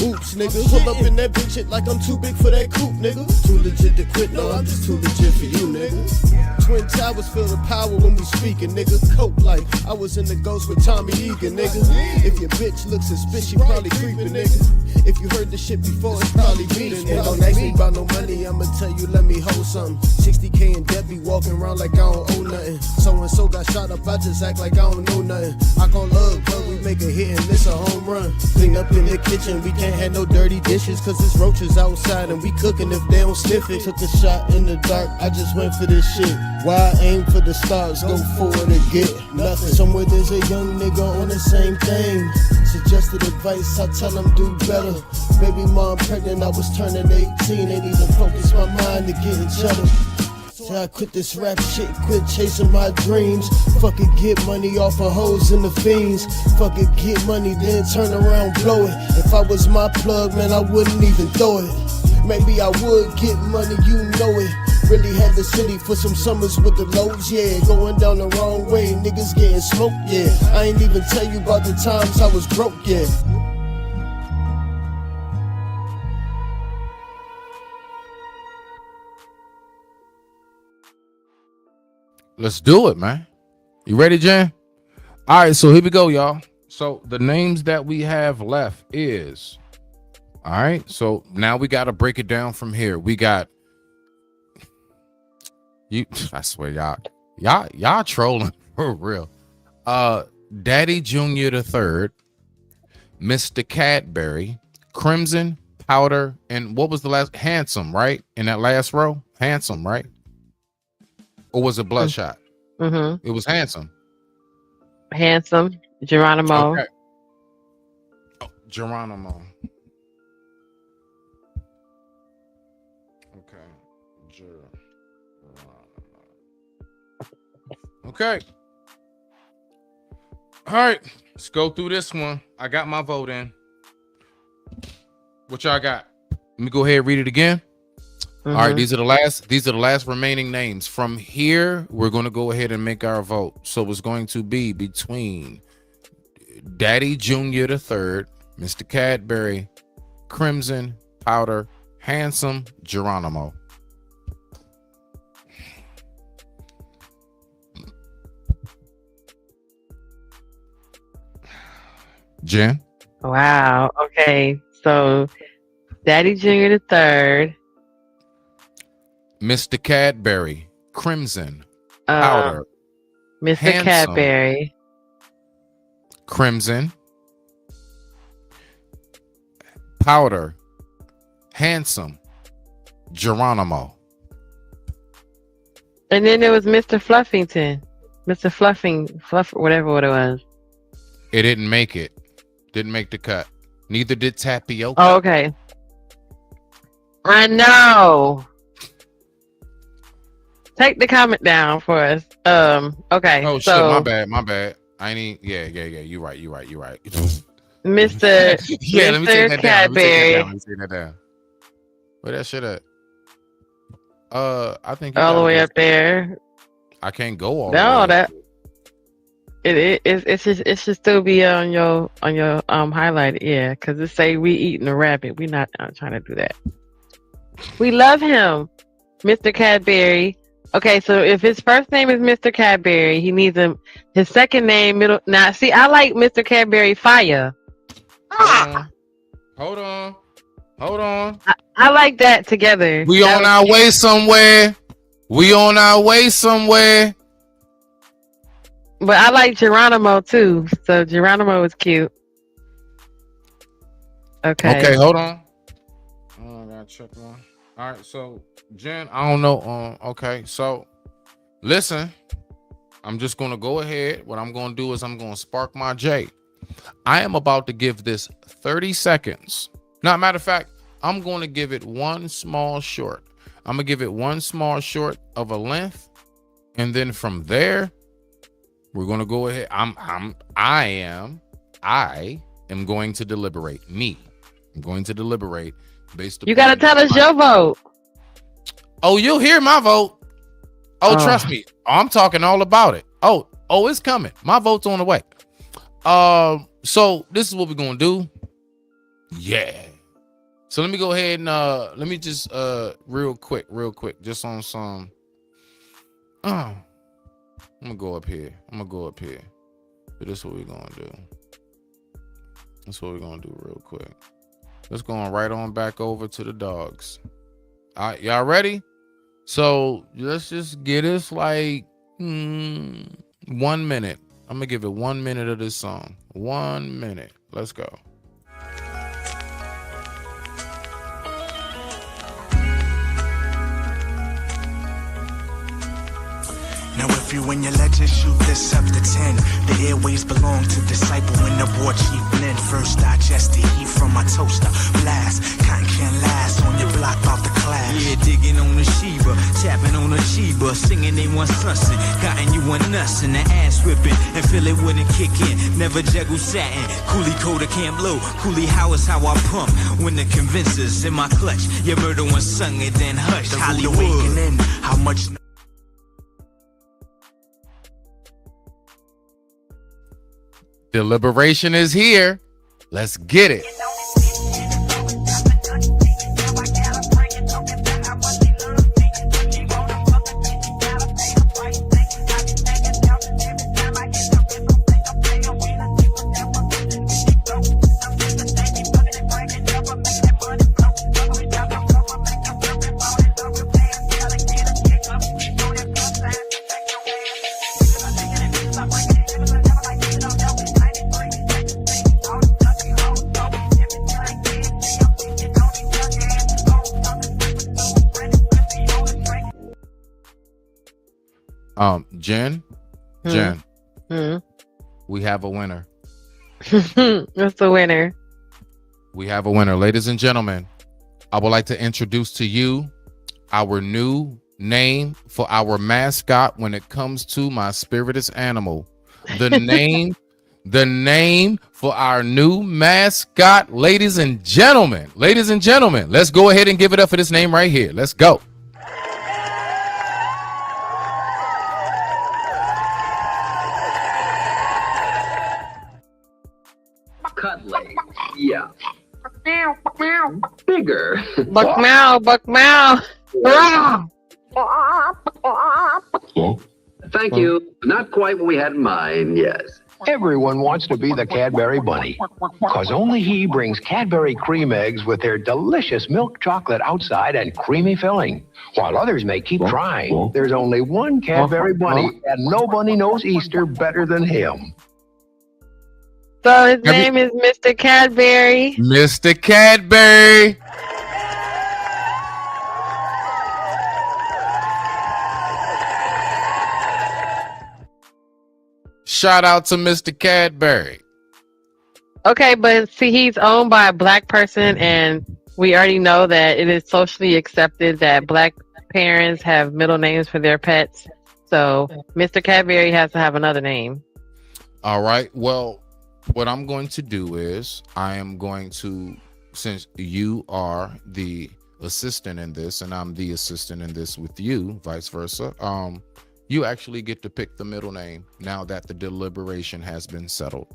Oops, nigga. Pull up in that bitch shit like I'm too big for that coupe, nigga. Too legit to quit, no, I'm just too legit for you, nigga. Twin Towers feel the power when we speaking, nigga. Cope like I was in the ghost with Tommy Egan, nigga. If your bitch looks suspicious, she probably creeping, nigga. If you heard this shit before, it's probably beating. And don't ask me about no money, I'ma tell you, let me hold something. 60K in debt, be walking around like I don't owe nothing. So and so got shot up, I just act like I don't know nothing. I call love, but we make a hit and miss a home run. Clean up in the kitchen, we can't have no dirty dishes, cause it's roaches outside and we cooking if they don't sniff it. Took a shot in the dark, I just went for this shit. Why aim for the stars, go forward and get nothing. Somewhere there's a young nigga on the same thing. Suggested advice, I tell him do better. Baby mom pregnant, I was turning 18. They need to focus my mind to get each other. So I quit this rap shit, quit chasing my dreams. Fuck it, get money off of hoes and the fiends. Fuck it, get money, then turn around, blow it. If I was my plug, man, I wouldn't even throw it. Maybe I would get money, you know it. Really had the city for some summers with the lows, yeah. Going down the wrong way, niggas getting smoked, yeah. I ain't even tell you about the times I was broke, yeah. Let's do it, man. You ready, Jen? All right, so here we go, y'all. So the names that we have left is, all right, so now we got to break it down from here. We got you. I swear, y'all trolling for real. Daddy Jr. the Third, Mr. Cadbury, Crimson, Powder, and what was the last? Handsome, right? In that last row, Handsome, right? Or was it Bloodshot? Mm-hmm. It was Handsome. Handsome, Geronimo. Okay. Oh, Geronimo. Okay. Geronimo. Okay. All right. Let's go through this one. I got my vote in. What y'all got? Let me go ahead and read it again. All right, these are the last remaining names. From here, we're going to go ahead and make our vote. So it's going to be between Daddy Jr. the Third, Mr. Cadbury, Crimson, Powder, Handsome, Geronimo. Jen? Wow. Okay. So Daddy Jr. the Third, Mr. Cadbury, Crimson, Powder, Mr. Handsome, Cadbury, Crimson, Powder, Handsome, Geronimo. and then there was Mr. Fluffington, Mr. Fluff, whatever what it was. It didn't make it. Didn't make the cut. Neither did tapioca. Oh, okay. I know. Take the comment down for us. Okay. Oh so, shit, my bad. I ain't yeah. You're right. Mr. Yeah, let me take Mr. that Cadbury. down. Let me take that down. Where that shit at? I think All the way up there. I can't go all No, the way. that it should still be on your highlighted, yeah, because it say we eating a rabbit. We not trying to do that. We love him, Mr. Cadbury. Okay, so if his first name is Mr. Cadbury, he needs his second name middle. Now, see, I like Mr. Cadbury Fire. Hold on. I like that together. We on our way somewhere. But I like Geronimo too. So Geronimo is cute. Okay, hold on. Oh, I gotta check one. All right, so Jen, I don't know. Okay, so listen, I'm just gonna go ahead. What I'm gonna do is I'm gonna spark my J. I am about to give this 30 seconds. Now, matter of fact, I'm going to give it one small short. I'm gonna give it one small short of a length, and then from there, we're gonna go ahead. I am going to deliberate. I'm going to deliberate based upon. you gotta tell us your vote. Oh, you'll hear my vote. Oh, trust me. I'm talking all about it. Oh, it's coming. My vote's on the way. So this is what we're gonna do. Yeah. So let me go ahead and let me just real quick, just on some. I'm gonna go up here. But this is what we're gonna do. Real quick. Let's go on right on back over to the dogs. All right, y'all ready? So let's just get us like 1 minute. I'm gonna give it 1 minute of this song. 1 minute. Let's go. Now if you and your legends shoot this up to 10, the airways belong to Disciple and the war chief blend. First digest the heat from my toaster. Blast, cotton can last on your block about the class. Yeah, digging on the Sheba, tapping on the Sheba, singing they want sunset, gotten you one nuts in the ass whipping, and feel it wouldn't kick in. Never juggle satin, coolie coda can't blow. Coolie how is how I pump when the convincers in my clutch. Your murder one sung it then hushed. Hollywood, how much. Deliberation is here. Let's get it. Jen, we have a winner. What's the winner? We have a winner. Ladies and gentlemen, I would like to introduce to you our new name for our mascot when it comes to my spiritus animal. The name for our new mascot, ladies and gentlemen. Let's go ahead and give it up for this name right here. Let's go. Cut leg. Yeah. Bigger. Buck meow. Thank you. Not quite what we had in mind, yes. Everyone wants to be the Cadbury Bunny, because only he brings Cadbury cream eggs with their delicious milk chocolate outside and creamy filling. While others may keep trying, there's only one Cadbury Bunny, and no bunny knows Easter better than him. So his name is Mr. Cadbury. Mr. Cadbury. Shout out to Mr. Cadbury. Okay, but see, he's owned by a black person, and we already know that it is socially accepted that black parents have middle names for their pets. So Mr. Cadbury has to have another name. All right. Well, what I'm going to do is I am going to, since you are the assistant in this and I'm the assistant in this with you, vice versa, you actually get to pick the middle name now that the deliberation has been settled.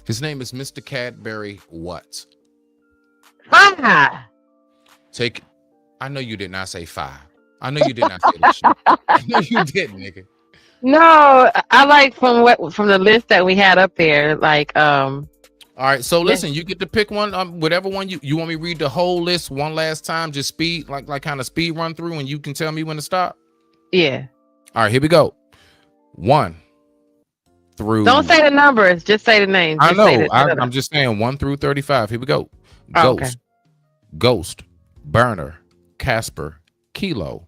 His name is Mr. Cadbury what? Ah! I know you did not say 5. I know you did not say this shit. I know you didn't, nigga. No, I like from the list that we had up there, like All right, so listen, you get to pick one, whatever one you want me to read the whole list one last time, just speed, like kind of speed run through, and you can tell me when to stop. Yeah. All right, here we go. 1 through. Don't say the numbers, just say the names. I know. I'm just saying 1 through 35. Here we go. Oh, Ghost, okay. Ghost, Burner, Casper, Kilo,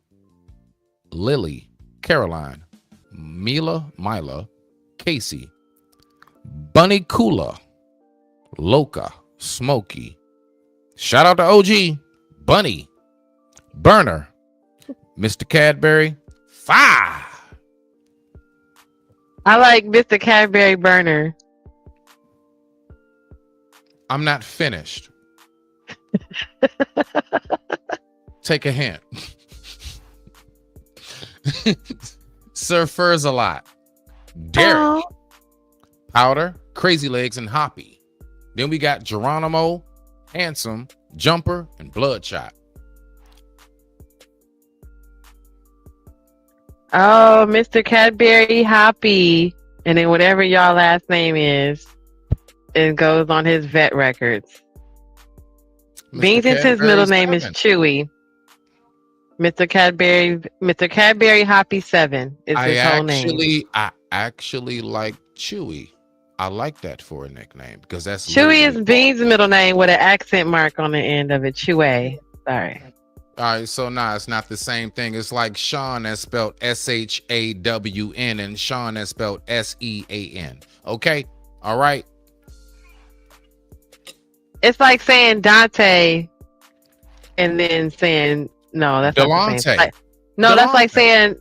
Lily, Caroline, Mila, Casey, Bunny Kula, Loca, Smokey. Shout out to OG, Bunny, Burner, Mr. Cadbury, 5. I like Mr. Cadbury Burner. I'm not finished. Take a hint. Surfers a lot. Derek, Powder, Crazy Legs, and Hoppy. Then we got Geronimo, Handsome, Jumper, and Bloodshot. Oh, Mr. Cadbury Hoppy. And then whatever y'all last name is, it goes on his vet records. Beansington's middle name is Chewy. Mr. Cadbury Hoppy 7 is his whole name. I actually like Chewy. I like that for a nickname because that's Chewy is Bean's middle name with an accent mark on the end of it. Chewy. Sorry. All right, so it's not the same thing. It's like Sean that's spelled SHAWN and Sean that's spelled SEAN. Okay, all right. It's like saying Dante and then saying no. That's Delonte. not the same. That's like saying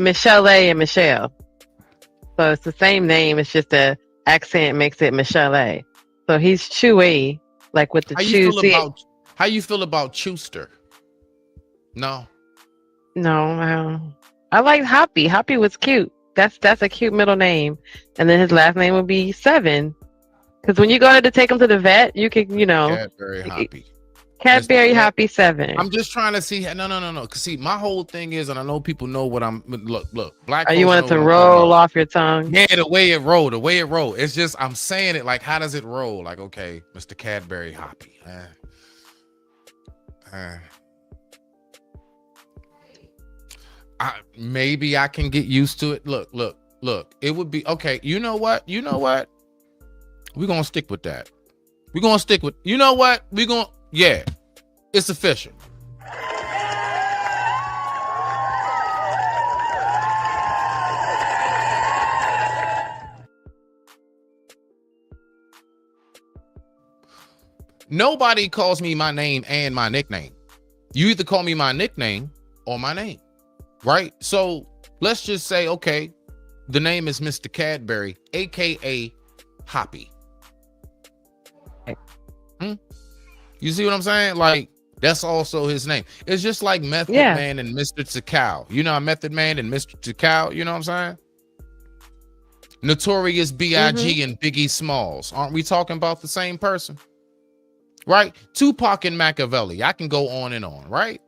Michelle and Michelle. So it's the same name. It's just the accent makes it Michelle. So he's Chewy, like with the chew. How you feel about Chewster? No, I like Hoppy. Hoppy was cute. That's a cute middle name, and then his last name would be 7. Because when you go to take him to the vet, you can, Cadbury Hoppy. Cadbury Hoppy 7. I'm just trying to see. No. Cause see, my whole thing is, and I know people know what I'm. Look. Black. Oh, you want it to roll off your tongue? Yeah, the way it rolled. It's just I'm saying it like, how does it roll? Like, okay, Mr. Cadbury Hoppy. Maybe I can get used to it. Look. It would be okay. You know what? We're gonna stick with that. We're gonna stick with. You know what? Yeah, it's official. Nobody calls me my name and my nickname. You either call me my nickname or my name, right? So let's just say, okay, the name is Mr. Cadbury, aka Hoppy. You see what I'm saying? Like, that's also his name. It's just like Method Man and Mr. Takao. You know, Method Man and Mr. Takao, you know what I'm saying? Notorious B.I.G. and Biggie Smalls. Aren't we talking about the same person? Right? Tupac and Machiavelli. I can go on and on, right?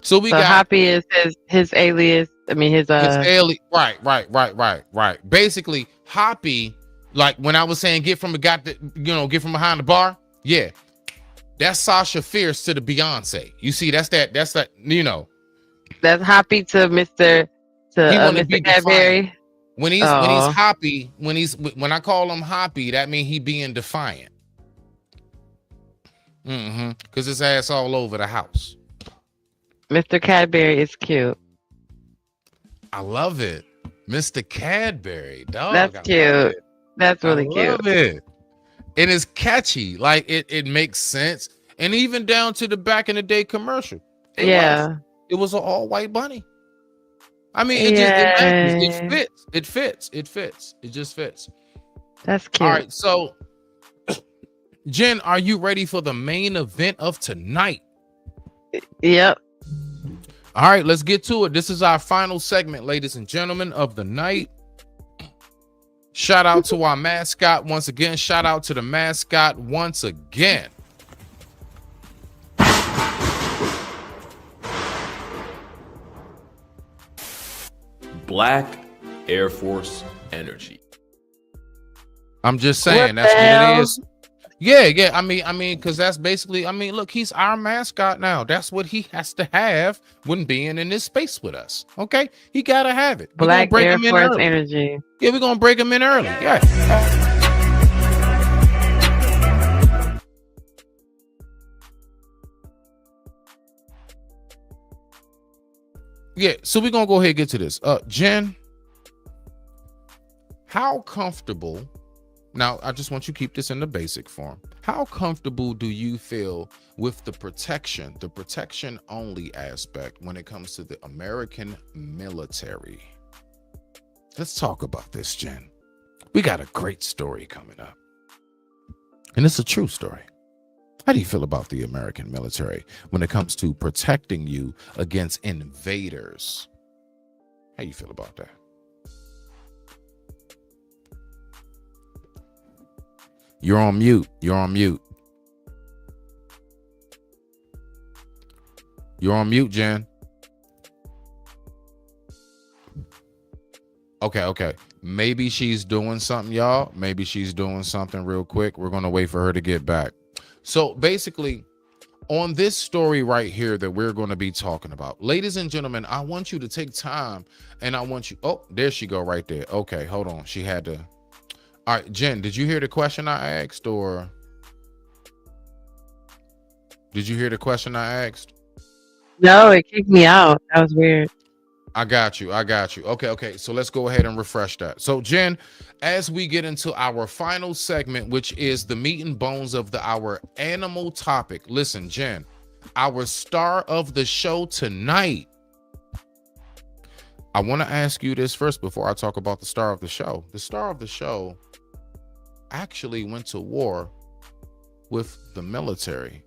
So we got Hoppy is his alias. I mean his alias. Right. Basically, Hoppy, like when I was saying get from behind the bar. Yeah. That's Sasha Fierce to the Beyonce. You see, that's that, That's Hoppy to Mr. Cadbury. When he's Hoppy, when I call him Hoppy, that means he being defiant. Because his ass all over the house. Mr. Cadbury is cute. I love it. Mr. Cadbury, dog. That's cute. That's really cute. Love it. It is catchy. Like it makes sense. And even down to the back in the day commercial. It was an all-white bunny. I mean, it fits. It fits. It just fits. That's cute. All right, so Jen, are you ready for the main event of tonight? Yep. All right, let's get to it. This is our final segment, ladies and gentlemen, of the night. Shout out to our mascot once again. Shout out to the mascot once again. Black Air Force Energy. I'm just saying that's what it is. Yeah. I mean, because that's basically, look, he's our mascot now. That's what he has to have when being in this space with us. Okay, he gotta have it. Black Air Force Energy. Yeah, we're gonna break him in early. Yeah. Yeah, so we're gonna go ahead and get to this. Jen, how comfortable? Now, I just want you to keep this in the basic form. How comfortable do you feel with the protection only aspect when it comes to the American military? Let's talk about this, Jen. We got a great story coming up. And it's a true story. How do you feel about the American military when it comes to protecting you against invaders? How you feel about that? You're on mute. You're on mute. You're on mute, Jen. Okay. Maybe she's doing something, y'all. Maybe she's doing something real quick. We're going to wait for her to get back. So basically, on this story right here that we're going to be talking about, ladies and gentlemen, I want you to take time and I want you. Oh, there she go right there. Okay, hold on. She had to. All right, Jen, did you hear the question I asked, or did you hear the question I asked? No, it kicked me out. That was weird. I got you. Okay. So let's go ahead and refresh that. So Jen, as we get into our final segment, which is the meat and bones of our animal topic. Listen, Jen, our star of the show tonight. I want to ask you this first before I talk about the star of the show. The star of the show actually went to war with the military.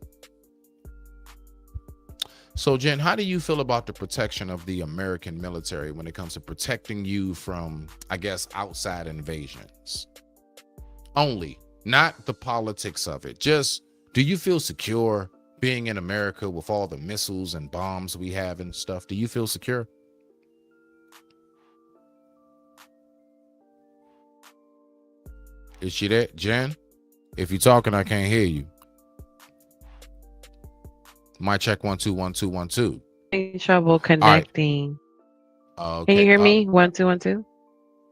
So, Jen, how do you feel about the protection of the American military when it comes to protecting you from, I guess, outside invasions? Only, not the politics of it. Just, do you feel secure being in America with all the missiles and bombs we have and stuff? Do you feel secure? Is she there? Jen? If you're talking, I can't hear you. Mic check 1 2 1 2 1 2. In trouble connecting. Okay. Can you hear me? 1 2 1 2.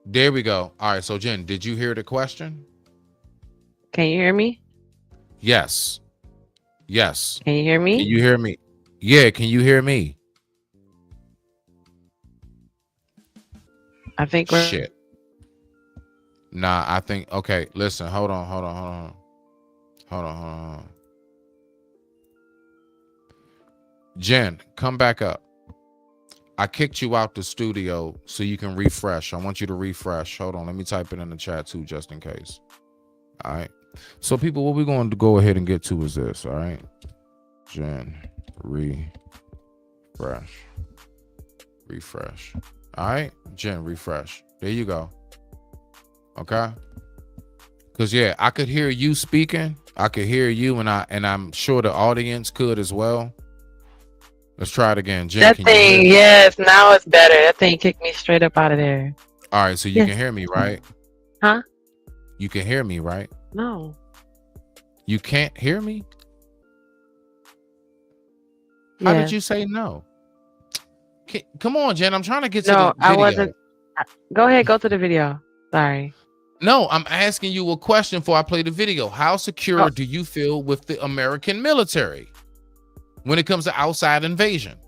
There we go. All right. So Jen, did you hear the question? Can you hear me? Yes. Can you hear me? Can you hear me? Yeah. Can you hear me? I think we're shit. Nah, I think okay. Listen, hold on. Jen, come back up. I kicked you out the studio so you can refresh. I want you to refresh. Hold on. Let me type it in the chat too, just in case. All right. So people, what we're going to go ahead and get to is this. All right. Jen, refresh. All right. Jen, refresh. There you go. Okay. Because yeah, I could hear you speaking. I could hear you, and I'm sure the audience could as well. Let's try it again. Jen, that thing, yes, now it's better. That thing kicked me straight up out of there. All right, so you can hear me, right? Huh? You can hear me, right? No. You can't hear me? How did you say no? Come on, Jen. I'm trying to get to the video. I wasn't. Go ahead, go to the video. Sorry. No, I'm asking you a question before I play the video. How secure do you feel with the American military when it comes to outside invasion?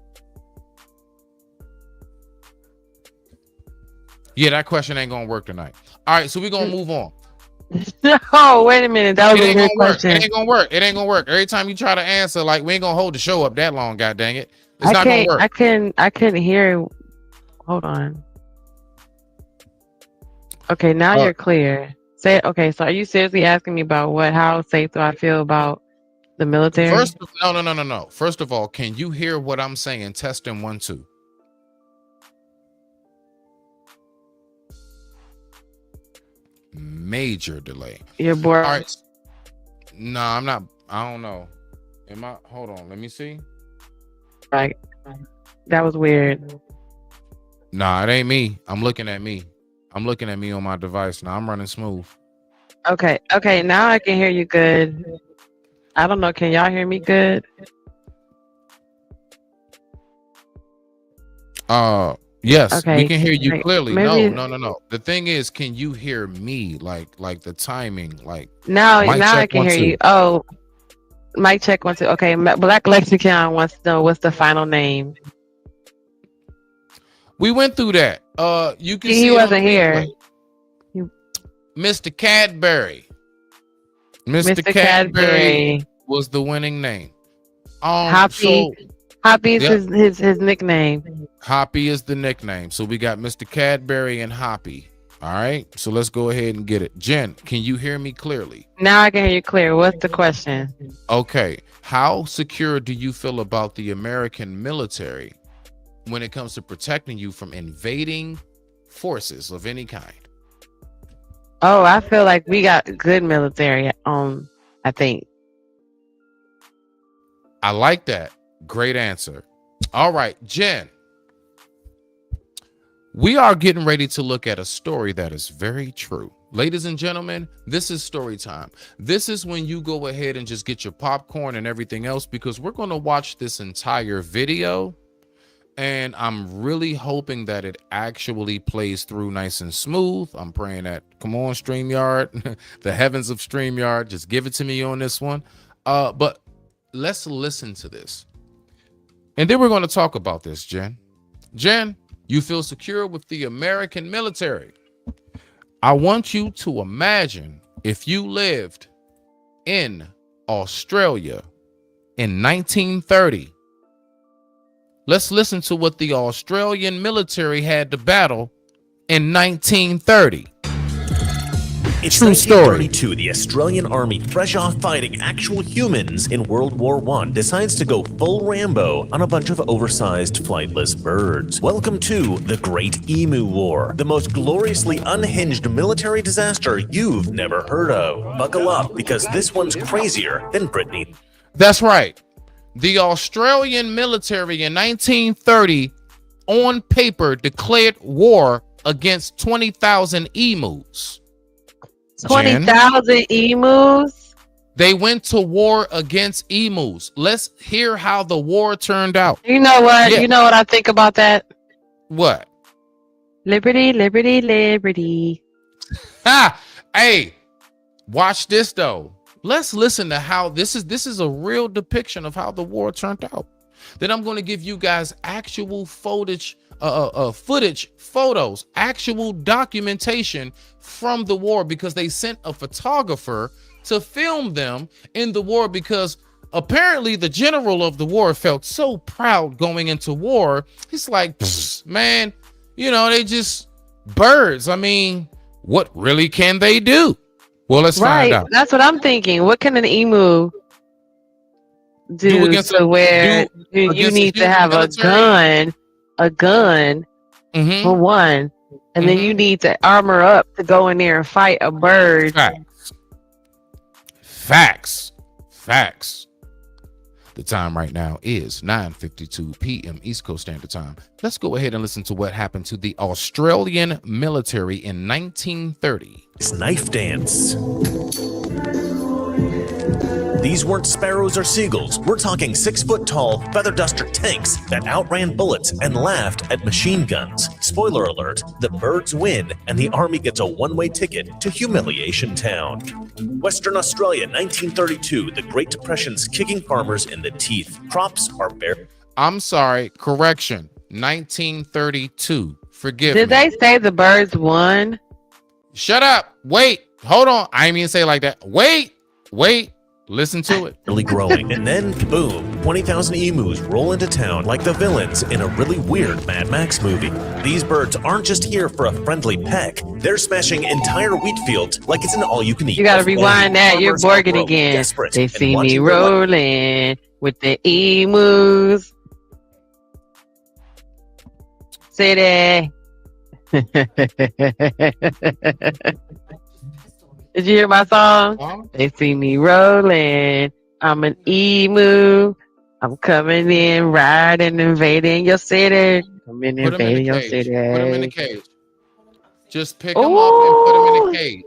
Yeah, that question ain't gonna work tonight. All right, so we're gonna move on. No, wait a minute. That was a good question. It ain't gonna work. It ain't gonna work. Every time you try to answer, like we ain't gonna hold the show up that long. God dang it! It's not gonna work. I couldn't hear. Hold on. Okay, now you're clear. Say okay. So, are you seriously asking me about how safe do I feel about the military? No. First of all, can you hear what I'm saying? Testing 1, 2. Major delay. You're bored. All right. No, I'm not. I don't know. Am I? Hold on. Let me see. Right. That was weird. Nah, it ain't me. I'm looking at me. I'm looking at me on my device. Now I'm running smooth. Okay. Now I can hear you good. I don't know. Can y'all hear me good? Yes, okay. We can hear you clearly. Maybe... No. The thing is, can you hear me? Like the timing, like now I can hear you. Oh, mic check 1, 2. Okay, Black Lexicon wants to know what's the final name. We went through that. You can see he wasn't here. Mr. Cadbury. Mr. Cadbury was the winning name. Hoppy is his nickname. Hoppy is the nickname. So we got Mr. Cadbury and Hoppy. All right. So let's go ahead and get it. Jen, can you hear me clearly? Now I can hear you clear. What's the question? Okay. How secure do you feel about the American military when it comes to protecting you from invading forces of any kind? Oh, I feel like we got good military. I think. I like that. Great answer. All right, Jen. We are getting ready to look at a story that is very true. Ladies and gentlemen, this is story time. This is when you go ahead and just get your popcorn and everything else, because we're going to watch this entire video. And I'm really hoping that it actually plays through nice and smooth. I'm praying that, come on, StreamYard, the heavens of StreamYard, just give it to me on this one. But let's listen to this. And then we're going to talk about this, Jen. Jen, you feel secure with the American military. I want you to imagine if you lived in Australia in 1930. Let's listen to what the Australian military had to battle in 1930. It's True story. 1932. The Australian Army, fresh off fighting actual humans in World War I, decides to go full Rambo on a bunch of oversized flightless birds. Welcome to the Great Emu War, the most gloriously unhinged military disaster you've never heard of. Buckle up, because this one's crazier than Britney. That's right. The Australian military in 1930, on paper, declared war against 20,000 emus. 20,000 emus? They went to war against emus. Let's hear how the war turned out. You know what? Yeah. You know what I think about that? What? Liberty, liberty, liberty. Hey, watch this though. Let's listen to how this is a real depiction of how the war turned out. Then I'm going to give you guys actual footage, photos, actual documentation from the war, because they sent a photographer to film them in the war, because apparently the general of the war felt so proud going into war. He's like, man, you know, they just birds. I mean, what really can they do? Well, let's find out. That's what I'm thinking. What can an emu do to where you need to have a gun for one, and then you need to armor up to go in there and fight a bird. Facts. The time right now is 9:52 p.m. East Coast Standard Time. Let's go ahead and listen to what happened to the Australian military in 1930. It's knife dance. These weren't sparrows or seagulls. We're talking 6-foot-tall feather duster tanks that outran bullets and laughed at machine guns. Spoiler alert, the birds win and the army gets a one-way ticket to Humiliation Town. Western Australia, 1932. The Great Depression's kicking farmers in the teeth. Crops are bare. I'm sorry, correction. 1932. Forgive me. Did they say the birds won? Shut up. Wait. Hold on. I ain't even say it like that. Wait. Listen to it. Really growing. And then, boom, 20,000 emus roll into town like the villains in a really weird Mad Max movie. These birds aren't just here for a friendly peck. They're smashing entire wheat fields like it's an all-you-can-eat. You gotta rewind that. You're Borgin again. They see me rolling with the emus. City. Did you hear my song? They see me rolling. I'm an emu. I'm coming in, riding, invading your city. I'm in invading your city. Put him in the cage. Just pick him up and put him in the cage.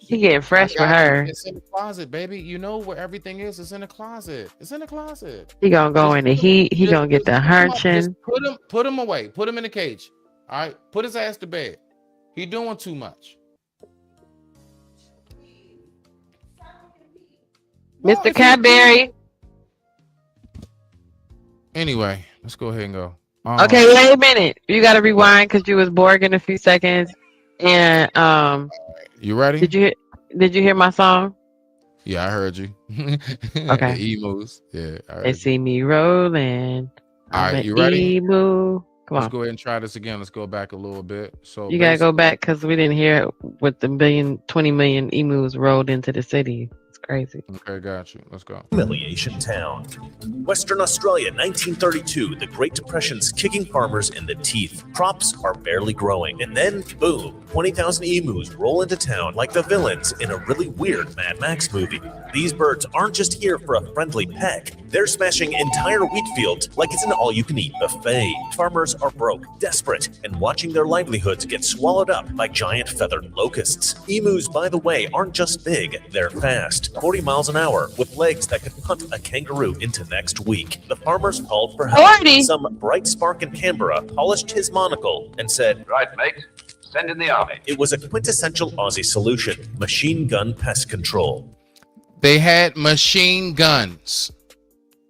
He getting fresh for her. It's in the closet, baby. You know where everything is. It's in the closet. It's in the closet. He gonna go in the heat. He gonna get the hunching. Put him away. Put him in the cage. All right. Put his ass to bed. He doing too much. Mr. Cadbury. Anyway, let's go ahead and go. Okay, wait a minute. You got to rewind because you was Borgin a few seconds. And you ready? Did you hear my song? Yeah, I heard you. Okay. The emus. Yeah, I heard they see me rolling. All right, you ready? Emu. Come on. Let's go ahead and try this again. Let's go back a little bit. So you gotta go back because we didn't hear what the 20 million emus rolled into the city. Crazy. Okay, got you. Let's go. Humiliation Town. Western Australia, 1932. The Great Depression's kicking farmers in the teeth. Crops are barely growing. And then, boom, 20,000 emus roll into town like the villains in a really weird Mad Max movie. These birds aren't just here for a friendly peck. They're smashing entire wheat fields like it's an all-you-can-eat buffet. Farmers are broke, desperate, and watching their livelihoods get swallowed up by giant feathered locusts. Emus, by the way, aren't just big, they're fast. 40 miles an hour with legs that could punt a kangaroo into next week. The farmers called for help. Some bright spark in Canberra polished his monocle and said, Right, mate. Send in the army. It was a quintessential Aussie solution, machine gun pest control. They had machine guns.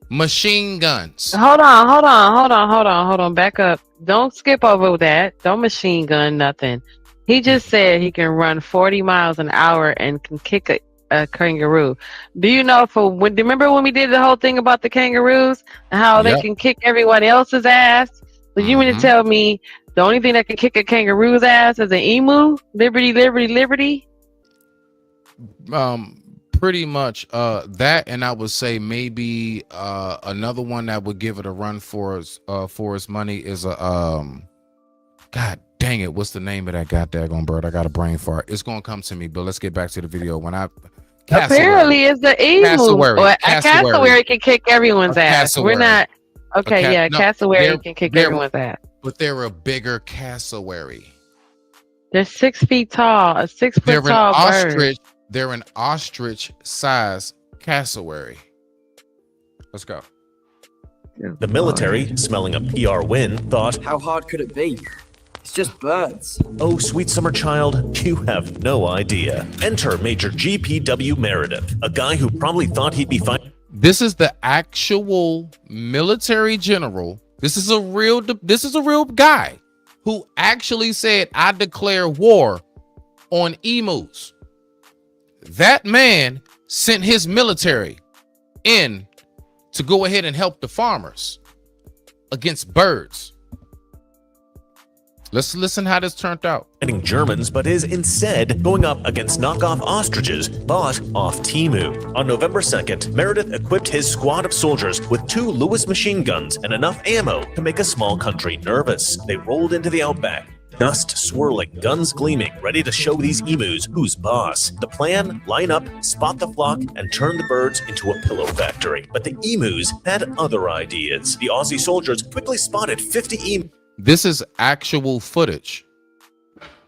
Machine guns. Hold on. Back up. Don't skip over that. Don't machine gun nothing. He just said he can run 40 miles an hour and can kick a kangaroo. Do you know remember when we did the whole thing about the kangaroos and how they can kick everyone else's ass? So you mean to tell me the only thing that can kick a kangaroo's ass is an emu? Liberty. Pretty much that, and I would say maybe another one that would give it a run for its money is a God dang it, what's the name of that goddamn bird? I got a brain fart. It's gonna come to me, but let's get back to the video. Apparently it's the emu. A cassowary can kick everyone's ass. We're not cassowary can kick everyone's ass. But they're a bigger cassowary. They're 6 feet tall, a 6 foot tall bird. They're an ostrich size cassowary. Let's go. The military, smelling a PR win, thought, how hard could it be? It's just birds. Oh, sweet summer child, you have no idea. Enter Major GPW Meredith, a guy who probably thought he'd be fine. This is the actual military general. This is a real guy who actually said, I declare war on emus. That man sent his military in to go ahead and help the farmers against birds. Let's listen how this turned out. Germans, but is instead going up against knockoff ostriches bought off Temu. On November 2nd, Meredith equipped his squad of soldiers with 2 Lewis machine guns and enough ammo to make a small country nervous. They rolled into the outback. Dust swirling, guns gleaming, ready to show these emus who's boss. The plan, line up, spot the flock, and turn the birds into a pillow factory. But the emus had other ideas. The Aussie soldiers quickly spotted 50 emus. This is actual footage.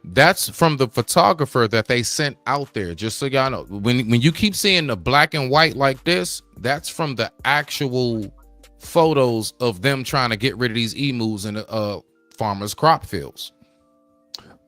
That's from the photographer that they sent out there. Just so y'all know, when you keep seeing the black and white like this, that's from the actual photos of them trying to get rid of these emus in the farmers' crop fields.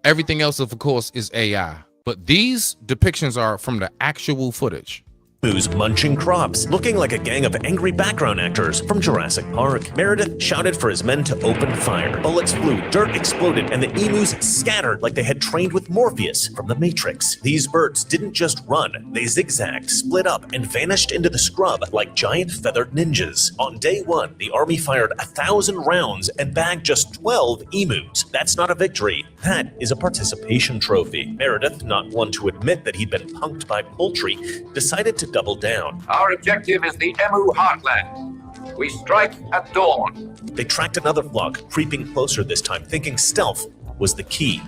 Everything else, of course, is AI. But these depictions are from the actual footage. Emus munching crops, looking like a gang of angry background actors from Jurassic Park. Meredith shouted for his men to open fire. Bullets flew, dirt exploded, and the emus scattered like they had trained with Morpheus from the Matrix. These birds didn't just run, they zigzagged, split up, and vanished into the scrub like giant feathered ninjas. On day one, the Army fired 1,000 rounds and bagged just 12 emus. That's not a victory, that is a participation trophy. Meredith, not one to admit that he'd been punked by poultry, decided to double down. Our objective is the Emu Heartland. We strike at dawn. They tracked another flock, creeping closer this time, thinking stealth was the key.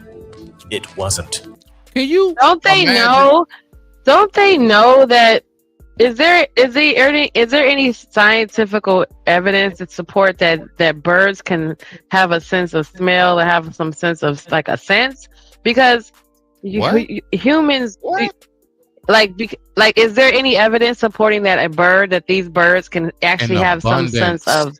It wasn't. Can you? Don't they know? Don't they know that? Is there any scientific evidence to support that birds can have a sense of smell or have some sense of like a sense? Because humans. Like, is there any evidence supporting that these birds can actually have some sense of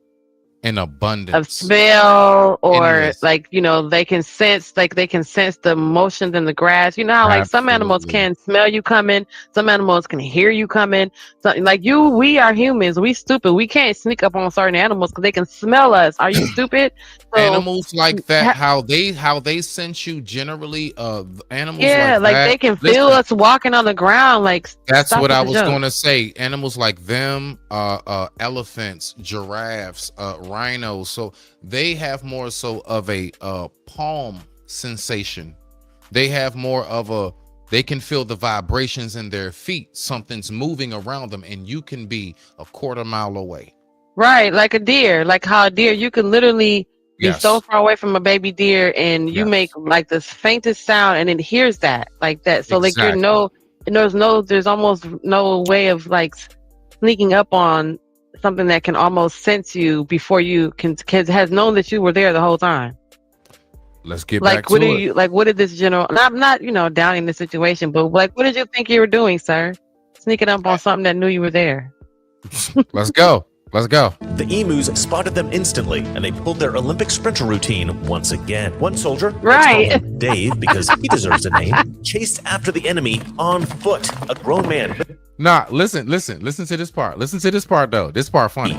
an abundance of smell, or like, you know, they can sense the motions in the grass? You know how like some animals can smell you coming, some animals can hear you coming. So, like we are humans, we stupid, we can't sneak up on certain animals because they can smell us. Are you stupid? So, animals like that, how they sense you generally, animals like that, they can feel us walking on the ground. Like, that's what I was going to say. Animals like them, elephants, giraffes, rhinos, so they have more so of a palm sensation. They have more of they can feel the vibrations in their feet. Something's moving around them, and you can be a quarter mile away. Right, like a deer. Like how a deer, you can literally be so far away from a baby deer, and you make like the faintest sound, and it hears that like that. So like there's almost no way of like sneaking up on something that can almost sense you before you has known that you were there the whole time. Let's get back to it. What did this general? I'm not downing the situation, but like, what did you think you were doing, sir? Sneaking up on something that knew you were there. Let's go. The emus spotted them instantly, and they pulled their Olympic sprinter routine once again. One soldier, right, Dave, because he deserves a name, chased after the enemy on foot. A grown man. Nah, listen to this part. Listen to this part though. This part funny.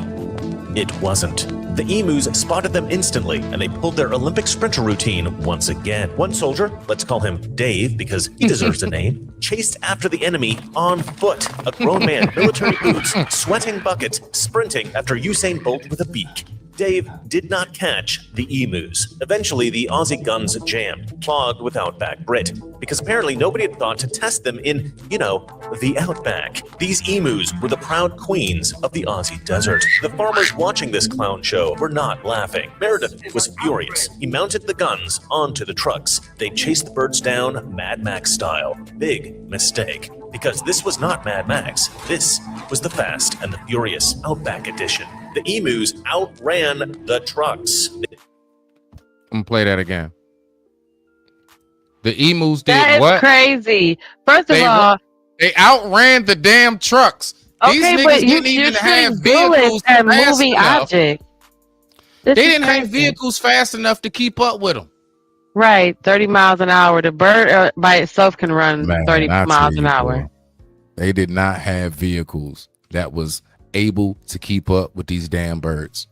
It wasn't. The emus spotted them instantly, and they pulled their Olympic sprinter routine once again. One soldier, let's call him Dave because he deserves a name, chased after the enemy on foot. A grown man, military boots, sweating buckets, sprinting after Usain Bolt with a beak. Dave did not catch the emus. Eventually, the Aussie guns jammed, clogged with Outback Brit, because apparently nobody had thought to test them in, the Outback. These emus were the proud queens of the Aussie desert. The farmers watching this clown show were not laughing. Meredith was furious. He mounted the guns onto the trucks. They chased the birds down Mad Max style. Big mistake. Because this was not Mad Max. This was the Fast and the Furious Outback Edition. The emus outran the trucks. I'm gonna play that again. The emus did that is what? Crazy. First of all, they outran the damn trucks. Okay, These niggas but didn't even have bullets vehicles and fast moving enough. objects. They didn't have vehicles fast enough to keep up with them. Right, 30 miles an hour. The bird by itself can run 30 miles an hour. They did not have vehicles that was able to keep up with these damn birds.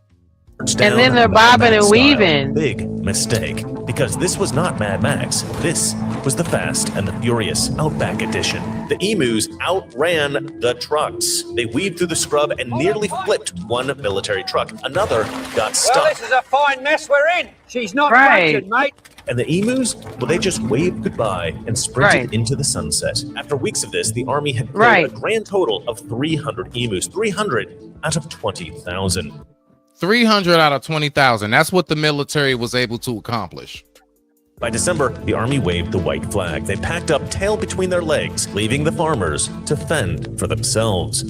And then they're bobbing and weaving. Big mistake. Because this was not Mad Max. This was the Fast and the Furious Outback Edition. The emus outran the trucks. They weaved through the scrub and nearly flipped one military truck. Another got stuck. Well, this is a fine mess we're in. She's not Right. captured, mate. And the emus, well, they just waved goodbye and sprinted into the sunset. After weeks of this, the Army had killed a grand total of 300 emus. 300 out of 20,000. 300 out of 20,000. That's what the military was able to accomplish. By December, the Army waved the white flag. They packed up tail between their legs, leaving the farmers to fend for themselves.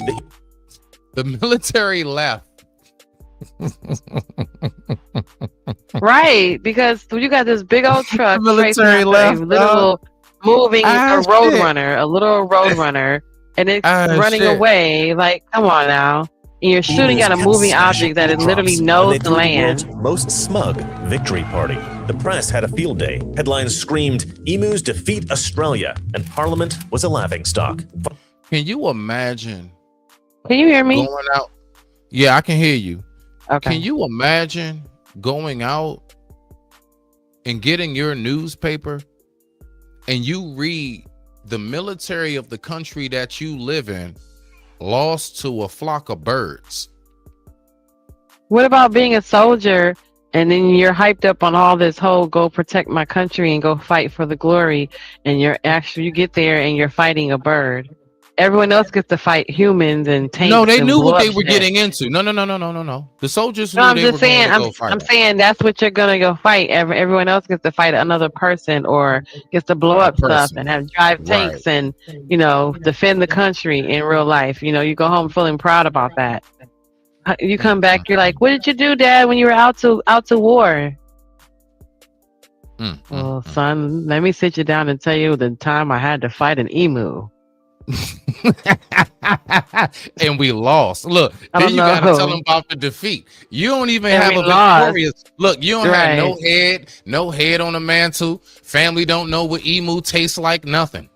The military left. Right, because you got this big old truck, The military left, a little moving a little road runner, and it's running away. Like, come on now. And you're shooting at a moving object that it literally knows the land. Most smug victory party. The press had a field day. Headlines screamed, "Emus defeat Australia," and Parliament was a laughingstock. Can you imagine? Can you hear me? Going out. Yeah, I can hear you. Okay. Can you imagine going out and getting your newspaper and you read the military of the country that you live in lost to a flock of birds? What about being a soldier and then you're hyped up on all this whole go protect my country and go fight for the glory, and you get there and you're fighting a bird? Everyone else gets to fight humans and tanks. No, they and knew blow what they up were shit. getting into. No. The soldiers knew No, I'm they just were saying. going to go fight. I'm saying that's what you're gonna go fight. Everyone else gets to fight another person or gets to blow up stuff and drive tanks and defend the country in real life. You go home feeling proud about that. You come back, you're like, "What did you do, Dad, when you were out to war?" Well, son, let me sit you down and tell you the time I had to fight an emu. And we lost. Look, then you gotta tell them about the defeat. You don't even have a victorious look. You don't have no head on the mantle. Family don't know what emu tastes like. Nothing.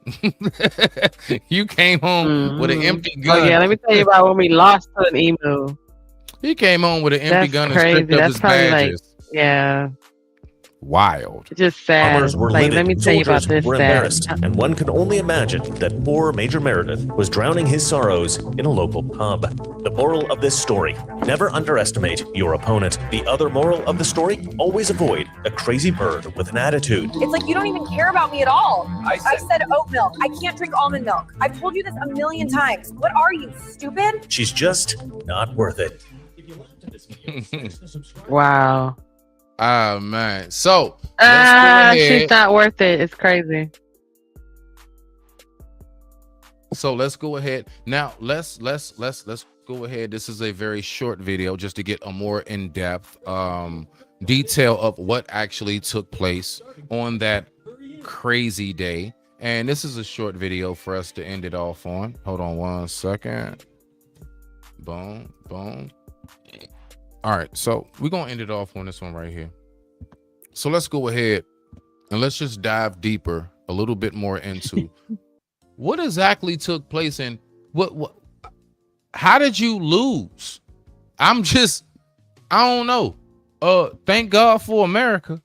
You came home with an empty gun. Oh yeah, let me tell you about when we lost to an emu. He came home with an empty gun and stripped up his probably badges. Yeah. Wild. Just sad. Farmers were Like, livid, let me tell you about soldiers this. were Sad. embarrassed, and one can only imagine that poor Major Meredith was drowning his sorrows in a local pub. The moral of this story: never underestimate your opponent. The other moral of the story: always avoid a crazy bird with an attitude. It's like you don't even care about me at all. I said oat milk. I can't drink almond milk. I've told you this a million times. What are you, stupid? She's just not worth it. Wow. Ah, man. So let's go ahead. She's not worth it. It's crazy. So let's go ahead now. Let's go ahead. This is a very short video just to get a more in-depth detail of what actually took place on that crazy day. And this is a short video for us to end it off on. Hold on one second. Boom, boom. All right, so we're gonna end it off on this one right here. So let's go ahead and let's just dive deeper a little bit more into what exactly took place and what how did you lose? I don't know. Thank God for America.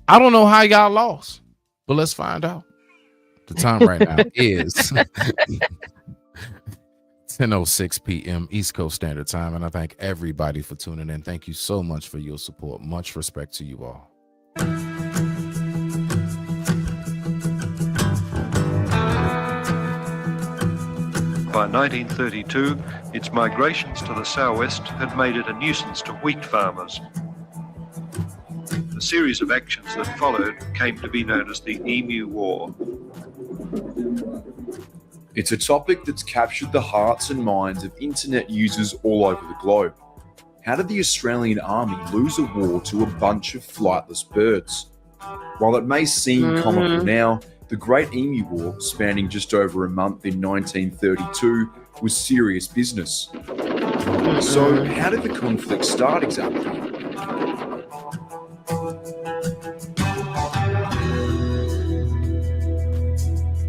I don't know how y'all lost, but let's find out. The time right now is 10:06 p.m. East Coast Standard Time, and I thank everybody for tuning in. Thank you so much for your support. Much respect to you all. By 1932, its migrations to the southwest had made it a nuisance to wheat farmers. The series of actions that followed came to be known as the Emu War. It's a topic that's captured the hearts and minds of internet users all over the globe. How did the Australian Army lose a war to a bunch of flightless birds? While it may seem comical now, the Great Emu War, spanning just over a month in 1932, was serious business. So how did the conflict start exactly?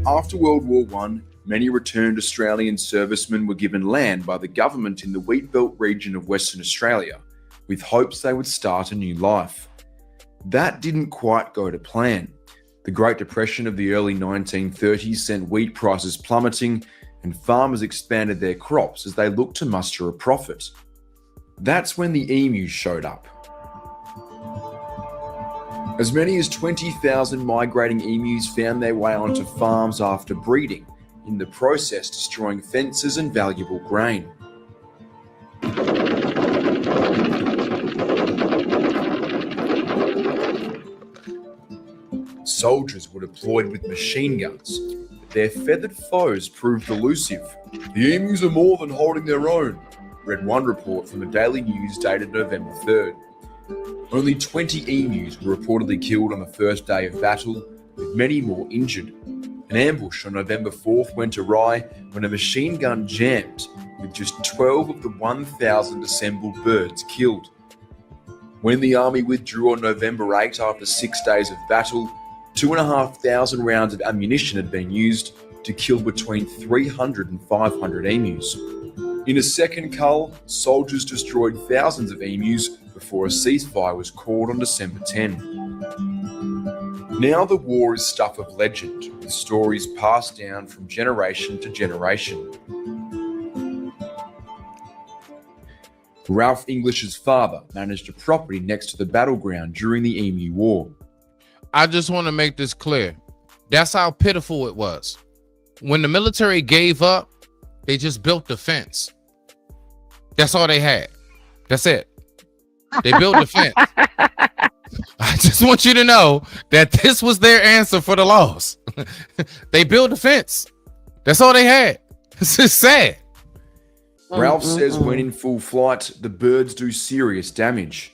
After World War I, many returned Australian servicemen were given land by the government in the Wheatbelt region of Western Australia, with hopes they would start a new life. That didn't quite go to plan. The Great Depression of the early 1930s sent wheat prices plummeting, and farmers expanded their crops as they looked to muster a profit. That's when the emus showed up. As many as 20,000 migrating emus found their way onto farms after breeding, in the process destroying fences and valuable grain. Soldiers were deployed with machine guns, but their feathered foes proved elusive. The emus are more than holding their own, read one report from the Daily News dated November 3rd. Only 20 emus were reportedly killed on the first day of battle, with many more injured. An ambush on November 4th went awry when a machine gun jammed, with just 12 of the 1,000 assembled birds killed. When the army withdrew on November 8 after 6 days of battle, 2,500 rounds of ammunition had been used, to kill between 300 and 500 emus. In a second cull, soldiers destroyed thousands of emus before a ceasefire was called on December 10. Now the war is stuff of legend, with stories passed down from generation to generation. Ralph English's father managed a property next to the battleground during the Emu War. I just want to make this clear. That's how pitiful it was. When the military gave up, they just built the fence. That's all they had. That's it. They built the fence. I just want you to know that this was their answer for the loss. They built a fence. That's all they had. It's just sad. Ralph says when in full flight, the birds do serious damage.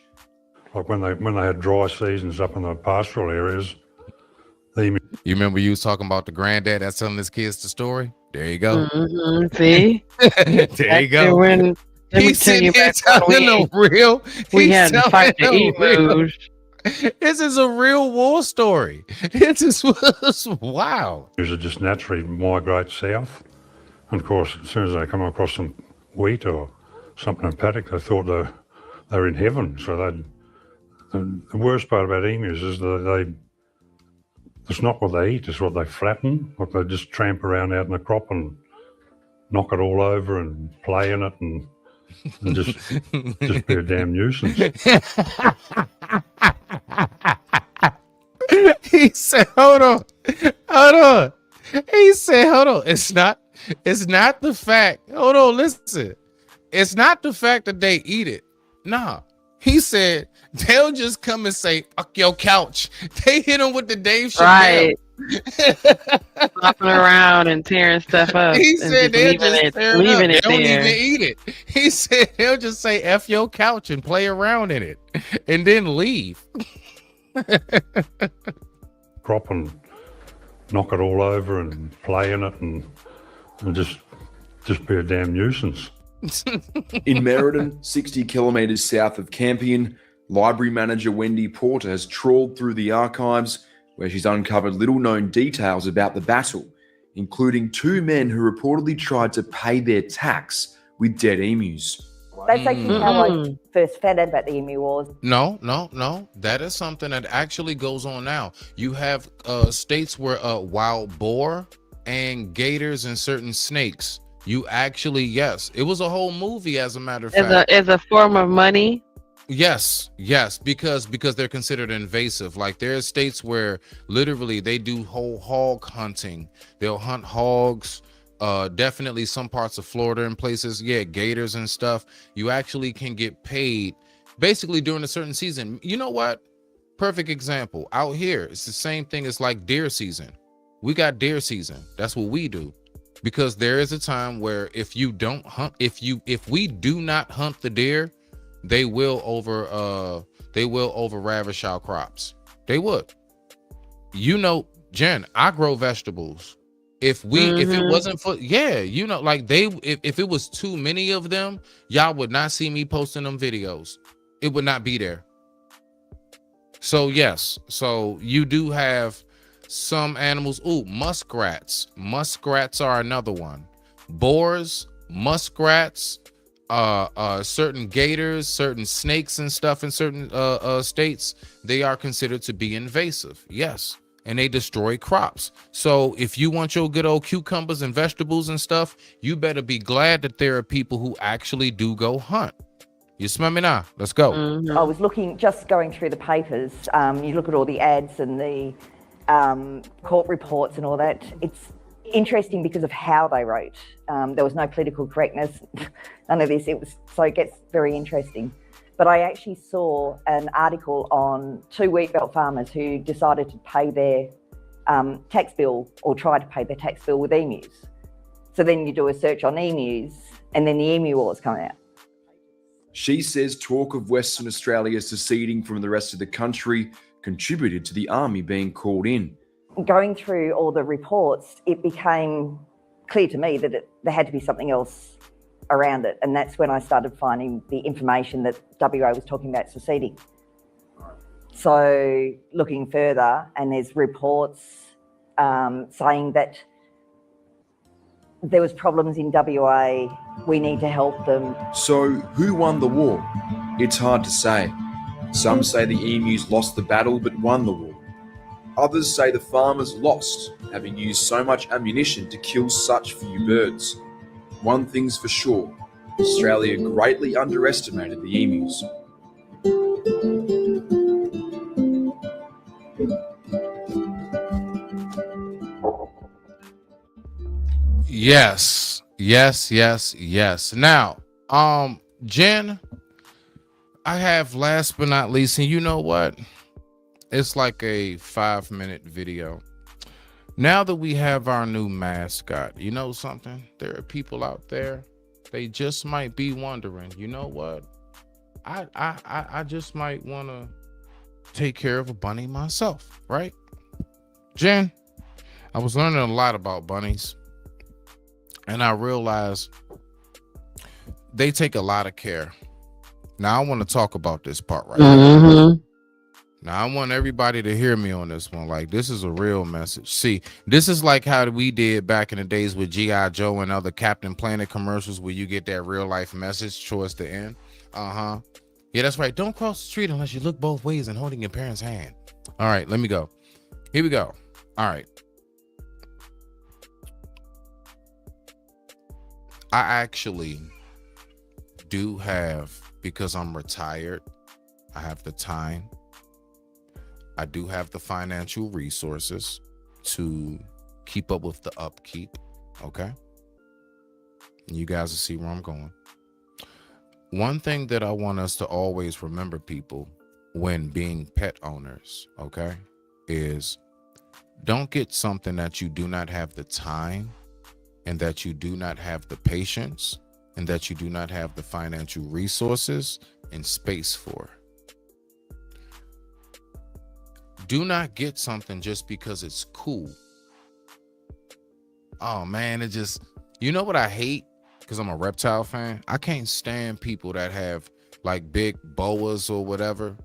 Like when they had dry seasons up in the pastoral areas. You remember you was talking about the granddad that's telling his kids the story? There you go. See? There you go. When, he's sitting here telling the real. We had to fight the emus. This is a real war story. This is wow. Emus are just naturally migrate south. And of course, as soon as they come across some wheat or something in paddock, they thought they were in heaven. So the worst part about emus is that it's not what they eat, it's what they flatten. Like they just tramp around out in the crop and knock it all over and play in it and just be a damn nuisance. He said, hold on. He said, hold on. It's not the fact. Hold on, listen. It's not the fact that they eat it. Nah. He said they'll just come and say, fuck your couch. They hit him with the Dave Chappelle. Right. Flopping around and tearing stuff up. He said they'll just leaving it they don't there. even eat it. He said they'll just say F your couch and play around in it and then leave. Crop and knock it all over and play in it and just be a damn nuisance. In Meriden, 60 kilometres south of Campion, library manager Wendy Porter has trawled through the archives where she's uncovered little-known details about the battle, including 2 men who reportedly tried to pay their tax with dead emus. That's actually how I first found out about the Emu Wars. No. That is something that actually goes on now. You have states where wild boar and gators and certain snakes. You actually, yes, it was a whole movie, as a matter of fact. As a form of money. Yes, because they're considered invasive. Like there are states where literally they do whole hog hunting. They'll hunt hogs. Definitely some parts of Florida and places, gators and stuff. You actually can get paid basically during a certain season. You know what? Perfect example. Out here, it's the same thing as like deer season. We got deer season. That's what we do. Because there is a time where if you don't hunt, if we do not hunt the deer, they will over ravish our crops. They would. You know, Jen, I grow vegetables. If it wasn't for like if it was too many of them, y'all would not see me posting them videos. It would not be there. So yes, so you do have some animals. Ooh, muskrats. Muskrats are another one. Boars, muskrats, certain gators, certain snakes and stuff in certain states, they are considered to be invasive. Yes. And they destroy crops. So if you want your good old cucumbers and vegetables and stuff, you better be glad that there are people who actually do go hunt. You smell me now? Let's go. I was just going through the papers. You look at all the ads and the court reports and all that. It's interesting because of how they wrote. There was no political correctness, none of this. So it gets very interesting. But I actually saw an article on 2 wheatbelt farmers who decided to pay their tax bill or try to pay their tax bill with emus. So then you do a search on emus and then the Emu Wars come out. She says talk of Western Australia seceding from the rest of the country contributed to the army being called in. Going through all the reports, it became clear to me that there had to be something else around it, and that's when I started finding the information that WA was talking about seceding. So looking further, and there's reports saying that there was problems in WA. We need to help them. So, who won the war? It's hard to say. Some say the emus lost the battle but won the war. Others say the farmers lost, having used so much ammunition to kill such few birds. One thing's for sure, Australia greatly underestimated the emus. Yes. Now, Jen, I have last but not least, and you know what? It's like a 5-minute video. Now that we have our new mascot, you know something? There are people out there, they just might be wondering, you know what? I just might want to take care of a bunny myself, right? Jen, I was learning a lot about bunnies, and I realized they take a lot of care. Now I want to talk about this part right now. Now I want everybody to hear me on this one. Like, this is a real message. See, this is like how we did back in the days with G.I. Joe and other Captain Planet commercials where you get that real life message towards the end. Yeah, that's right. Don't cross the street unless you look both ways and holding your parents' hand. All right, let me go. Here we go. All right. I actually do have, because I'm retired, I have the time. I do have the financial resources to keep up with the upkeep. Okay. You guys will see where I'm going. One thing that I want us to always remember, people, when being pet owners, okay, is don't get something that you do not have the time and that you do not have the patience and that you do not have the financial resources and space for. Do not get something just because it's cool. Oh man, it just, you know what I hate? Because I'm a reptile fan. I can't stand people that have like big boas or whatever,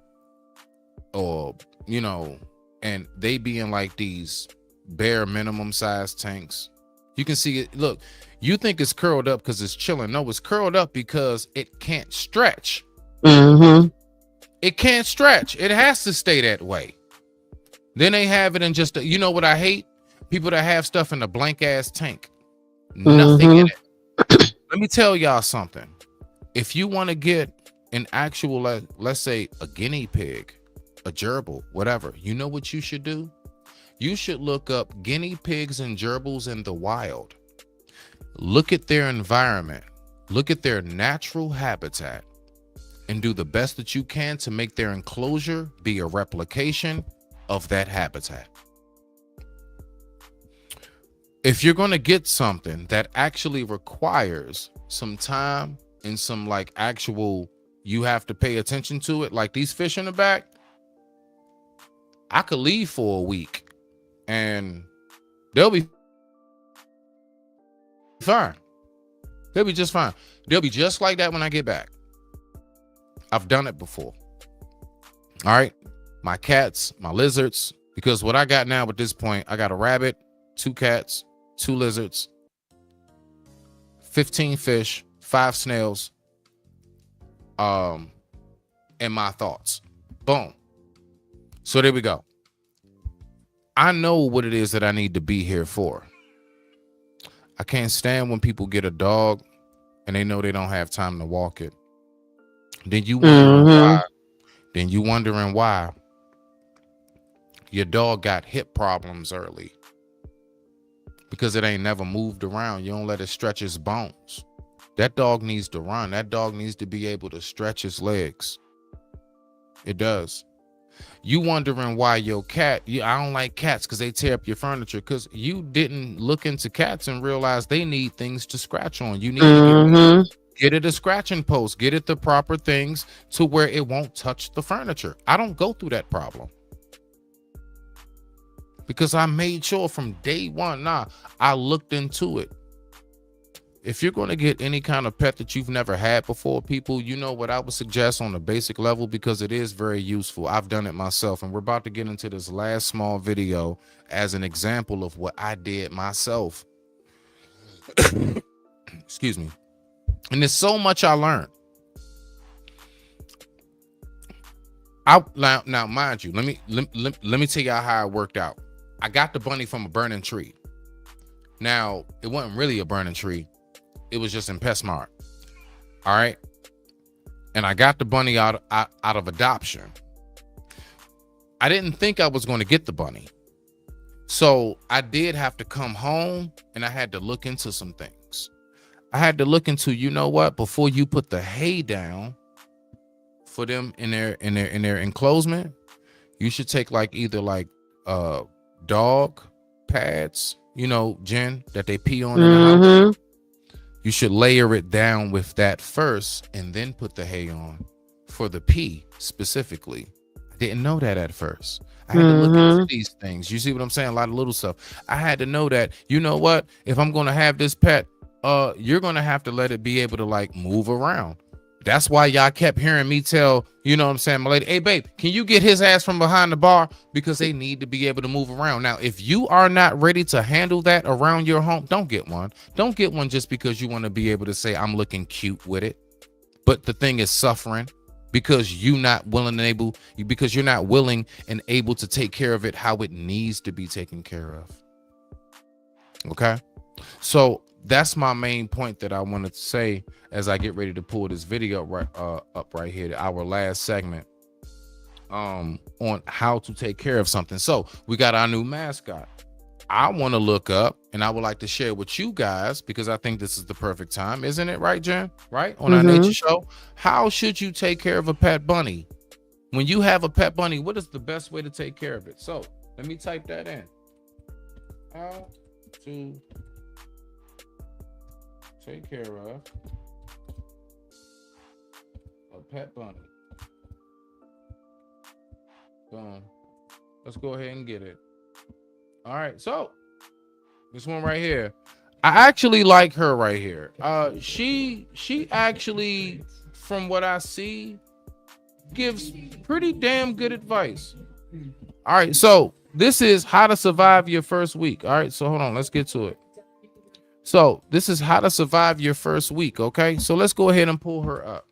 or, you know, and they be in like these bare minimum size tanks. You can see it. Look, you think it's curled up because it's chilling. No, it's curled up because it can't stretch. It can't stretch. It has to stay that way. Then they have it in just, you know what I hate? People that have stuff in a blank ass tank. Nothing in it. Let me tell y'all something. If you want to get an actual, let's say a guinea pig, a gerbil, whatever, you know what you should do? You should look up guinea pigs and gerbils in the wild. Look at their environment. Look at their natural habitat and do the best that you can to make their enclosure be a replication of that habitat. If you're going to get something that actually requires some time and some like actual, you have to pay attention to it, like these fish in the back, I could leave for a week and they'll be fine. They'll be just fine. They'll be just like that when I get back. I've done it before. All right. My cats, my lizards, because what I got now at this point, I got a rabbit, 2 cats, 2 lizards, 15 fish, 5 snails, and my thoughts. Boom. So there we go. I know what it is that I need to be here for. I can't stand when people get a dog and they know they don't have time to walk it. Then you wondering why. Then you wondering why your dog got hip problems early. Because it ain't never moved around. You don't let it stretch its bones. That dog needs to run. That dog needs to be able to stretch its legs. It does. You wondering why your cat, I don't like cats because they tear up your furniture, because you didn't look into cats and realize they need things to scratch on. You need to get it a scratching post, get it the proper things to where it won't touch the furniture. I don't go through that problem because I made sure from day one, I looked into it. If you're going to get any kind of pet that you've never had before, people, you know what I would suggest on a basic level, because it is very useful. I've done it myself, and we're about to get into this last small video as an example of what I did myself. Excuse me. And there's so much I learned. Now, mind you, let me tell y'all how it worked out. I got the bunny from a burning tree. Now, it wasn't really a burning tree. It was just in PetSmart. All right. And I got the bunny out of adoption. I didn't think I was going to get the bunny. So I did have to come home and I had to look into some things. I had to look into, you know what, before you put the hay down for them in their enclosement, you should take either dog pads, you know, Jen, that they pee on in the house. You should layer it down with that first and then put the hay on for the pee specifically. I didn't know that at first. I had to look into these things. You see what I'm saying? A lot of little stuff. I had to know that, you know what, if I'm going to have this pet, you're going to have to let it be able to move around. That's why y'all kept hearing me tell, you know what I'm saying, my lady, hey, babe, can you get his ass from behind the bar? Because they need to be able to move around. Now, if you are not ready to handle that around your home, don't get one. Don't get one just because you want to be able to say, I'm looking cute with it. But the thing is suffering because you're not willing and able to take care of it how it needs to be taken care of. Okay? So that's my main point that I wanted to say as I get ready to pull this video up right here, our last segment on how to take care of something. So we got our new mascot. I want to look up and I would like to share with you guys because I think this is the perfect time, isn't it, right, Jen? Right? On our nature show. How should you take care of a pet bunny? When you have a pet bunny, what is the best way to take care of it? So let me type that in. How to take care of a pet bunny. Boom. Let's go ahead and get it. All right, so this one right here, I actually like her right here. She actually, from what I see, gives pretty damn good advice. All right, so this is how to survive your first week. All right, so hold on, let's get to it. So this is how to survive your first week. Okay, so let's go ahead and pull her up.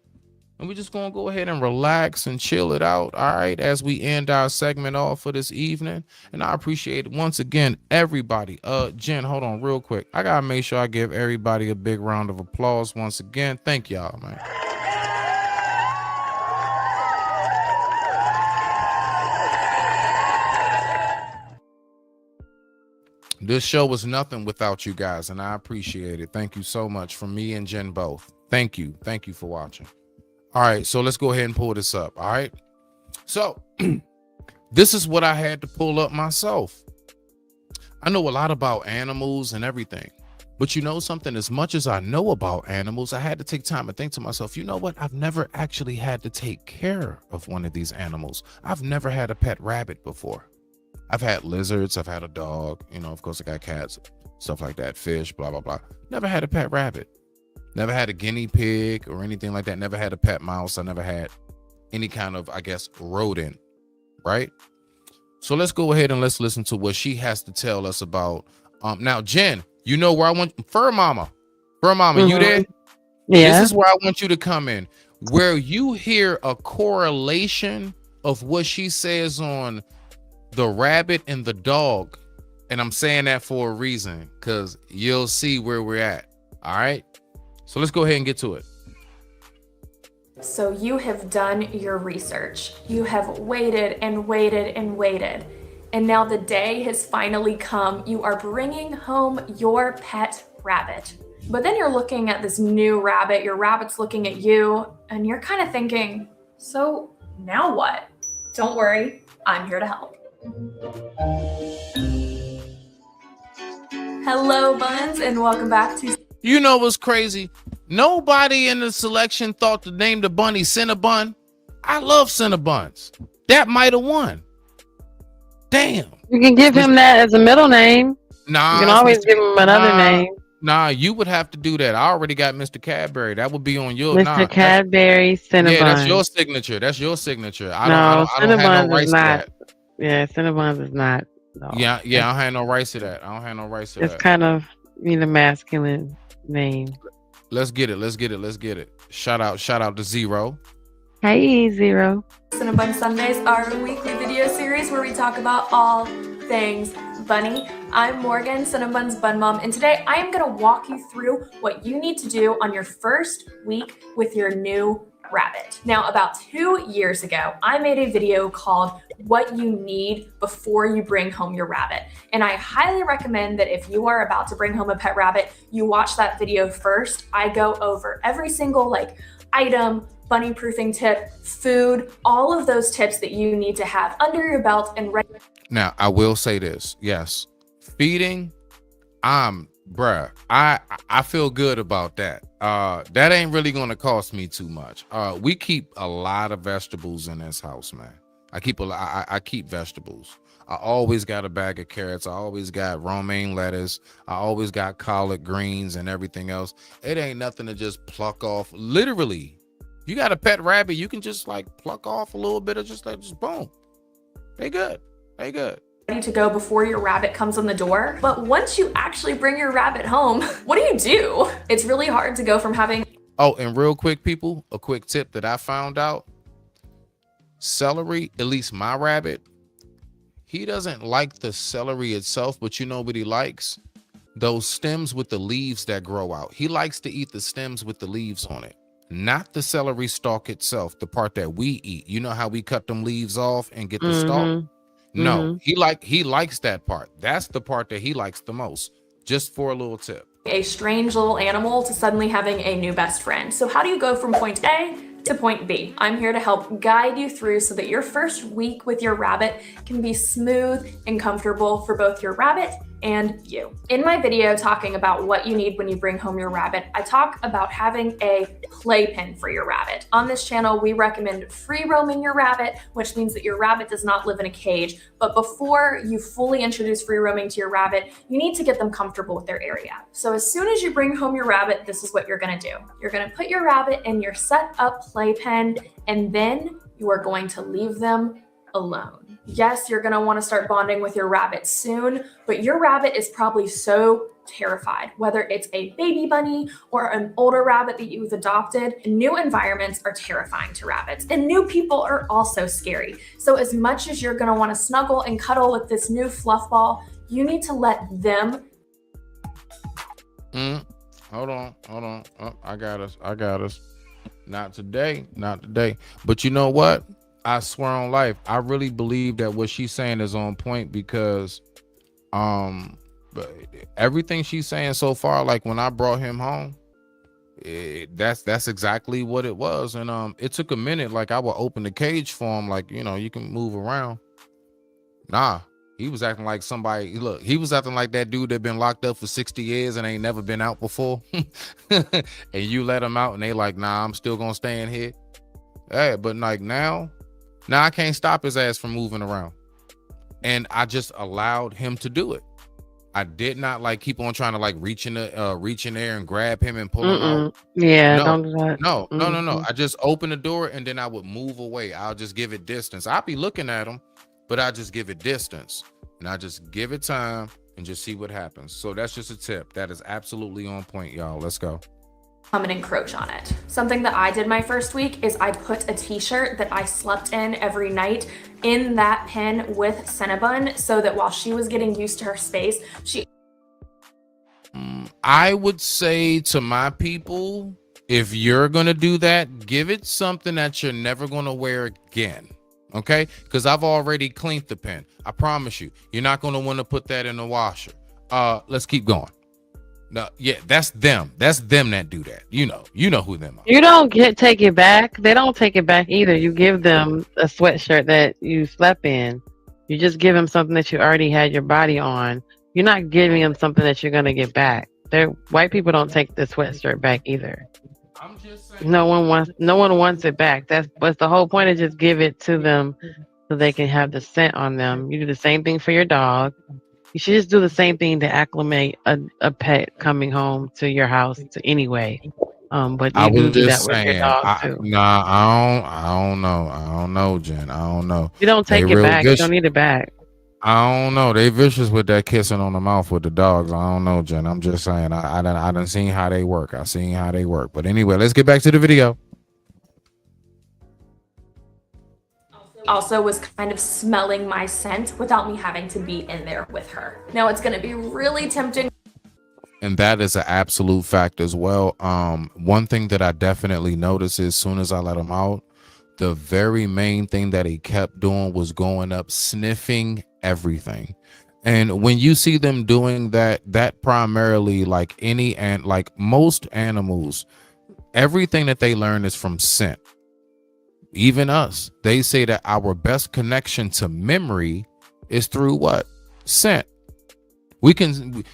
And we're just going to go ahead and relax and chill it out, all right, as we end our segment off for this evening. And I appreciate it once again, everybody. Jen, hold on real quick. I got to make sure I give everybody a big round of applause once again. Thank y'all, man. This show was nothing without you guys, and I appreciate it. Thank you so much from me and Jen both. Thank you. Thank you for watching. All right, so let's go ahead and pull this up. All right. So this is what I had to pull up myself. I know a lot about animals and everything, but you know something, as much as I know about animals, I had to take time and think to myself, you know what? I've never actually had to take care of one of these animals. I've never had a pet rabbit before. I've had lizards. I've had a dog. You know, of course, I got cats, stuff like that, fish, blah, blah, blah. Never had a pet rabbit. Never had a guinea pig or anything like that. Never had a pet mouse. I never had any kind of, I guess, rodent, right? So let's go ahead and let's listen to what she has to tell us about. Now, Jen, you know where I want Fur Mama. Fur Mama, you there? Yeah. This is where I want you to come in, where you hear a correlation of what she says on the rabbit and the dog. And I'm saying that for a reason, because you'll see where we're at. All right. So let's go ahead and get to it. So you have done your research. You have waited and waited and waited. And now the day has finally come. You are bringing home your pet rabbit. But then you're looking at this new rabbit. Your rabbit's looking at you and you're kind of thinking, so now what? Don't worry, I'm here to help. Hello, Buns, and welcome back to... You know what's crazy? Nobody in the selection thought to name the bunny Cinnabon. I love Cinnabons. That might have won. Damn. You can give him that as a middle name. Nah. You can always give him another name. Nah, you would have to do that. I already got Mr. Cadbury. That would be on your... Mr. Cadbury Cinnabon. Yeah, that's your signature. That's your signature. I don't have no rights to that. Yeah, Cinnabons is not. No. Yeah, I don't have no rights to that. It's kind of need a masculine name. Let's get it. Let's get it. Let's get it. Shout out to Zero. Hey, Zero. Cinnabon Sundays are a weekly video series where we talk about all things bunny. I'm Morgan, Cinnabon's bun mom, and today I am going to walk you through what you need to do on your first week with your new rabbit. Now, about 2 years ago, I made a video called What You Need Before You Bring Home Your Rabbit. And I highly recommend that if you are about to bring home a pet rabbit, you watch that video first. I go over every single item, bunny proofing tip, food, all of those tips that you need to have under your belt and ready. Now, I will say this. Yes, feeding, I feel good about that. That ain't really going to cost me too much. We keep a lot of vegetables in this house, man. I keep vegetables. I always got a bag of carrots. I always got romaine lettuce. I always got collard greens and everything else. It ain't nothing to just pluck off. Literally, you got a pet rabbit, you can just pluck off a little bit of just boom. They good. Ready to go before your rabbit comes on the door. But once you actually bring your rabbit home, what do? It's really hard to go from having... Oh, and real quick, people, a quick tip that I found out. Celery, at least my rabbit, he doesn't like the celery itself, but you know what he likes? Those stems with the leaves that grow out. He likes to eat the stems with the leaves on it, not the celery stalk itself, the part that we eat. You know how we cut them leaves off and get the stalk? No, he likes that part. That's the part that he likes the most. Just for a little tip. A strange little animal to suddenly having a new best friend. So how do you go from point A to point B? I'm here to help guide you through so that your first week with your rabbit can be smooth and comfortable for both your rabbit and you. In my video talking about what you need when you bring home your rabbit, I talk about having a playpen for your rabbit. On this channel, we recommend free roaming your rabbit, which means that your rabbit does not live in a cage. But before you fully introduce free roaming to your rabbit, you need to get them comfortable with their area. So as soon as you bring home your rabbit, this is what you're gonna do. You're gonna put your rabbit in your set up playpen, and then you are going to leave them alone. Yes, you're going to want to start bonding with your rabbit soon, but your rabbit is probably so terrified, whether it's a baby bunny or an older rabbit that you've adopted. New environments are terrifying to rabbits, and new people are also scary. So as much as you're going to want to snuggle and cuddle with this new fluff ball, you need to let them. Hold on. Oh, I got us. Not today. But you know what? I swear on life, I really believe that what she's saying is on point, because but everything she's saying so far, like when I brought him home, that's exactly what it was. And it took a minute. Like I would open the cage for him, like, you know, you can move around. Nah, he was acting like somebody. Look, he was acting like that dude that been locked up for 60 years and ain't never been out before. And you let him out and they like, nah, I'm still gonna stay in here. Hey, but like now I can't stop his ass from moving around. And I just allowed him to do it. I did not keep on trying to reach in there and grab him and pull him out. Yeah, no, don't do that. No. I just open the door and then I would move away. I'll just give it distance. I'll be looking at him, but I just give it distance and I just give it time and just see what happens. So that's just a tip. That is absolutely on point, y'all. Let's go. Come and encroach on it. Something that I did my first week is I put a t-shirt that I slept in every night in that pen with Cinnabon, so that while she was getting used to her space, I would say to my people, if you're gonna do that, give it something that you're never gonna wear again. Okay, because I've already cleaned the pen. I promise you, you're not gonna want to put that in the washer. Let's keep going. No, yeah, that's them. That's them that do that. You know who them are. You don't take it back. They don't take it back either. You give them a sweatshirt that you slept in. You just give them something that you already had your body on. You're not giving them something that you're gonna get back. White people don't take the sweatshirt back either. I'm just saying. No one wants it back. That's the whole point, is just give it to them so they can have the scent on them. You do the same thing for your dog. You should just do the same thing to acclimate a pet coming home to your house anyway. But you do that with your dog too. I don't know, Jen. I don't know. You don't take it back. You don't need it back. I don't know. They vicious with that kissing on the mouth with the dogs. I don't know, Jen. I'm just saying. I done seen how they work. I seen how they work. But anyway, let's get back to the video. Also was kind of smelling my scent without me having to be in there with her. Now it's going to be really tempting. And that is an absolute fact as well. One thing that I definitely noticed is as soon as I let him out, the very main thing that he kept doing was going up, sniffing everything. And when you see them doing that, that primarily, like like most animals, everything that they learn is from scent. Even us, they say that our best connection to memory is through what? Scent. We can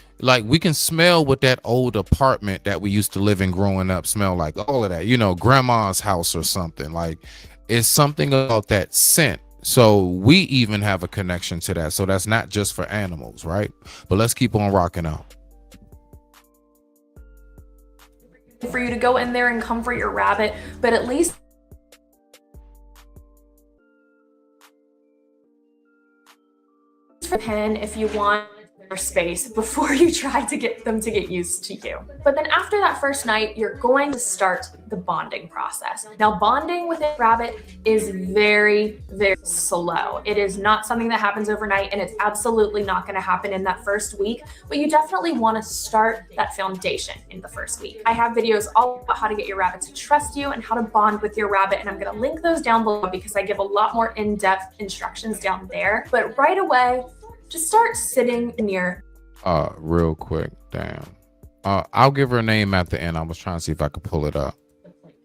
smell what that old apartment that we used to live in growing up smell like, all of that, you know, grandma's house or something. Like, it's something about that scent. So we even have a connection to that. So that's not just for animals, right? But let's keep on rocking out. For you to go in there and comfort your rabbit, but at least for pen if you want their space before you try to get them to get used to you. But then after that first night, you're going to start the bonding process. Now, bonding with a rabbit is very, very slow. It is not something that happens overnight, and it's absolutely not going to happen in that first week, but you definitely want to start that foundation in the first week. I have videos all about how to get your rabbit to trust you and how to bond with your rabbit, and I'm going to link those down below because I give a lot more in-depth instructions down there. But right away, just start sitting near. Real quick, damn. I'll give her a name at the end. I was trying to see if I could pull it up.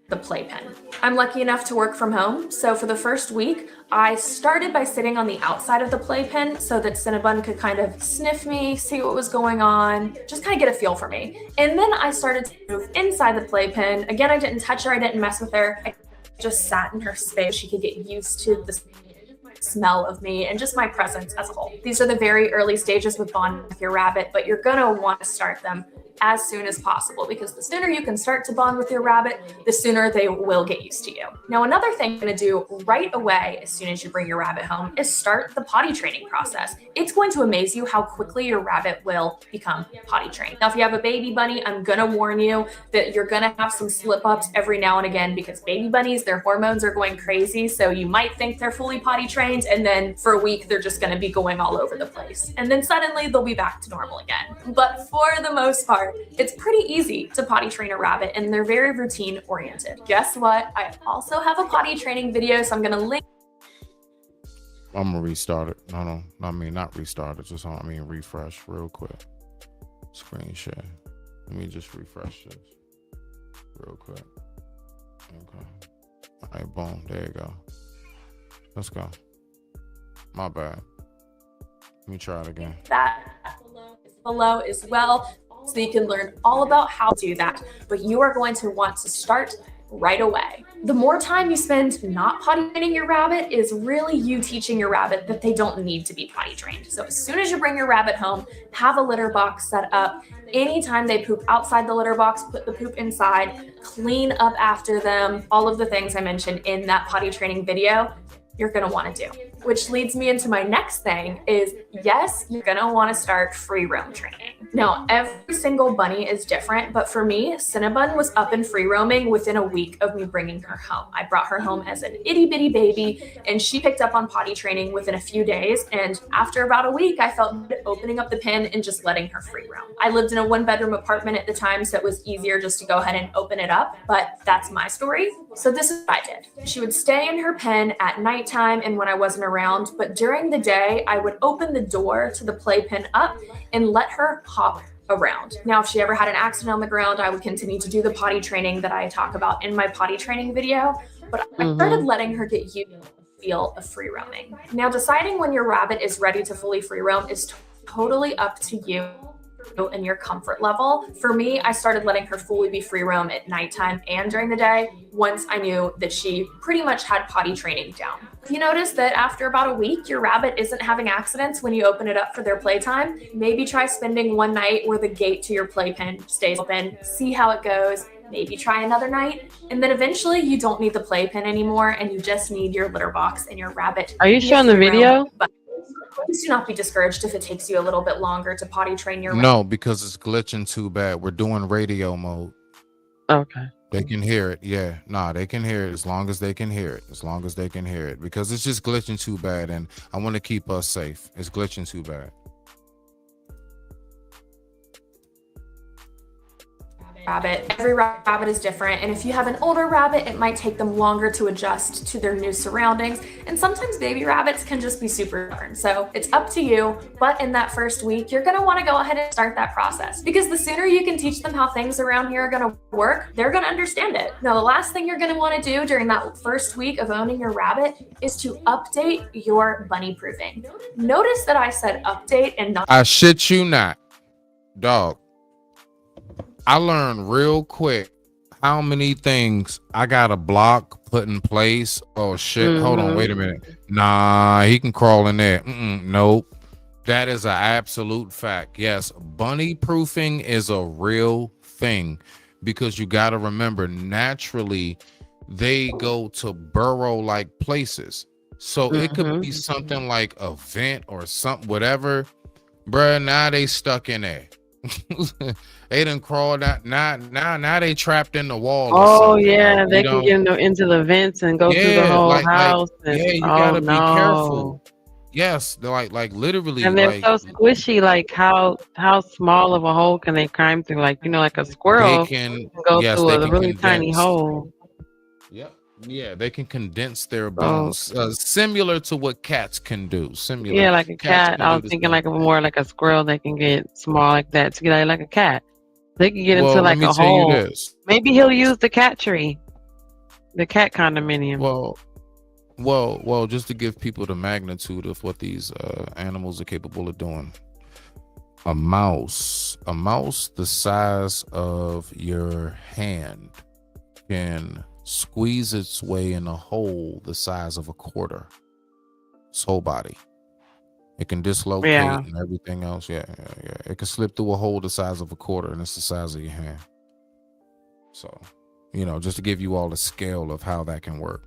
The playpen. I'm lucky enough to work from home, so for the first week, I started by sitting on the outside of the playpen so that Cinnabon could kind of sniff me, see what was going on, just kind of get a feel for me. And then I started to move inside the playpen. Again, I didn't touch her, I didn't mess with her. I just sat in her space. She could get used to the smell of me and just my presence as a whole. These are the very early stages with bonding with your rabbit, but you're gonna want to start them as soon as possible because the sooner you can start to bond with your rabbit, the sooner they will get used to you. Now, another thing you're gonna do right away as soon as you bring your rabbit home is start the potty training process. It's going to amaze you how quickly your rabbit will become potty trained. Now, if you have a baby bunny, I'm gonna warn you that you're gonna have some slip ups every now and again because baby bunnies, their hormones are going crazy. So you might think they're fully potty trained and then for a week, they're just gonna be going all over the place. And then suddenly they'll be back to normal again. But for the most part, it's pretty easy to potty train a rabbit and they're very routine oriented. Guess what? I also have a potty training video, so I'm gonna link. I'm gonna restart it. No, I mean not restart it. Just refresh real quick. Screen share. Let me just refresh this real quick. Okay. All right, boom. There you go. Let's go. My bad. Let me try it again. That below as well, so you can learn all about how to do that. But you are going to want to start right away. The more time you spend not potty training your rabbit is really you teaching your rabbit that they don't need to be potty trained. So as soon as you bring your rabbit home, have a litter box set up. Anytime they poop outside the litter box, put the poop inside, clean up after them, all of the things I mentioned in that potty training video, you're gonna wanna do. Which leads me into my next thing is, yes, you're gonna wanna start free roam training. Now, every single bunny is different, but for me, Cinnabon was up and free roaming within a week of me bringing her home. I brought her home as an itty bitty baby, and she picked up on potty training within a few days, and after about a week, I felt good opening up the pen and just letting her free roam. I lived in a 1-bedroom apartment at the time, so it was easier just to go ahead and open it up, but that's my story. So this is what I did. She would stay in her pen at nighttime and when I wasn't around, but during the day, I would open the door to the playpen up and let her hop around. Now, if she ever had an accident on the ground, I would continue to do the potty training that I talk about in my potty training video, but I started letting her get used to the feel of free roaming. Now, deciding when your rabbit is ready to fully free roam is totally up to you and your comfort level. For me, I started letting her fully be free roam at nighttime and during the day once I knew that she pretty much had potty training down. If you notice that after about a week, your rabbit isn't having accidents when you open it up for their playtime, maybe try spending one night where the gate to your playpen stays open, see how it goes, maybe try another night, and then eventually you don't need the playpen anymore and you just need your litter box and your rabbit. Are you showing the video? please do not be discouraged if it takes you a little bit longer to potty train your No, because it's glitching too bad. We're doing radio mode. Okay. They can hear it. Yeah. Nah, they can hear it as long as they can hear it. As long as they can hear it. Because it's just glitching too bad. And I want to keep us safe. It's glitching too bad. Rabbit. Every rabbit is different, and if you have an older rabbit, it might take them longer to adjust to their new surroundings, and sometimes baby rabbits can just be super stubborn. So it's up to you, but in that first week, you're gonna wanna go ahead and start that process, because the sooner you can teach them how things around here are gonna work, they're gonna understand it. Now, the last thing you're gonna wanna do during that first week of owning your rabbit is to update your bunny proofing. Notice that I said update and not— I shit you not, dog. I learned real quick how many things I got a block put in place. Oh shit, hold on, wait a minute. Nah, he can crawl in there. Nope. That is an absolute fact. Yes, bunny proofing is a real thing, because you got to remember, naturally they go to burrow like places. So it could be something like a vent or something, whatever. Bruh, now they stuck in there. They done crawled out. Now they trapped in the wall. Oh yeah, they can get into the vents and go through the whole house. You gotta be careful. Yes, they're like literally. And they're so squishy. Like how small of a hole can they climb through? Like, you know, like a squirrel can go through a really tiny hole. Yep. Yeah, they can condense their bones, similar to what cats can do. Similar. Yeah, like a cat. I was thinking like more like a squirrel. They can get small like that to get like a cat. They can get into like a hole. Maybe he'll use the cat tree, the cat condominium. Well, just to give people the magnitude of what these animals are capable of doing. A mouse the size of your hand can squeeze its way in a hole the size of a quarter. Its whole body. It can dislocate and everything else. Yeah. It can slip through a hole the size of a quarter, and it's the size of your hand. So, you know, just to give you all the scale of how that can work.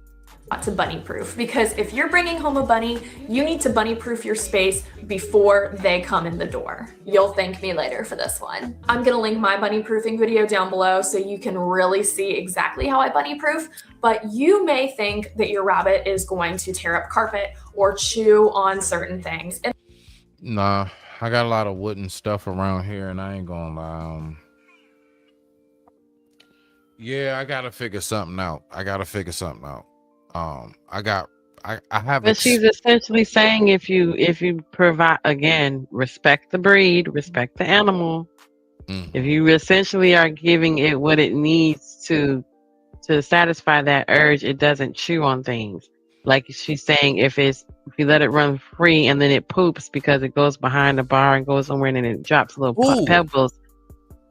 To bunny proof, because if you're bringing home a bunny, you need to bunny proof your space before they come in the door. You'll thank me later for this one. I'm gonna link my bunny proofing video down below so you can really see exactly how I bunny proof, but you may think that your rabbit is going to tear up carpet or chew on certain things. Nah, I got a lot of wooden stuff around here, and I ain't gonna lie. Yeah, I gotta figure something out. I have. But she's essentially saying if you provide, again, respect the breed, respect the animal. If you essentially are giving it what it needs to satisfy that urge, it doesn't chew on things. Like she's saying, if you let it run free and then it poops because it goes behind the bar and goes somewhere and then it drops little pebbles,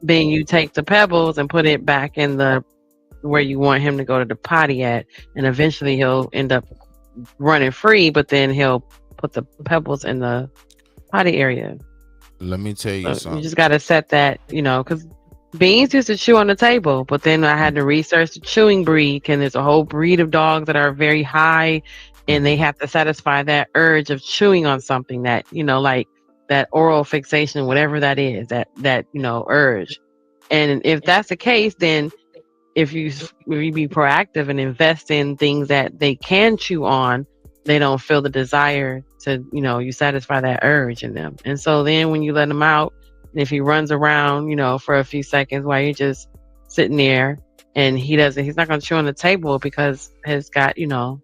then you take the pebbles and put it back in the where you want him to go to the potty at, and eventually he'll end up running free, but then he'll put the pebbles in the potty area. Let me tell you something. You just got to set that, you know, because Beans used to chew on the table, but then I had to research the chewing breed, and there's a whole breed of dogs that are very high, and they have to satisfy that urge of chewing on something that, you know, like that oral fixation, whatever that is, that you know, urge. And if that's the case, then if you be proactive and invest in things that they can chew on, they don't feel the desire to, you know, you satisfy that urge in them. And so then when you let him out, and if he runs around, you know, for a few seconds while you're just sitting there, and he's not going to chew on the table because he's got, you know,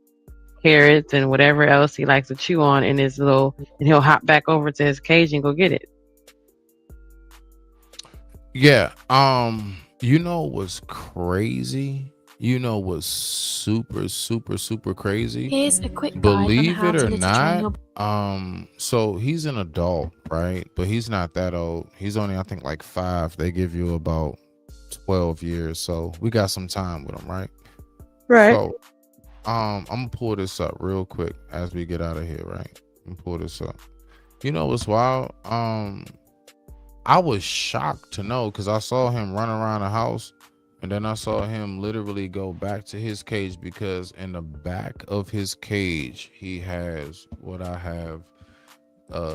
carrots and whatever else he likes to chew on in his and he'll hop back over to his cage and go get it. Yeah. You know what's crazy? You know what's super, super, super crazy? Here's a quick guide Believe on how it to or get to train not, so he's an adult, right? But he's not that old. He's only, I think, like 5. They give you about 12 years. So we got some time with him, right? Right. So, I'm gonna pull this up real quick as we get out of here, right? I'm gonna pull this up. You know what's wild? I was shocked to know, because I saw him run around the house, and then I saw him literally go back to his cage, because in the back of his cage he has what I have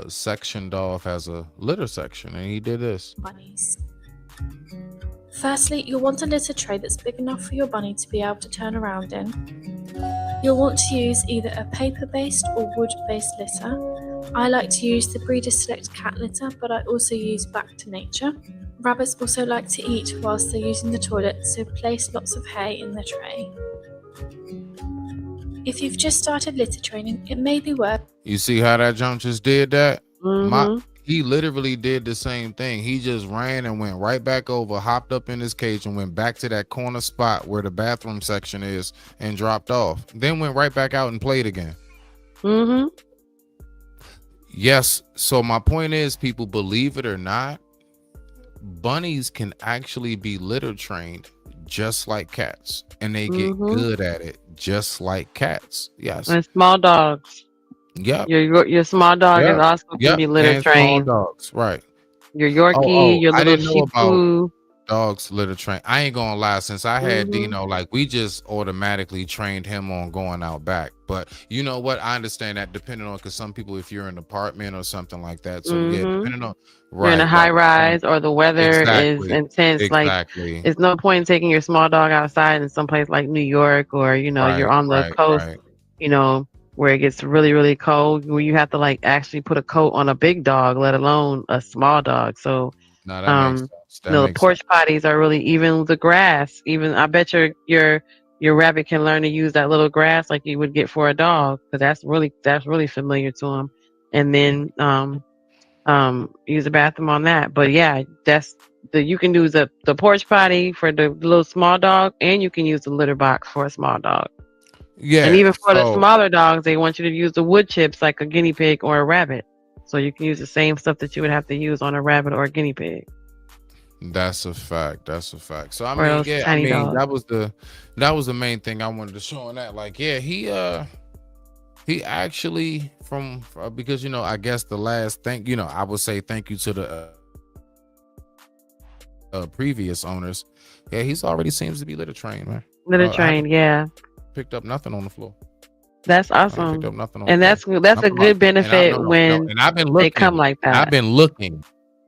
sectioned off as a litter section, and he did this. Bunnies. Firstly, you'll want a litter tray that's big enough for your bunny to be able to turn around in. You'll want to use either a paper-based or wood-based litter. I like to use the Breeder Select cat litter, but I also use Back to Nature. Rabbits also like to eat whilst they're using the toilet, so place lots of hay in the tray. If you've just started litter training, it may be worth... You see how that jump just did that? Mm-hmm. He literally did the same thing. He just ran and went right back over, hopped up in his cage and went back to that corner spot where the bathroom section is and dropped off. Then went right back out and played again. Mm-hmm. Yes. So my point is, people, believe it or not, bunnies can actually be litter trained just like cats, and they get good at it just like cats. Yes. And small dogs. Yeah. Your small dog is also can be litter trained. Small dogs, right? Your Yorkie, your little Shih Tzu. Dogs litter train. I ain't gonna lie, since I had Dino, like we just automatically trained him on going out back. But you know what? I understand that depending on, because some people, if you're in an apartment or something like that, so yeah, depending on you're in a high rise or the weather is intense. Like it's no point in taking your small dog outside in some place like New York, or you're on the coast, where it gets really, really cold, where you have to like actually put a coat on a big dog, let alone a small dog. So the porch potties are really, even the grass, even I bet your rabbit can learn to use that little grass like you would get for a dog, because that's really familiar to him. And then use the bathroom on that. But yeah, you can use the porch potty for the little small dog, and you can use the litter box for a small dog. Yeah, and even for the smaller dogs, they want you to use the wood chips like a guinea pig or a rabbit. So you can use the same stuff that you would have to use on a rabbit or a guinea pig. That's a fact. So I mean, that was the main thing I wanted to show on that. Like, yeah, he actually because I guess the last thing, I would say thank you to the previous owners. Yeah, he's already seems to be litter trained, man. Litter trained, yeah. Picked up nothing on the floor. That's awesome. And that's a good benefit when they come like that. I've been looking.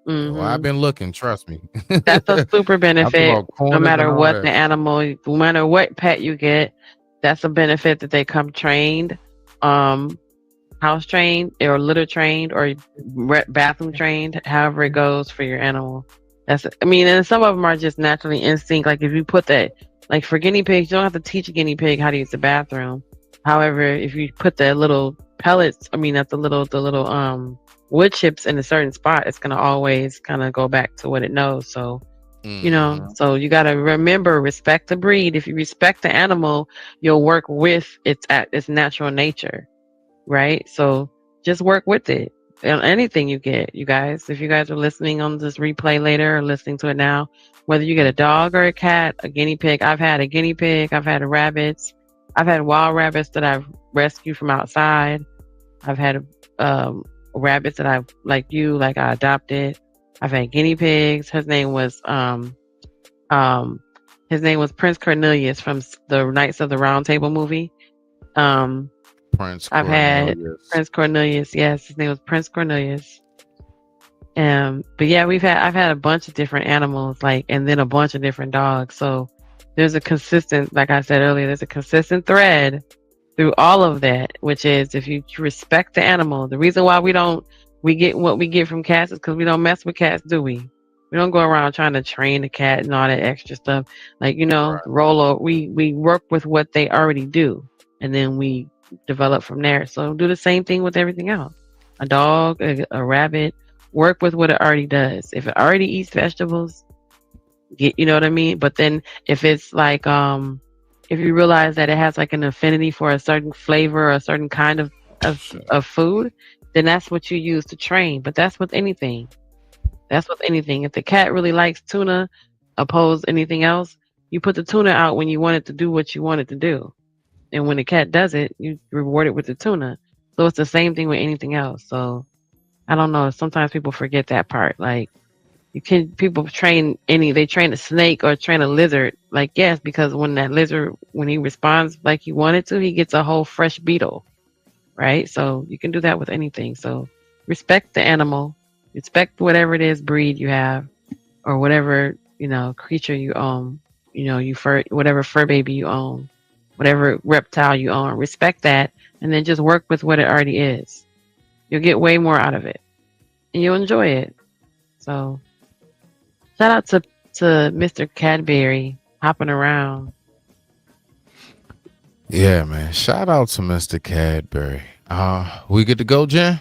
I've been looking, trust me. That's a super benefit. No matter what the animal, no matter what pet you get, that's a benefit that they come trained, house trained or litter trained or bathroom trained, however it goes for your animal. And some of them are just naturally instinct. Like if you put that, like for guinea pigs, you don't have to teach a guinea pig how to use the bathroom. However, if you put the little pellets, the little wood chips in a certain spot, it's gonna always kind of go back to what it knows. So, so you gotta remember, respect the breed. If you respect the animal, you'll work with its natural nature, right? So just work with it. Anything you get, you guys. If you guys are listening on this replay later or listening to it now, whether you get a dog or a cat, a guinea pig. I've had a guinea pig. I've had rabbits. I've had wild rabbits that I've rescued from outside. I've had rabbits that I adopted. I've had guinea pigs. His name was Prince Cornelius from the Knights of the Round Table movie. I've had Prince Cornelius. Yes, his name was Prince Cornelius. But yeah, I've had a bunch of different animals, and then a bunch of different dogs. So there's a consistent, like I said earlier, there's a consistent thread through all of that, which is if you respect the animal. The reason why we get what we get from cats is because we don't mess with cats, do we? We don't go around trying to train the cat and all that extra stuff. Rolo, we work with what they already do, and then we develop from there. So do the same thing with everything else. A dog, a rabbit, work with what it already does. If it already eats vegetables, you know what I mean? But then if it's like, if you realize that it has like an affinity for a certain flavor or a certain kind of food, then that's what you use to train. But that's with anything. If the cat really likes tuna, oppose anything else, you put the tuna out when you want it to do what you want it to do. And when the cat does it, you reward it with the tuna. So it's the same thing with anything else. So I don't know. Sometimes people forget that part. Like people train a snake or train a lizard. Like, yes, because when that lizard, when he responds like he wanted to, he gets a whole fresh beetle. Right. So you can do that with anything. So respect the animal, respect whatever it is breed you have, or whatever creature you own. Whatever fur baby you own, whatever reptile you own. Respect that, and then just work with what it already is. You'll get way more out of it, and you'll enjoy it. So, shout out to Mr. Cadbury hopping around. Yeah, man. Shout out to Mr. Cadbury. We good to go, Jen?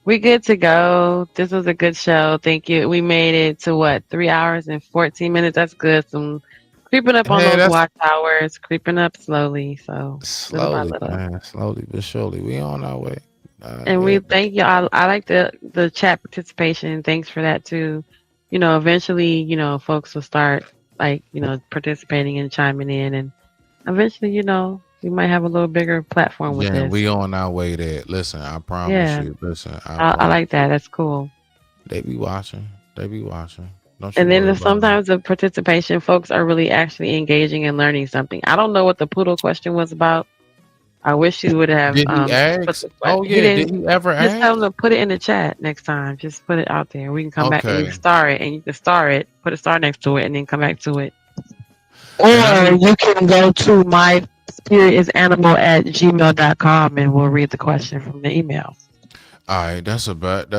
We good to go. This was a good show. Thank you. We made it to what? 3 hours and 14 minutes. That's good. Some creeping up on those watch hours, creeping up slowly. So slowly, man. Slowly but surely. We on our way. And we thank you. I like the chat participation. Thanks for that too. Eventually, folks will start participating and chiming in, and eventually, we might have a little bigger platform with this. We on our way there. Listen, I promise you. Listen, I like that. That's cool. They be watching. And then sometimes the participation, folks are really actually engaging and learning something. I don't know what the poodle question was about. I wish you would have. Did he ask? Did he ever ask? Just tell him to put it in the chat next time. Just put it out there. We can come back and you can star it, and you can star it. Put a star next to it, and then come back to it. Or you can go to myspiritisanimal@gmail.com, and we'll read the question from the email. All right, that's a bet.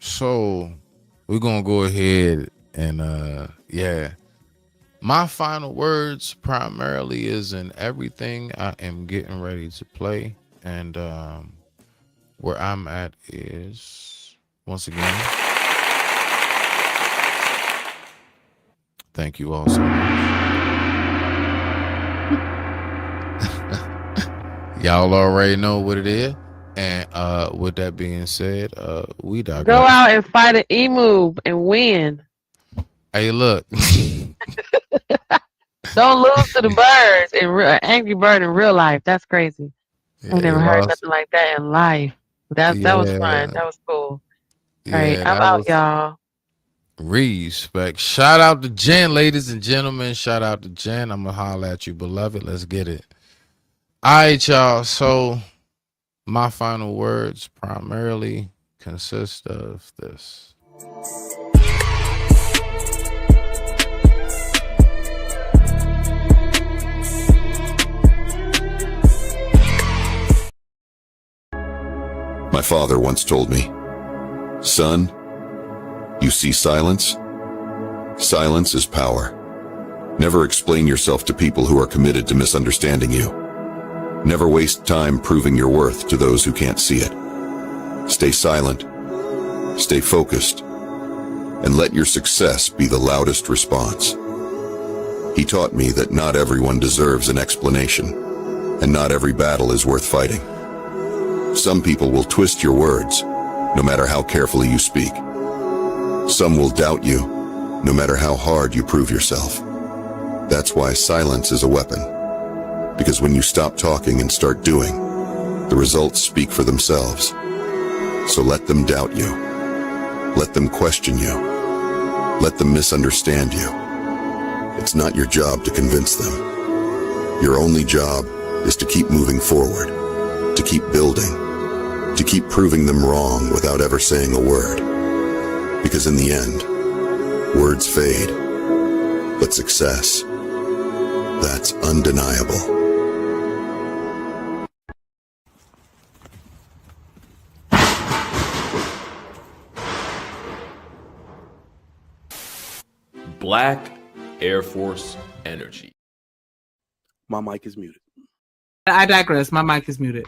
So we're gonna go ahead and my final words primarily is in everything I am getting ready to play, and where I'm at is, once again, thank you all so much. Y'all already know what it is, and with that being said, we digress. Go out and fight an emu and win. Hey, look. Don't lose to the birds Angry Bird in real life. That's crazy. I never heard nothing like that in life. That was fun. That was cool. All right, I'm out, y'all. Respect. Shout out to Jen, ladies and gentlemen. Shout out to Jen. I'm gonna holler at you, beloved. Let's get it. All right, y'all. So my final words primarily consist of this. My father once told me, "Son, you see silence? Silence is power. Never explain yourself to people who are committed to misunderstanding you. Never waste time proving your worth to those who can't see it. Stay silent, stay focused, and let your success be the loudest response." He taught me that not everyone deserves an explanation, and not every battle is worth fighting. Some people will twist your words, no matter how carefully you speak. Some will doubt you, no matter how hard you prove yourself. That's why silence is a weapon. Because when you stop talking and start doing, the results speak for themselves. So let them doubt you. Let them question you. Let them misunderstand you. It's not your job to convince them. Your only job is to keep moving forward, to keep building, to keep proving them wrong without ever saying a word. Because in the end, words fade, but success, that's undeniable. Black Air Force Energy. My mic is muted. I digress. My mic is muted.